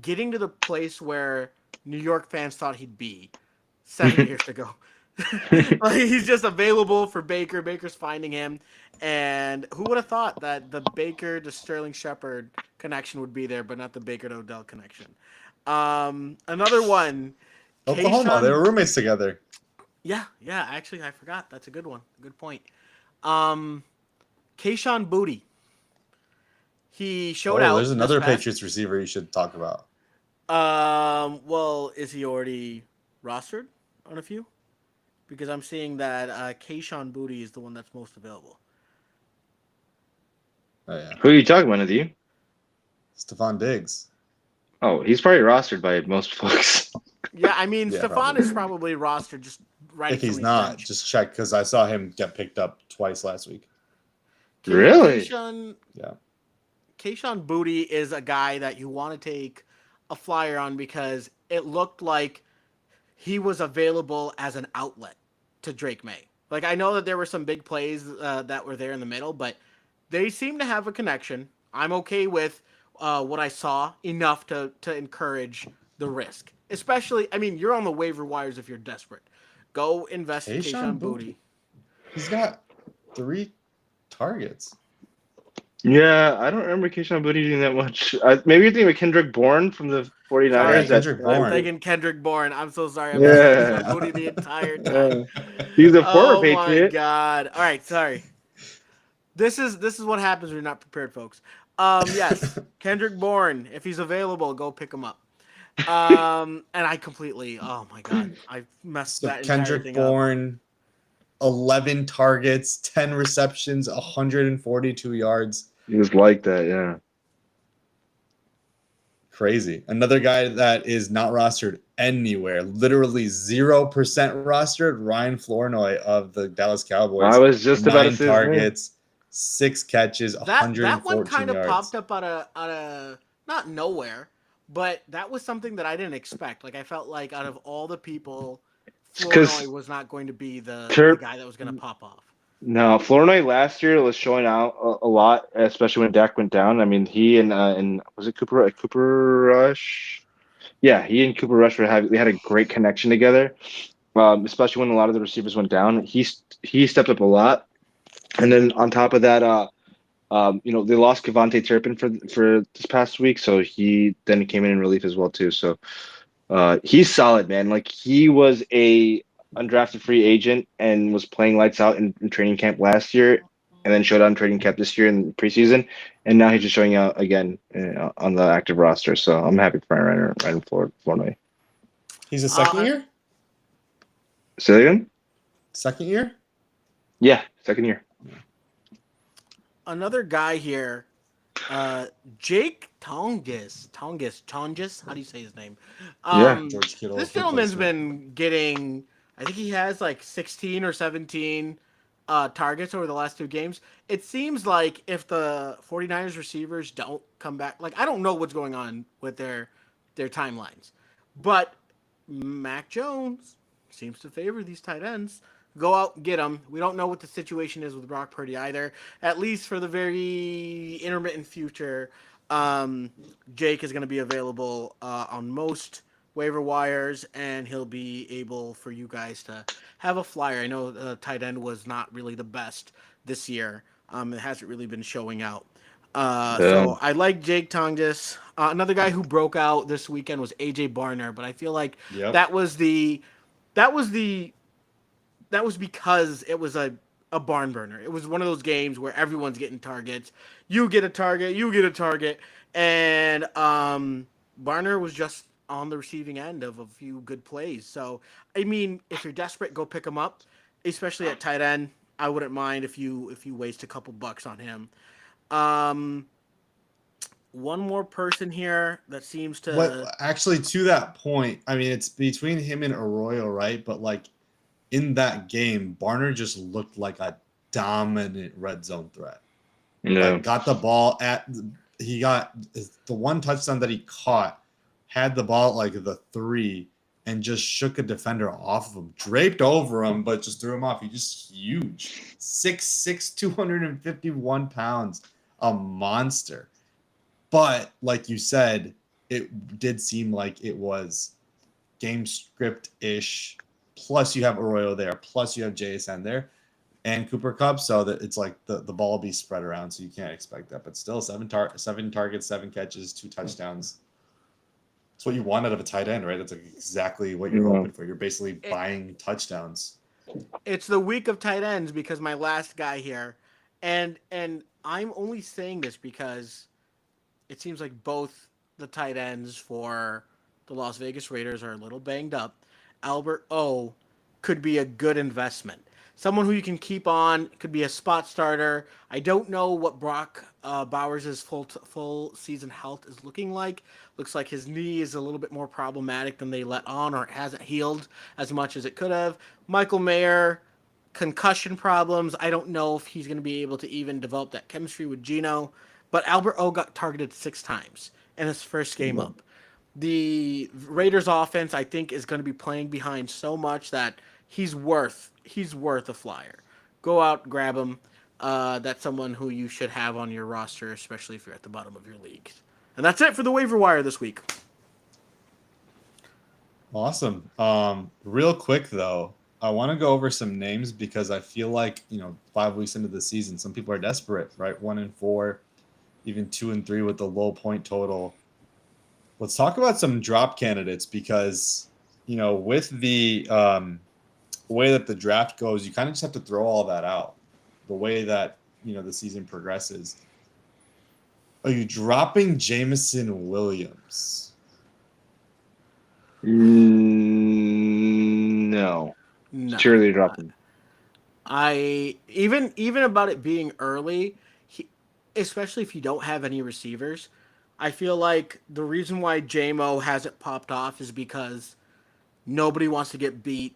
Speaker 3: getting to the place where New York fans thought he'd be 7 years ago. Like, he's just available for Baker. Baker's finding him. And who would have thought that the Baker to Sterling Shepard connection would be there, but not the Baker to Odell connection? Another one.
Speaker 1: Oklahoma. They were roommates together.
Speaker 3: Yeah. Actually, I forgot. That's a good one. Good point. Kayshon Boutte. He showed out.
Speaker 1: There's another Patriots receiver you should talk about.
Speaker 3: Well, is he already rostered on a few? Because I'm seeing that Kayshon Boutte is the one that's most available.
Speaker 1: Oh, yeah.
Speaker 2: Who are you talking about, Nadeem?
Speaker 1: Stephon Diggs.
Speaker 2: Oh, he's probably rostered by most folks.
Speaker 3: Yeah, I mean,
Speaker 1: Yeah,
Speaker 3: Stephon is probably rostered just right.
Speaker 1: If he's not, just check because I saw him get picked up twice last week.
Speaker 2: Really?
Speaker 3: Kayshon
Speaker 2: Boutte
Speaker 3: is a guy that you want to take a flyer on because it looked like he was available as an outlet to Drake May. Like, I know that there were some big plays that were there in the middle, but they seem to have a connection. I'm okay with what I saw enough to encourage the risk. especially, I mean, you're on the waiver wires if you're desperate. Go invest in Kayshon Boutte.
Speaker 1: He's got 3 targets.
Speaker 2: Yeah, I don't remember Keyshawn Boutte doing that much. Maybe you're thinking of Kendrick Bourne from the 49ers.
Speaker 3: Sorry,
Speaker 1: Kendrick
Speaker 3: I'm
Speaker 1: Bourne.
Speaker 3: thinking Kendrick Bourne. I'm so sorry. I'm
Speaker 2: Yeah.
Speaker 3: Kayshon Boutte the entire time.
Speaker 2: He's a former
Speaker 3: Oh my
Speaker 2: Patriot.
Speaker 3: god! All right, sorry. This is what happens when you're not prepared, folks. Yes, Kendrick Bourne, if he's available, go pick him up. And I completely, oh my god, I messed
Speaker 1: So
Speaker 3: that entire
Speaker 1: Kendrick
Speaker 3: thing
Speaker 1: Bourne, 11 targets, 10 receptions, 142 yards.
Speaker 2: He was like that, yeah.
Speaker 1: Crazy. Another guy that is not rostered anywhere, literally 0% rostered, Ryan Flournoy of the Dallas Cowboys.
Speaker 2: I was just about to
Speaker 1: 9
Speaker 2: say his name.
Speaker 1: targets, 6 catches,
Speaker 3: up.
Speaker 1: 114
Speaker 3: That one kind of
Speaker 1: yards.
Speaker 3: popped up out of not nowhere, but that was something that I didn't expect. Like I felt like out of all the people,
Speaker 2: 'Cause
Speaker 3: Flournoy was not going to be the
Speaker 2: Turp-
Speaker 3: guy that was going to pop off.
Speaker 2: No, Flournoy last year was showing out a lot, especially when Dak went down. I mean, he and was it Cooper Rush? Yeah, he and Cooper Rush they had a great connection together. Especially when a lot of the receivers went down. He stepped up a lot, and then on top of that, they lost Kevontae Turpin for this past week, so he then came in relief as well too. So he's solid, man. Like he was a undrafted free agent and was playing lights out in training camp last year, and then showed out in training camp this year in preseason, and now he's just showing out again on the active roster. So I'm happy for Ryan Flournoy.
Speaker 1: He's a second year?
Speaker 2: Say that again?
Speaker 1: Second year?
Speaker 2: Yeah, second year.
Speaker 3: Another guy here, Jake Tonges. How do you say his name?
Speaker 1: George Kittle.
Speaker 3: This gentleman's been getting, I think he has like 16 or 17 targets over the last 2 games. It seems like if the 49ers receivers don't come back, like I don't know what's going on with their timelines, but Mac Jones seems to favor these tight ends. Go out and get them. We don't know what the situation is with Brock Purdy either, at least for the very intermittent future. Jake is going to be available on most waiver wires, and he'll be able for you guys to have a flyer. I know the tight end was not really the best this year. It hasn't really been showing out. So I like Jake Tonges. Another guy who broke out this weekend was AJ Barner, but I feel like that was because it was a barn burner. It was one of those games where everyone's getting targets. You get a target, and Barner was just on the receiving end of a few good plays. So, I mean, if you're desperate, go pick him up, especially at tight end. I wouldn't mind if you waste a couple bucks on him. One more person here that seems to...
Speaker 1: Well, actually, to that point, I mean, it's between him and Arroyo, right? But, like, in that game, Barner just looked like a dominant red zone threat.
Speaker 2: Yeah.
Speaker 1: Like, got the ball he got the one touchdown that he caught, had the ball at like the 3 and just shook a defender off of him, draped over him, but just threw him off. He's just huge. 6'6", 251 pounds, a monster. But like you said, it did seem like it was game script-ish. Plus you have Arroyo there. Plus you have JSN there and Cooper Kupp. So that it's like the ball will be spread around. So you can't expect that. But still 7 targets, 7 catches, 2 touchdowns. That's what you want out of a tight end, right? That's like exactly what you're hoping for. You're basically buying touchdowns.
Speaker 3: It's the week of tight ends because my last guy here, and I'm only saying this because it seems like both the tight ends for the Las Vegas Raiders are a little banged up. Albert O could be a good investment. Someone who you can keep on, could be a spot starter. I don't know what Brock Bowers' full season health is looking like. Looks like his knee is a little bit more problematic than they let on, or it hasn't healed as much as it could have. Michael Mayer, concussion problems. I don't know if he's going to be able to even develop that chemistry with Geno. But Albert O got targeted 6 times in his first game up. The Raiders offense, I think, is going to be playing behind so much that he's worth a flyer. Go out, grab him. That's someone who you should have on your roster, especially if you're at the bottom of your league. And that's it for the waiver wire this week.
Speaker 1: Awesome. Real quick though, I want to go over some names because I feel like 5 weeks into the season, some people are desperate, right? 1-4, even 2-3 with the low point total. Let's talk about some drop candidates because with the way that the draft goes, you kind of just have to throw all that out. The way that the season progresses. Are you dropping Jameson Williams?
Speaker 2: No.
Speaker 3: No.
Speaker 2: Surely drop him.
Speaker 3: I even about it being early, especially if you don't have any receivers, I feel like the reason why JMO hasn't popped off is because nobody wants to get beat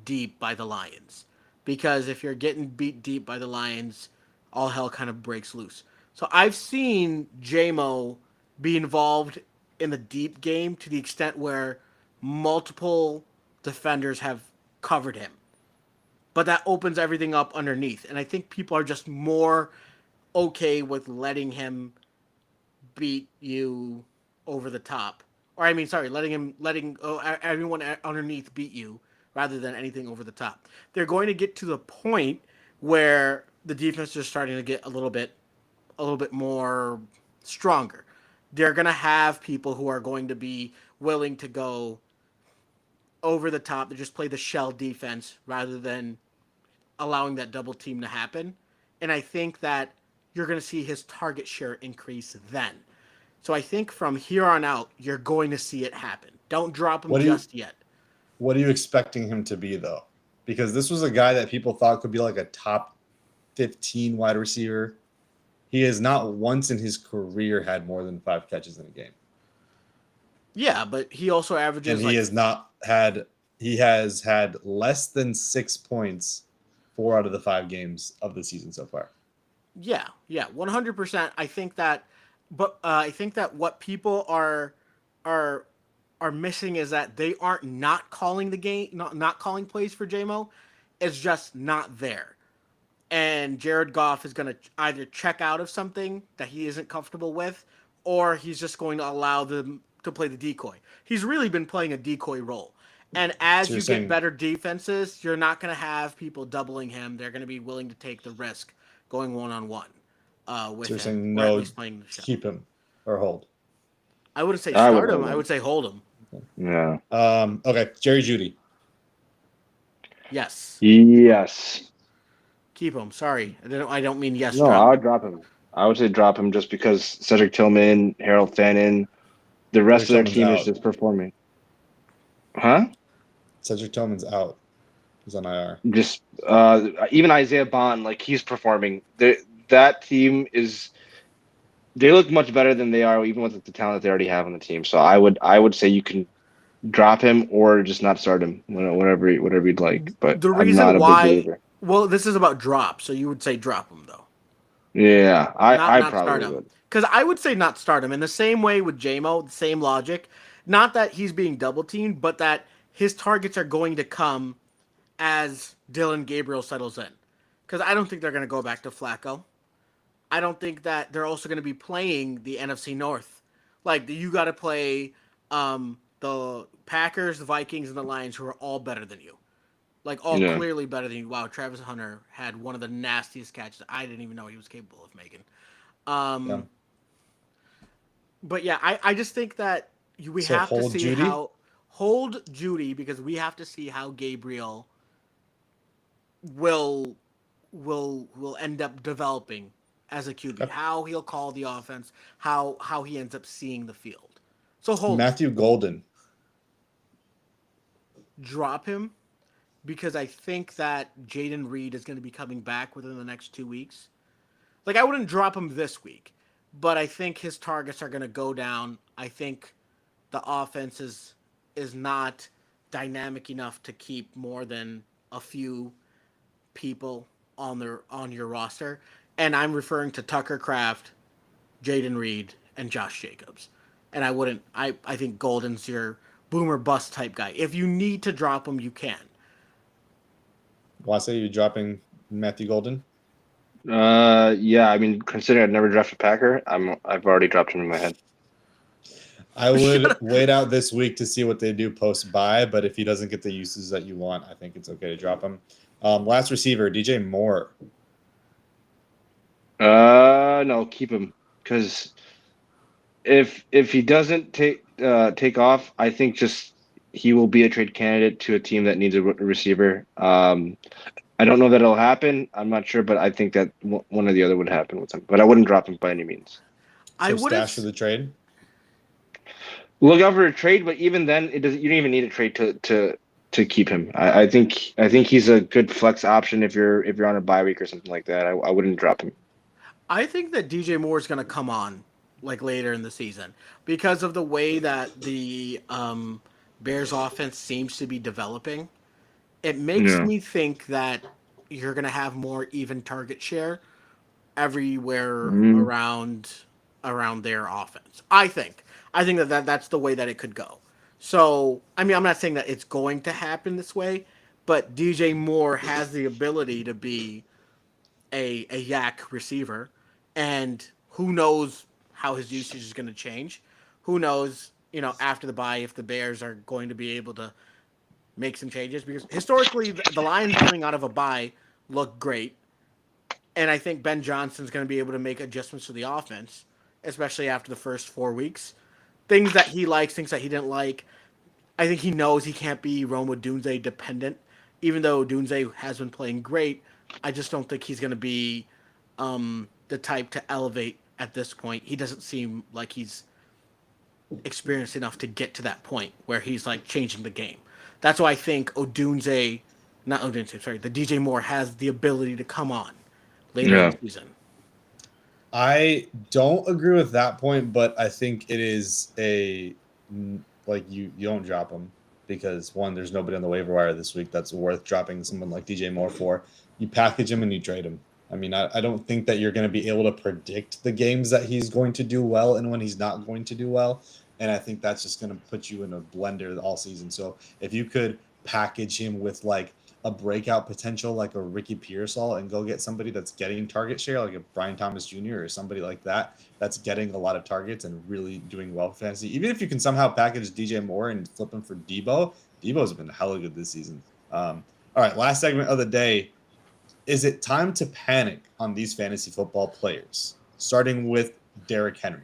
Speaker 3: deep by the Lions. Because if you're getting beat deep by the Lions, all hell kind of breaks loose. So I've seen JMO be involved in the deep game to the extent where multiple defenders have covered him. But that opens everything up underneath. And I think people are just more okay with letting him beat you over the top. Or letting everyone underneath beat you rather than anything over the top. They're going to get to the point where the defense is starting to get a little bit more stronger. They're going to have people who are going to be willing to go over the top to just play the shell defense rather than allowing that double team to happen. And I think that you're going to see his target share increase then. So I think from here on out, you're going to see it happen. Don't drop him just yet.
Speaker 1: What are you expecting him to be, though? Because this was a guy that people thought could be like a top 15 wide receiver. He has not once in his career had more than 5 catches in a game.
Speaker 3: Yeah, but he also averages.
Speaker 1: And he has had less than 6 points 4 out of the 5 games of the season so far.
Speaker 3: Yeah, 100%. I think that what people are missing is that they aren't not calling the game, not calling plays for JMO. It's just not there. And Jared Goff is going to either check out of something that he isn't comfortable with, or he's just going to allow them to play the decoy. He's really been playing a decoy role. And as you get better defenses, you're not going to have people doubling him. They're going to be willing to take the risk going one-on-one with him.
Speaker 1: Saying no, keep him or hold.
Speaker 3: I wouldn't say start him. I would say hold him.
Speaker 2: Yeah.
Speaker 1: Okay, Jerry Jeudy.
Speaker 3: Yes. Keep him. Sorry, I don't mean yes.
Speaker 2: No, I would drop him. I would say drop him just because Cedric Tillman, Harold Fannin, the rest of their team is just performing. Huh?
Speaker 1: Cedric Tillman's out. He's on IR.
Speaker 2: Just even Isaiah Bond, like he's performing. That team is. They look much better than they are, even with the talent they already have on the team. So I would say you can drop him or just not start him, whatever you'd like. But
Speaker 3: the reason why, well, this is about drop, so you would say drop him though.
Speaker 2: Yeah, I probably would.
Speaker 3: Because I would say not start him in the same way with JMO, the same logic. Not that he's being double teamed, but that his targets are going to come as Dylan Gabriel settles in. Because I don't think they're going to go back to Flacco. I don't think that they're also going to be playing the NFC North. Like, you got to play the Packers, the Vikings, and the Lions, who are all better than you. Like, clearly better than you. Wow, Travis Hunter had one of the nastiest catches I didn't even know he was capable of making. But yeah, I just think that we have to see
Speaker 1: Jeudy?
Speaker 3: hold Jeudy, because we have to see how Gabriel will end up developing as a QB, how he'll call the offense, how he ends up seeing the field. So hold
Speaker 1: Matthew Golden.
Speaker 3: Drop him, because I think that Jaden Reed is going to be coming back within the next 2 weeks. Like, I wouldn't drop him this week, but I think his targets are going to go down. I think the offense is not dynamic enough to keep more than a few people on your roster. And I'm referring to Tucker Kraft, Jaden Reed, and Josh Jacobs. And I think Golden's your boomer bust type guy. If you need to drop him, you can.
Speaker 1: Want to say you're dropping Matthew Golden?
Speaker 2: Yeah, I mean, considering I've never drafted Packer, I've already dropped him in my head.
Speaker 1: I would wait out this week to see what they do post-bye, but if he doesn't get the uses that you want, I think it's okay to drop him. Last receiver, DJ Moore.
Speaker 2: No, keep him because if he doesn't take off, I think just he will be a trade candidate to a team that needs a receiver. I don't know that it'll happen. I'm not sure, but I think that one or the other would happen with him. But I wouldn't drop him by any means.
Speaker 3: I
Speaker 1: So
Speaker 3: would
Speaker 1: stash for the trade.
Speaker 2: Look out for a trade, but even then, it doesn't. You don't even need a trade to keep him. I think he's a good flex option if you're on a bye week or something like that. I wouldn't drop him.
Speaker 3: I think that DJ Moore is going to come on like later in the season because of the way that the Bears offense seems to be developing. It makes me think that you're going to have more even target share everywhere around their offense. I think that's the way that it could go. So, I mean, I'm not saying that it's going to happen this way, but DJ Moore has the ability to be a yak receiver, and who knows how his usage is going to change. Who knows, after the bye, if the Bears are going to be able to make some changes, because historically the Lions coming out of a bye look great, and I think Ben Johnson's going to be able to make adjustments to the offense, especially after the first 4 weeks. Things that he likes, things that he didn't like. I think he knows he can't be Rome Odunze dependent, even though Odunze has been playing great. I just don't think he's going to be the type to elevate at this point. He doesn't seem like he's experienced enough to get to that point where he's like changing the game. That's why I think the DJ Moore has the ability to come on later in the season.
Speaker 1: I don't agree with that point, but I think it is you don't drop him because one, there's nobody on the waiver wire this week that's worth dropping someone like DJ Moore for. You package him and you trade him. I mean, I don't think that you're going to be able to predict the games that he's going to do well and when he's not going to do well. And I think that's just going to put you in a blender all season. So if you could package him with like a breakout potential like a Ricky Pearsall and go get somebody that's getting target share like a Brian Thomas Jr. or somebody like that that's getting a lot of targets and really doing well for fantasy. Even if you can somehow package DJ Moore and flip him for Debo. Debo's been hella good this season. All right, last segment of the day. Is it time to panic on these fantasy football players? Starting with Derrick Henry.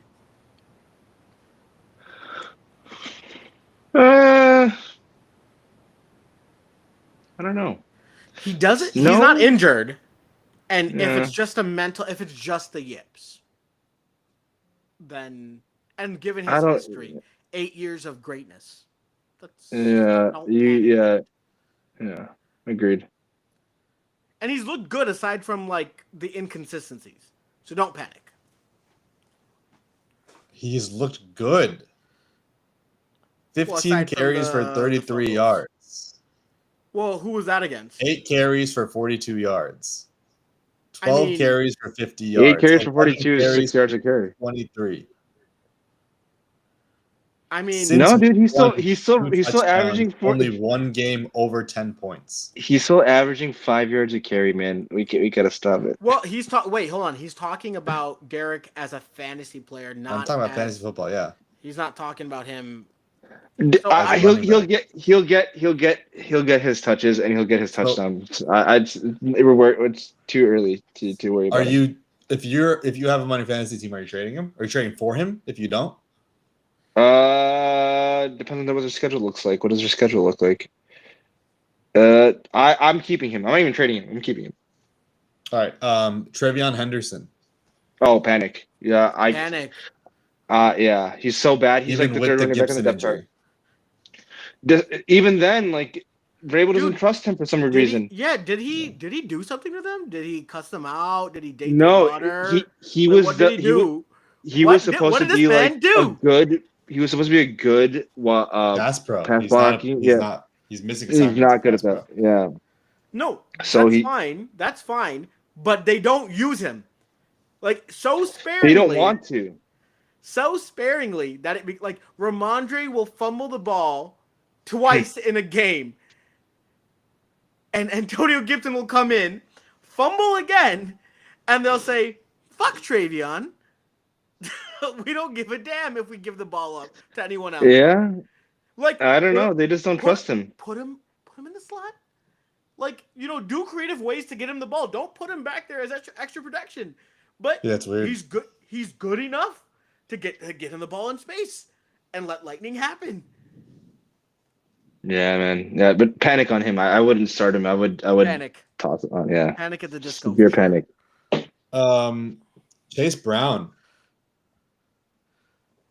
Speaker 2: I don't know.
Speaker 3: He doesn't. No? He's not injured, and if it's just if it's just the yips, then given his history, 8 years of greatness.
Speaker 2: Agreed.
Speaker 3: And he's looked good aside from like the inconsistencies, so don't panic.
Speaker 1: He's looked good. 15 carries for 33 yards.
Speaker 3: Well, who was that against?
Speaker 1: 8 carries for 42 yards. 12 carries for 50 yards.
Speaker 2: 8 carries for 42 is 6 yards a carry.
Speaker 1: 23.
Speaker 3: I mean,
Speaker 2: no, dude, he's still averaging
Speaker 1: only one game over 10 points.
Speaker 2: He's still averaging 5 yards a carry, man. We gotta stop it.
Speaker 3: Well, wait, hold on. He's talking about Derrick as a fantasy player, not.
Speaker 1: I'm talking about fantasy football. Yeah.
Speaker 3: He's not talking about him.
Speaker 2: He'll get his touches and he'll get his touchdowns. It's too early to worry about.
Speaker 1: If you have a money fantasy team, are you trading him? Are you trading for him? If you don't,
Speaker 2: depends on what their schedule looks like. What does their schedule look like? I'm keeping him. I'm not even trading him. I'm keeping him.
Speaker 1: All right. Trevion Henderson.
Speaker 2: Oh, panic. Yeah,
Speaker 3: panic.
Speaker 2: Yeah, he's so bad. He's
Speaker 1: even
Speaker 2: like the third running back in the depth chart. Even then, like Vrabel doesn't trust him for some reason.
Speaker 3: Did he do something to them? Did he cuss them out? Did he date their daughter?
Speaker 2: He was supposed to be like a good. He was supposed to be a good
Speaker 1: pass pro.
Speaker 2: Pass blocking.
Speaker 1: He's missing.
Speaker 2: He's not good at that. Yeah.
Speaker 3: No, that's fine. That's fine. But they don't use him like so sparingly.
Speaker 2: They don't want to.
Speaker 3: So sparingly that Ramondre will fumble the ball twice in a game, and Antonio Gibson will come in, fumble again, and they'll say, "Fuck Trevion." we don't give a damn if we give the ball up to anyone else.
Speaker 2: Yeah,
Speaker 3: Like
Speaker 2: I don't know. They just don't trust him.
Speaker 3: Put him in the slot. Like, do creative ways to get him the ball. Don't put him back there as extra protection. But
Speaker 1: Yeah, it's weird.
Speaker 3: he's good. He's good enough to get him the ball in space and let lightning happen.
Speaker 2: Yeah, man. Yeah, but panic on him. I wouldn't start him. I would
Speaker 3: Panic.
Speaker 2: toss it on. Yeah,
Speaker 3: Panic at the disco.
Speaker 2: severe panic.
Speaker 1: Chase Brown.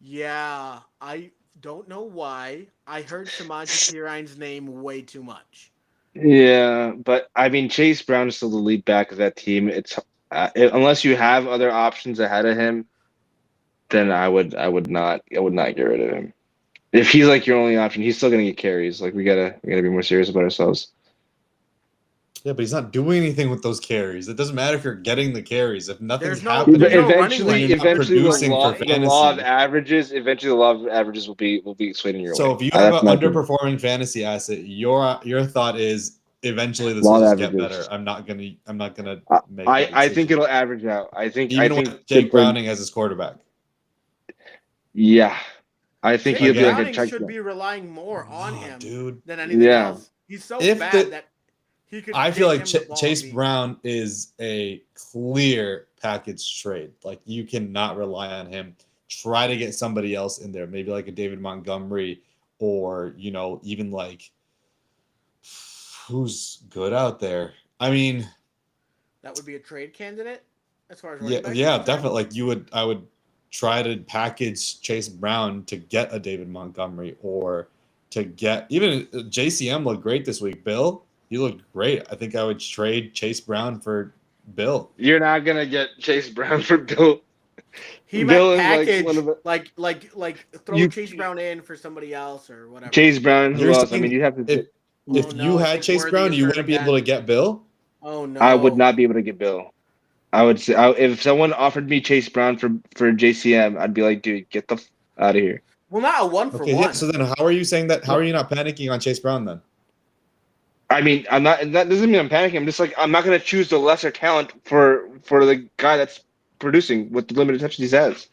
Speaker 3: Yeah, I don't know why. I heard Samaje Perine's name way too much.
Speaker 2: Yeah, but I mean, Chase Brown is still the lead back of that team. It's unless you have other options ahead of him, then I would not get rid of him. If he's like your only option, he's still gonna get carries. Like we gotta be more serious about ourselves.
Speaker 1: Yeah, but he's not doing anything with those carries. It doesn't matter if you're getting the carries. If nothing's
Speaker 3: There's no-
Speaker 1: happening,
Speaker 3: there's no
Speaker 2: Eventually,
Speaker 3: running lane.
Speaker 1: producing
Speaker 2: the
Speaker 1: for
Speaker 2: law of
Speaker 1: fantasy.
Speaker 2: averages. Eventually, the law of averages will be swayed in your way.
Speaker 1: So if you have
Speaker 2: That's
Speaker 1: an
Speaker 2: my opinion.
Speaker 1: underperforming fantasy asset, your thought is eventually this
Speaker 2: Law
Speaker 1: will
Speaker 2: of
Speaker 1: just get
Speaker 2: averages.
Speaker 1: better. I'm not gonna make.
Speaker 2: I think it'll average out. I think
Speaker 1: with Jake Browning as his quarterback.
Speaker 2: Yeah, I think
Speaker 3: Jake
Speaker 2: he'll be like a
Speaker 3: Browning
Speaker 2: check.
Speaker 3: should be relying more on him
Speaker 1: dude.
Speaker 3: than anything
Speaker 2: Yeah.
Speaker 3: else. He's so
Speaker 1: If
Speaker 3: bad
Speaker 1: the-
Speaker 3: that he could.
Speaker 1: I feel
Speaker 3: get
Speaker 1: like
Speaker 3: him the ball
Speaker 1: Chase
Speaker 3: and be-
Speaker 1: Brown is a clear package trade. Like you cannot rely on him. Try to get somebody else in there, maybe like a David Montgomery, or even like who's good out there. I mean,
Speaker 3: That would be a trade candidate as far as
Speaker 1: yeah,
Speaker 3: running backs
Speaker 1: yeah,
Speaker 3: are concerned?
Speaker 1: definitely. Like I would try to package Chase Brown to get a David Montgomery, or to get even JCM looked great this week. Bill, you looked great. I think I would trade Chase Brown for Bill.
Speaker 2: You're not gonna get Chase Brown for Bill.
Speaker 3: He
Speaker 2: Bill
Speaker 3: might
Speaker 2: is like
Speaker 3: package
Speaker 2: one of the-
Speaker 3: like throw
Speaker 2: You-
Speaker 3: Chase Brown in for somebody else or whatever.
Speaker 2: Chase Brown. Who
Speaker 1: You're
Speaker 2: else? I
Speaker 1: saying
Speaker 2: mean, you have to.
Speaker 1: If
Speaker 3: Oh,
Speaker 1: you
Speaker 3: no, I
Speaker 1: had
Speaker 3: think
Speaker 1: Chase
Speaker 3: Worthy
Speaker 1: Brown,
Speaker 3: is
Speaker 1: you
Speaker 3: hurt
Speaker 1: wouldn't be
Speaker 3: again.
Speaker 1: able to get Bill.
Speaker 3: Oh no,
Speaker 2: I would not be able to get Bill. I would say if someone offered me Chase Brown for JCM, I'd be like, dude, get the out of here.
Speaker 3: Well, not a one for
Speaker 1: Okay,
Speaker 3: one.
Speaker 1: yeah. So then, how are you saying that? How are you not panicking on Chase Brown then?
Speaker 2: I mean, I'm not. That doesn't mean I'm panicking. I'm just like I'm not gonna choose the lesser talent for the guy that's producing with the limited touches he has.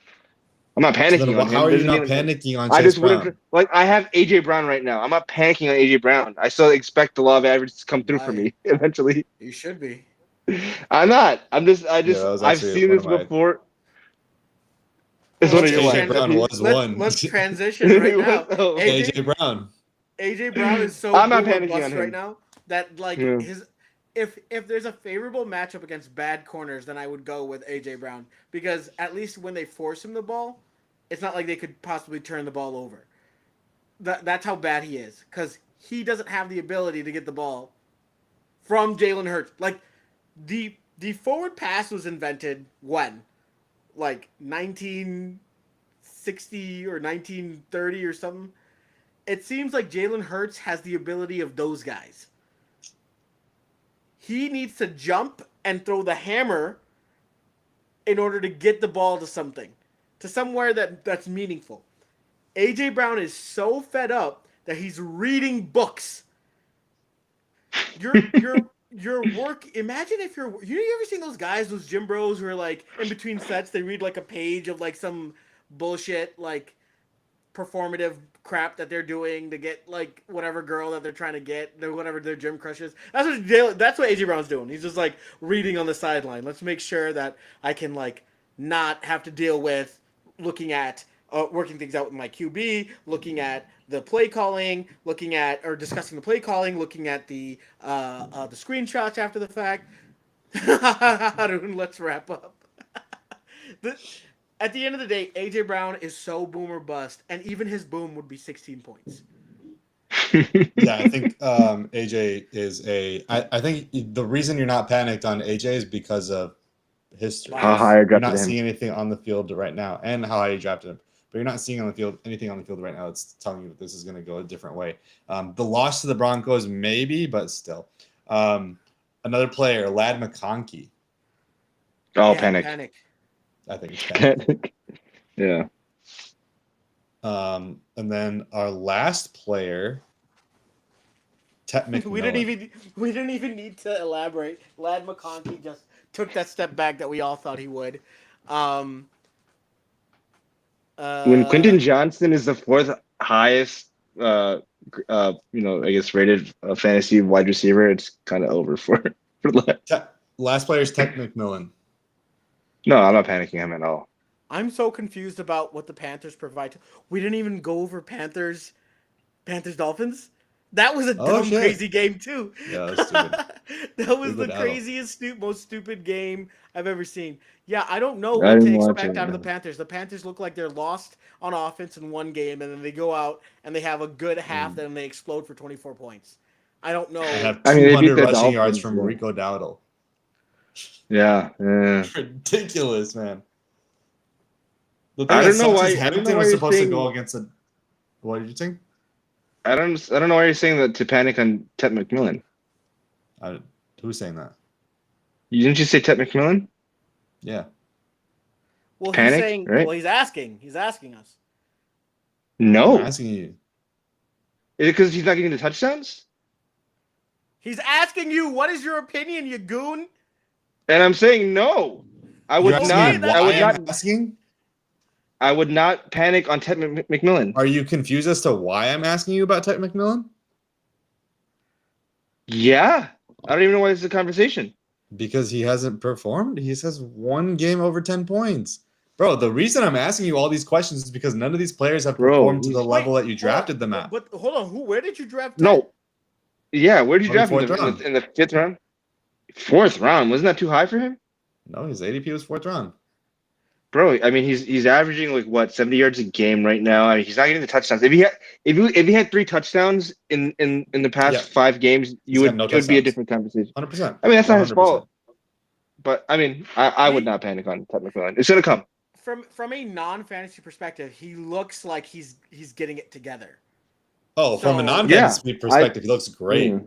Speaker 2: I'm not
Speaker 1: So
Speaker 2: panicking
Speaker 1: then,
Speaker 2: on him.
Speaker 1: how are you
Speaker 2: Doesn't
Speaker 1: not
Speaker 2: mean I'm-
Speaker 1: panicking on
Speaker 2: I
Speaker 1: Chase
Speaker 2: just
Speaker 1: Brown?
Speaker 2: wouldn't like. I have AJ Brown right now. I'm not panicking on AJ Brown. I still expect the law of averages to come through for
Speaker 3: Why?
Speaker 2: me eventually.
Speaker 3: You should be.
Speaker 2: I'm not. I just.
Speaker 1: that was
Speaker 2: I've
Speaker 1: actually
Speaker 2: seen
Speaker 1: one
Speaker 2: this
Speaker 1: of my-
Speaker 2: before. It's one of your
Speaker 1: AJ
Speaker 2: wives.
Speaker 1: Brown was one.
Speaker 3: Let's transition right now.
Speaker 2: Oh.
Speaker 3: AJ,
Speaker 1: AJ Brown.
Speaker 3: AJ Brown is so
Speaker 2: I'm not
Speaker 3: boomer
Speaker 2: panicking
Speaker 3: bust
Speaker 2: on him.
Speaker 3: right now that like
Speaker 2: Yeah.
Speaker 3: if there's a favorable matchup against bad corners, then I would go with AJ Brown because at least when they force him the ball, it's not like they could possibly turn the ball over. That's how bad he is because he doesn't have the ability to get the ball from Jalen Hurts. Like the forward pass was invented when, like 1960 or 1930 or something. It seems like Jalen Hurts has the ability of those guys. He needs to jump and throw the hammer in order to get the ball to somewhere that's meaningful. AJ Brown is so fed up that he's reading books. Your work. Imagine if you ever seen those guys, those gym bros who are like in between sets, they read like a page of like some bullshit like performative crap that they're doing to get like whatever girl that they're trying to get, whatever their gym crush is. That's what AJ Brown's doing. He's just like reading on the sideline. Let's make sure that I can like not have to deal with looking at working things out with my QB, looking at the play calling, looking at or discussing the play calling, looking at the screenshots after the fact. Let's wrap up. At the end of the day, AJ Brown is so boom or bust, and even his boom would be 16 points.
Speaker 1: Yeah, I think AJ is I think the reason you're not panicked on AJ is because of history.
Speaker 2: How high I
Speaker 1: You're
Speaker 2: drafted
Speaker 1: not
Speaker 2: him.
Speaker 1: seeing anything on the field right now, and how high you drafted him. But you're not seeing anything on the field right now that's telling you that this is going to go a different way. The loss to the Broncos, maybe, but still. Another player, Lad McConkey.
Speaker 2: Oh,
Speaker 3: Yeah,
Speaker 2: panic.
Speaker 1: I think it's panic.
Speaker 2: Yeah.
Speaker 1: And then our last player, Tet McMillan.
Speaker 3: We didn't even need to elaborate. Lad McConkey just took that step back that we all thought he would.
Speaker 2: When Quentin Johnson is the fourth highest, I guess rated fantasy wide receiver, it's kind of over for
Speaker 1: Last player is Tech McMillan.
Speaker 2: No, I'm not panicking him at all.
Speaker 3: I'm so confused about what the Panthers provide. We didn't even go over Panthers Dolphins. That was a dumb, crazy game too.
Speaker 1: Yeah, that was stupid.
Speaker 3: That was
Speaker 1: Stupid
Speaker 3: the
Speaker 1: battle.
Speaker 3: craziest, most stupid game I've ever seen. Yeah, I don't know what to expect out of the Panthers. The Panthers look like they're lost on offense in one game, and then they go out and they have a good half, then they explode for 24 points. I don't know.
Speaker 1: I have
Speaker 2: I mean, they
Speaker 1: 200
Speaker 2: beat the
Speaker 1: rushing yards
Speaker 2: Dolphins,
Speaker 1: from
Speaker 2: yeah.
Speaker 1: Rico Dowdle.
Speaker 2: Yeah.
Speaker 1: Ridiculous, man. The
Speaker 2: I
Speaker 1: thing
Speaker 2: don't know
Speaker 1: sucks
Speaker 2: why-
Speaker 1: is
Speaker 2: I don't know
Speaker 1: Hamilton
Speaker 2: why
Speaker 1: was
Speaker 2: you're
Speaker 1: supposed to
Speaker 2: saying-
Speaker 1: go against a. What did you think?
Speaker 2: I don't know why you're saying that to panic on Ted McMillan.
Speaker 1: Who's saying that?
Speaker 2: Didn't you say Ted McMillan?
Speaker 1: Yeah.
Speaker 3: Well,
Speaker 2: Panic,
Speaker 3: he's saying.
Speaker 2: right?
Speaker 3: Well, he's asking. He's asking us.
Speaker 2: No.
Speaker 1: I'm asking you.
Speaker 2: Is it because he's not getting the touchdowns?
Speaker 3: He's asking you. What is your opinion, you goon?
Speaker 2: And I'm saying no. I would
Speaker 1: You're asking
Speaker 2: not.
Speaker 1: me
Speaker 3: I
Speaker 2: I
Speaker 1: why
Speaker 2: would
Speaker 1: I'm
Speaker 2: not.
Speaker 1: asking?
Speaker 2: I would not panic on Ted McMillan.
Speaker 1: Are you confused as to why I'm asking you about Tech McMillan?
Speaker 2: Yeah. I don't even know why this is a conversation.
Speaker 1: Because he hasn't performed. He has one game over 10 points. Bro, the reason I'm asking you all these questions is because none of these players have
Speaker 2: Bro,
Speaker 1: performed to the
Speaker 2: he's-
Speaker 1: level that you drafted them at.
Speaker 3: But hold on. Where did you draft?
Speaker 2: No. Yeah. Where did you draft him?
Speaker 1: Fourth round.
Speaker 2: In the fifth round? Fourth round. Wasn't that too high for him?
Speaker 1: No, his ADP was 4th round.
Speaker 2: Bro, I mean, he's averaging like what 70 yards a game right now. I mean, he's not getting the touchdowns. If he had 3 touchdowns in the past
Speaker 1: Yeah.
Speaker 2: 5 games,
Speaker 1: He's
Speaker 2: it
Speaker 1: got no
Speaker 2: would be a
Speaker 1: touchdowns.
Speaker 2: different conversation.
Speaker 1: 100%.
Speaker 2: I mean, that's not his
Speaker 1: 100%.
Speaker 2: fault. But I mean, I would not panic on Ted McMillan. It's gonna come.
Speaker 3: From a non-fantasy perspective, he looks like he's getting it together.
Speaker 1: Oh, from a
Speaker 3: So-
Speaker 1: non-fantasy perspective, he looks great.
Speaker 2: Yeah.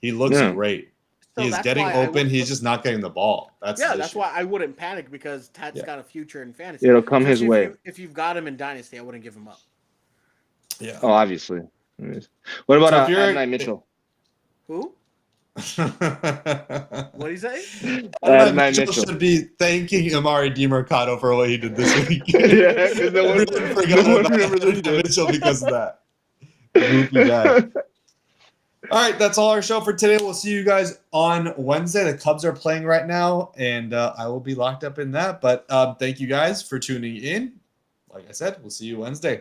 Speaker 1: He looks
Speaker 2: Yeah.
Speaker 1: great.
Speaker 3: So
Speaker 1: He's
Speaker 3: that's
Speaker 1: getting
Speaker 3: why I
Speaker 1: open.
Speaker 3: would-
Speaker 1: He's just not getting the ball. That's
Speaker 3: Yeah,
Speaker 1: the
Speaker 3: that's
Speaker 1: issue.
Speaker 3: why I wouldn't panic because Ted's
Speaker 1: Yeah.
Speaker 3: got a future in fantasy.
Speaker 2: It'll come his
Speaker 3: Especially
Speaker 2: way.
Speaker 3: if you've got him in Dynasty, I wouldn't give him up.
Speaker 1: Yeah.
Speaker 2: Oh, obviously. What about
Speaker 1: So if you're-
Speaker 2: Adonai Mitchell?
Speaker 3: Who? What do you say?
Speaker 2: Adonai
Speaker 1: Mitchell
Speaker 2: Mitchell.
Speaker 1: should be thanking Amari DiMercado for what he did this week.
Speaker 2: Yeah, 'cause no one-
Speaker 1: Everyone forgot
Speaker 2: no one
Speaker 1: about
Speaker 2: remembers what he did.
Speaker 1: Mitchell because of that. Goofy guy. All right, that's all our show for today. We'll see you guys on Wednesday. The Cubs are playing right now, and I will be locked up in that. But thank you guys for tuning in. Like I said, we'll see you Wednesday.